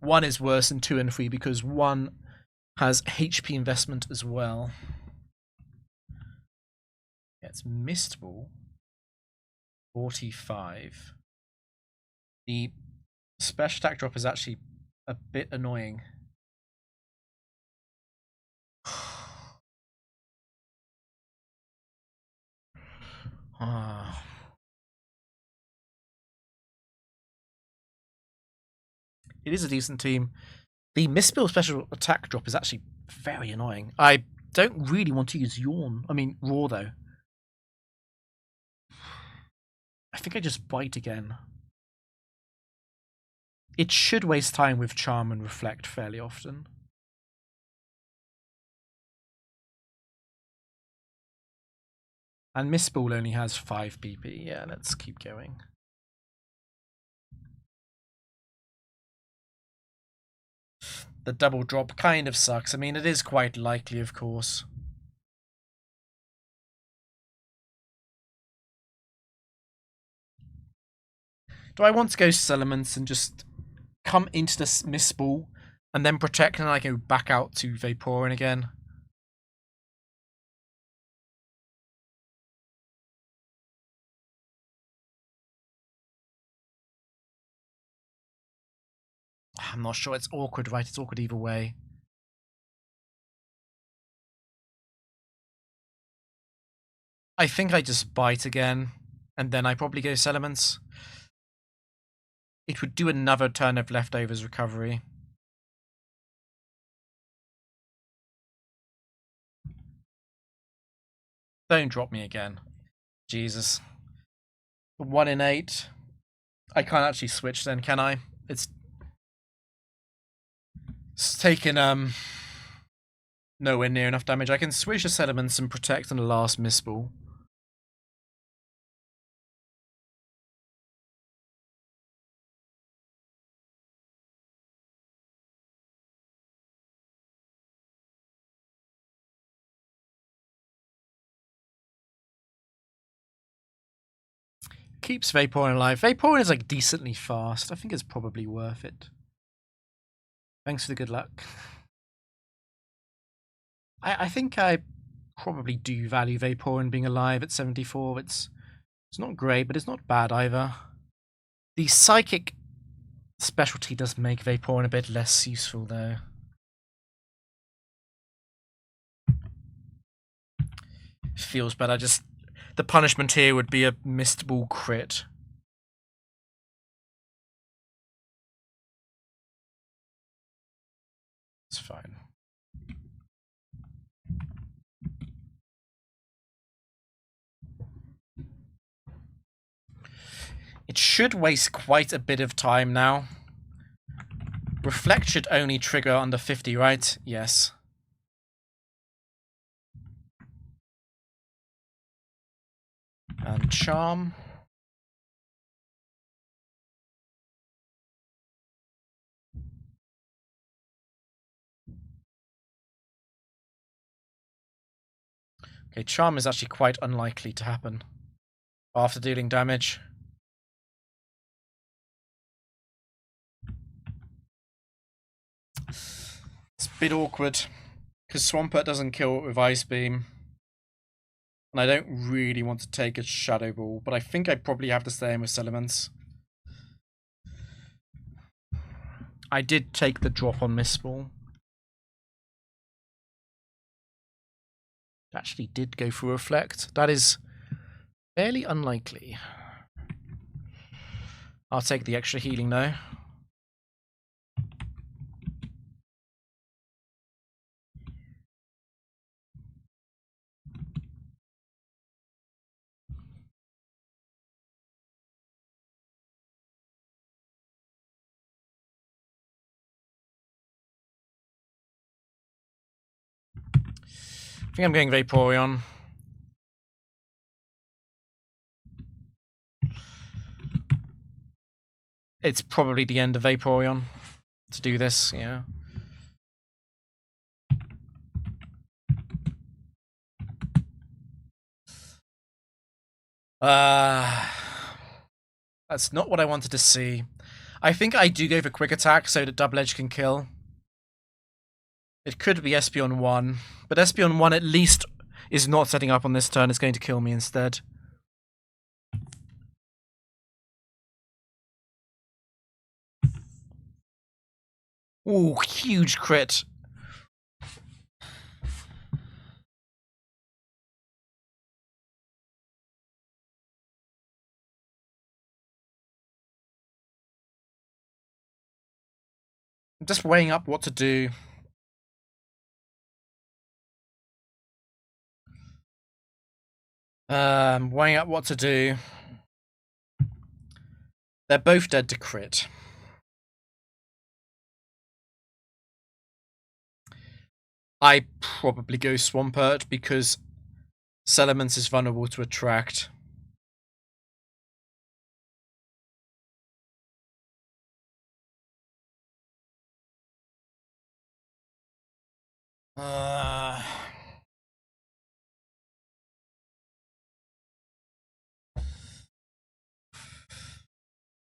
A: 1 is worse than 2 and 3 because 1 has HP investment as well. Yeah, it's Mist Ball. 45. The special attack drop is actually a bit annoying. It is a decent team. The Mistbill special attack drop is actually very annoying. I don't really want to use Yawn. I mean, Roar, though. I think I just Bite again. It should waste time with Charm and Reflect fairly often. And Mistball only has 5 PP. Yeah, let's keep going. The double drop kind of sucks. I mean, it is quite likely, of course. Do I want to go Elements and just come into this Mistball and then protect and I go back out to Vaporeon again? I'm not sure. It's awkward, right? It's awkward either way. I think I just Bite again, and then I probably go Elements. It would do another turn of Leftovers recovery. Don't drop me again. Jesus. 1 in 8. I can't actually switch then, can I? It's taken nowhere near enough damage. I can switch the Sediments and protect on the last Mistball. Keeps Vaporeon alive. Vaporeon is like decently fast. I think it's probably worth it. Thanks for the good luck. I think I probably do value Vaporeon being alive at 74. It's not great, but it's not bad either. The Psychic specialty does make Vaporeon a bit less useful, though. Feels better. Just the punishment here would be a Mist Ball crit. It's fine. It should waste quite a bit of time now. Reflect should only trigger under 50, right? Yes. And Charm. Okay, Charm is actually quite unlikely to happen after dealing damage. It's a bit awkward because Swampert doesn't kill it with Ice Beam. And I don't really want to take a Shadow Ball, but I think I probably have to stay in with Elements. I did take the drop on Mist Ball. Actually did go for Reflect. That is fairly unlikely. I'll take the extra healing though. think I'm going Vaporeon. It's probably the end of Vaporeon to do this, yeah. That's not what I wanted to see. I think I do go for Quick Attack so that Double Edge can kill. It could be Espeon 1, but Espeon 1 at least is not setting up on this turn. It's going to kill me instead. Ooh, huge crit. I'm just weighing up what to do. Weighing up what to do. They're both dead to crit. I probably go Swampert because Salamence is vulnerable to Attract.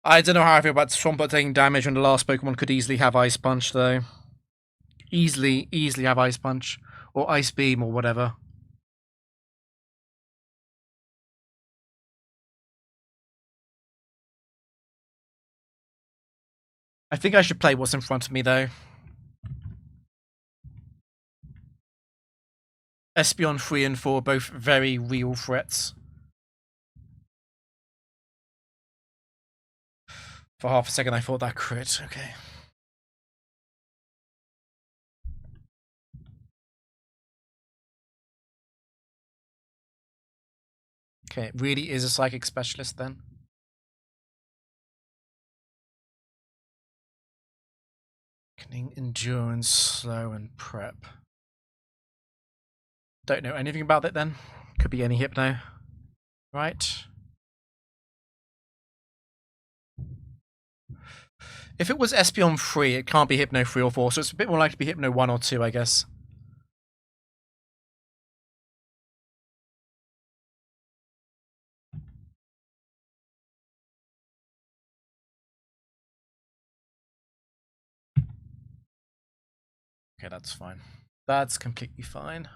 A: I don't know how I feel about Swampert taking damage when the last Pokemon could easily have Ice Punch, though. Easily have Ice Punch. Or Ice Beam or whatever. I think I should play what's in front of me, though. Espeon 3 and 4 both very real threats. For half a second I thought that crit. Okay. Okay, it really is a Psychic Specialist then. Endurance, slow, and prep. Don't know anything about it then. Could be any Hypno. Right. If it was Espeon 3, it can't be Hypno 3 or 4, so it's a bit more likely to be Hypno 1 or 2, I guess. Okay, that's fine. That's completely fine.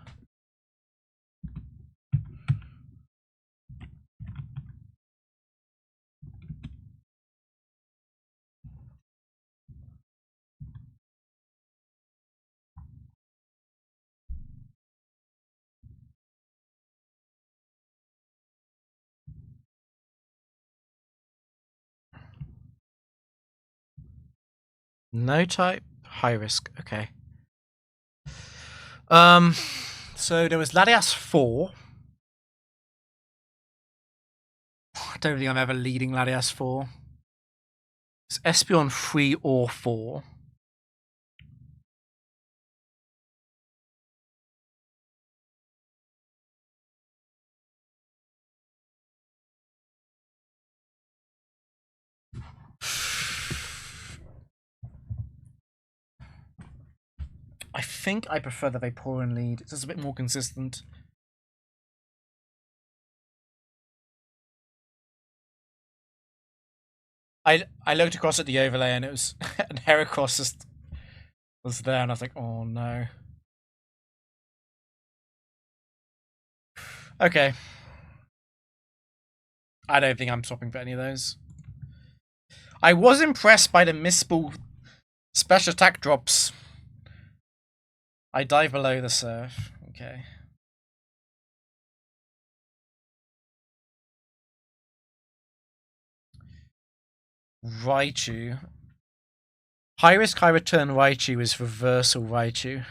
A: No type, high risk. Okay. So there was Latias 4. I don't think I'm ever leading Latias 4. It's Espeon 3 or 4. I think I prefer the Vaporeon lead. It's just a bit more consistent. I looked across at the overlay and it was and Heracross just was there and I was like, oh no. Okay. I don't think I'm swapping for any of those. I was impressed by the Mistball special attack drops. I dive below the surf. Okay. Raichu. High risk, high return Raichu is reversal Raichu.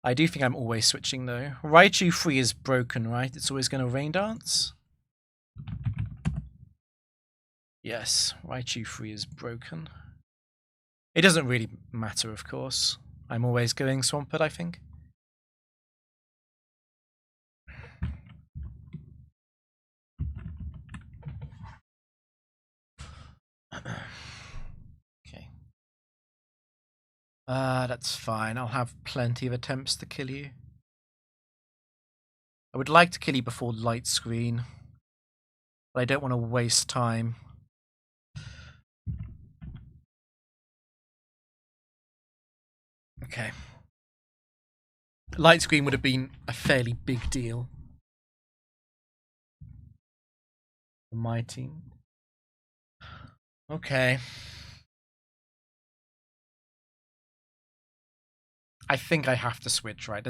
A: I do think I'm always switching though. Raichu 3 is broken, right? It's always going to Rain Dance? Yes, Raichu 3 is broken. It doesn't really matter, of course. I'm always going Swampert, I think. Okay. That's fine. I'll have plenty of attempts to kill you. I would like to kill you before light screen, but I don't want to waste time. Okay. Light screen would have been a fairly big deal for my team. Okay. I think I have to switch, right?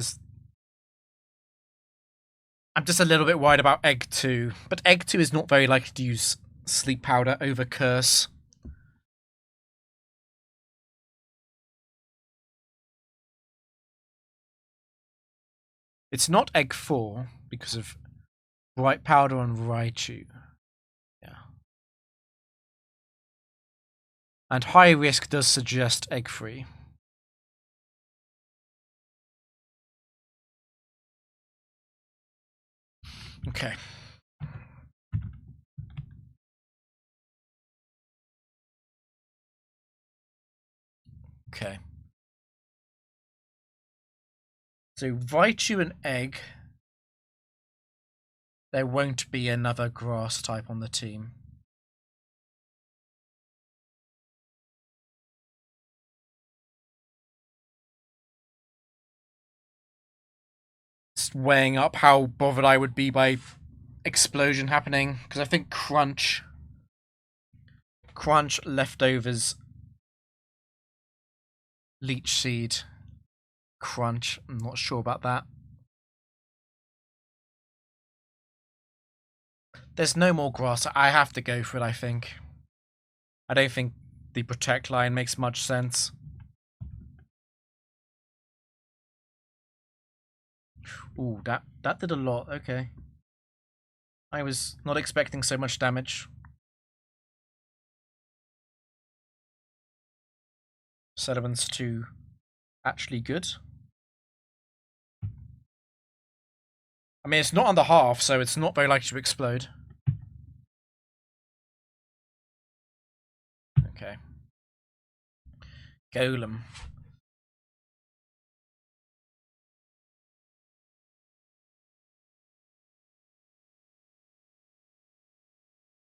A: I'm just a little bit worried about Egg 2, but Egg 2 is not very likely to use Sleep Powder over Curse. It's not Egg 4 because of Bright Powder on Raichu. Yeah. And High Risk does suggest Egg 3. Okay. Okay. So Raichu and Egg. There won't be another grass type on the team. Just weighing up how bothered I would be by explosion happening, because I think Crunch, Leftovers, Leech Seed, Crunch. I'm not sure about that. There's no more grass. I have to go for it, I think. I don't think the Protect line makes much sense. Ooh, that did a lot. Okay. I was not expecting so much damage. Sediments too actually good. I mean, it's not on the half, so it's not very likely to explode. Okay. Golem.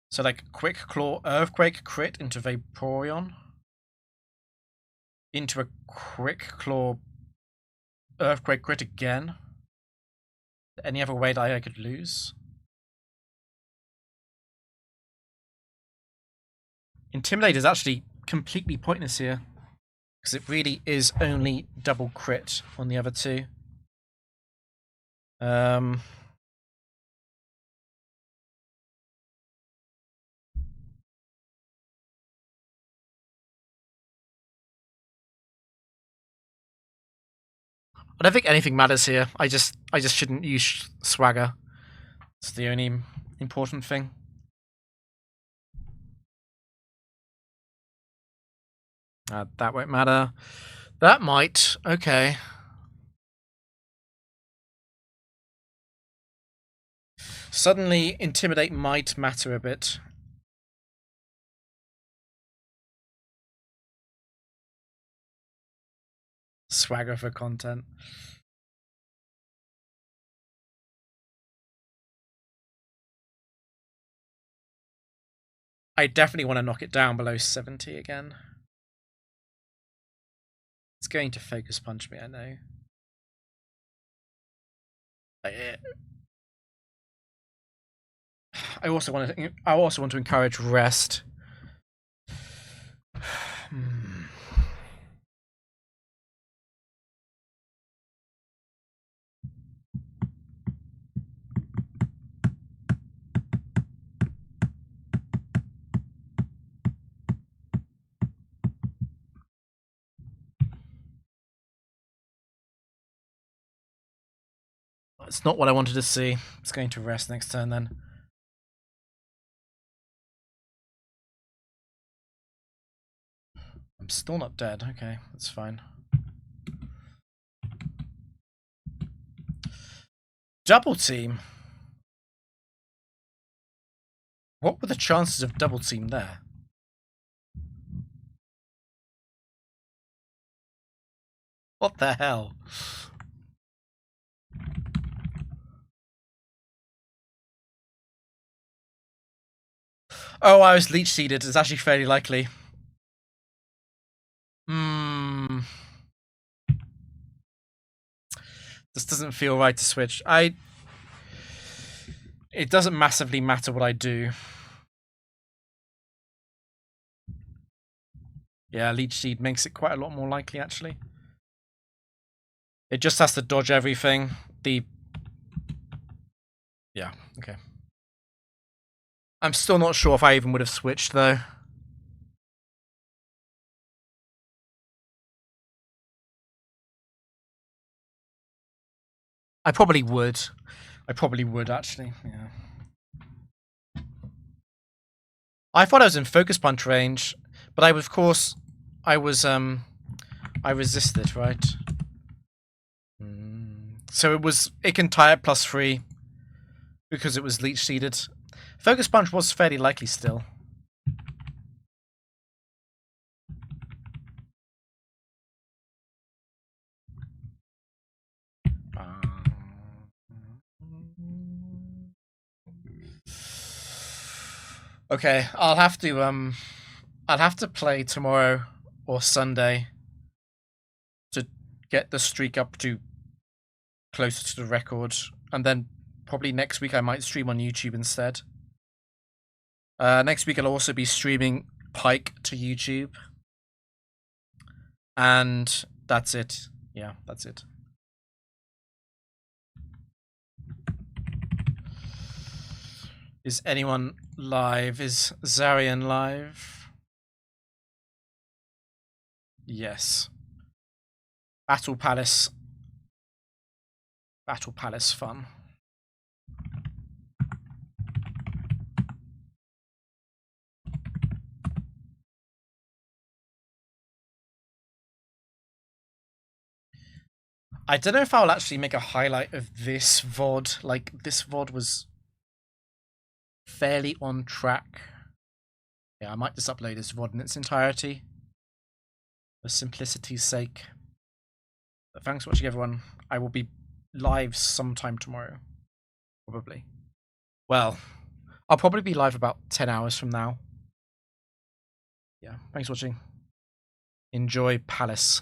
A: So, like, Quick Claw, Earthquake crit into Vaporeon. Into a Quick Claw, Earthquake crit again. Any other way that I could lose? Intimidate is actually completely pointless here, because it really is only double crit on the other two. I don't think anything matters here. I just shouldn't use Swagger. It's the only important thing. That won't matter. That might. Okay. Suddenly, Intimidate might matter a bit. Swagger for content. I definitely want to knock it down below 70 again. It's going to Focus Punch me, I know. I also want to encourage rest. It's not what I wanted to see. It's going to rest next turn then. I'm still not dead. Okay, that's fine. Double team? What were the chances of double team there? What the hell? Oh, I was leech seeded. It's actually fairly likely. This doesn't feel right to switch. It doesn't massively matter what I do. Yeah, leech seed makes it quite a lot more likely, actually. It just has to dodge everything. Yeah, okay. I'm still not sure if I even would have switched, though. I probably would. Actually. Yeah. I thought I was in focus punch range, but I resisted, right? So it can tie at +3 because it was leech seeded. Focus punch was fairly likely still. Okay, I'll have to play tomorrow or Sunday to get the streak up to closer to the record, and then probably next week I might stream on YouTube instead. Next week I'll also be streaming Pike to YouTube, and that's it. Yeah, that's it. Is anyone live? Is Zarian live? Yes. Battle Palace fun. I don't know if I'll actually make a highlight of this VOD. Like, this VOD was fairly on track. Yeah, I might just upload this VOD in its entirety for simplicity's sake. But thanks for watching, everyone. I will be live sometime tomorrow. Probably. Well, I'll probably be live about 10 hours from now. Yeah, thanks for watching. Enjoy Palace.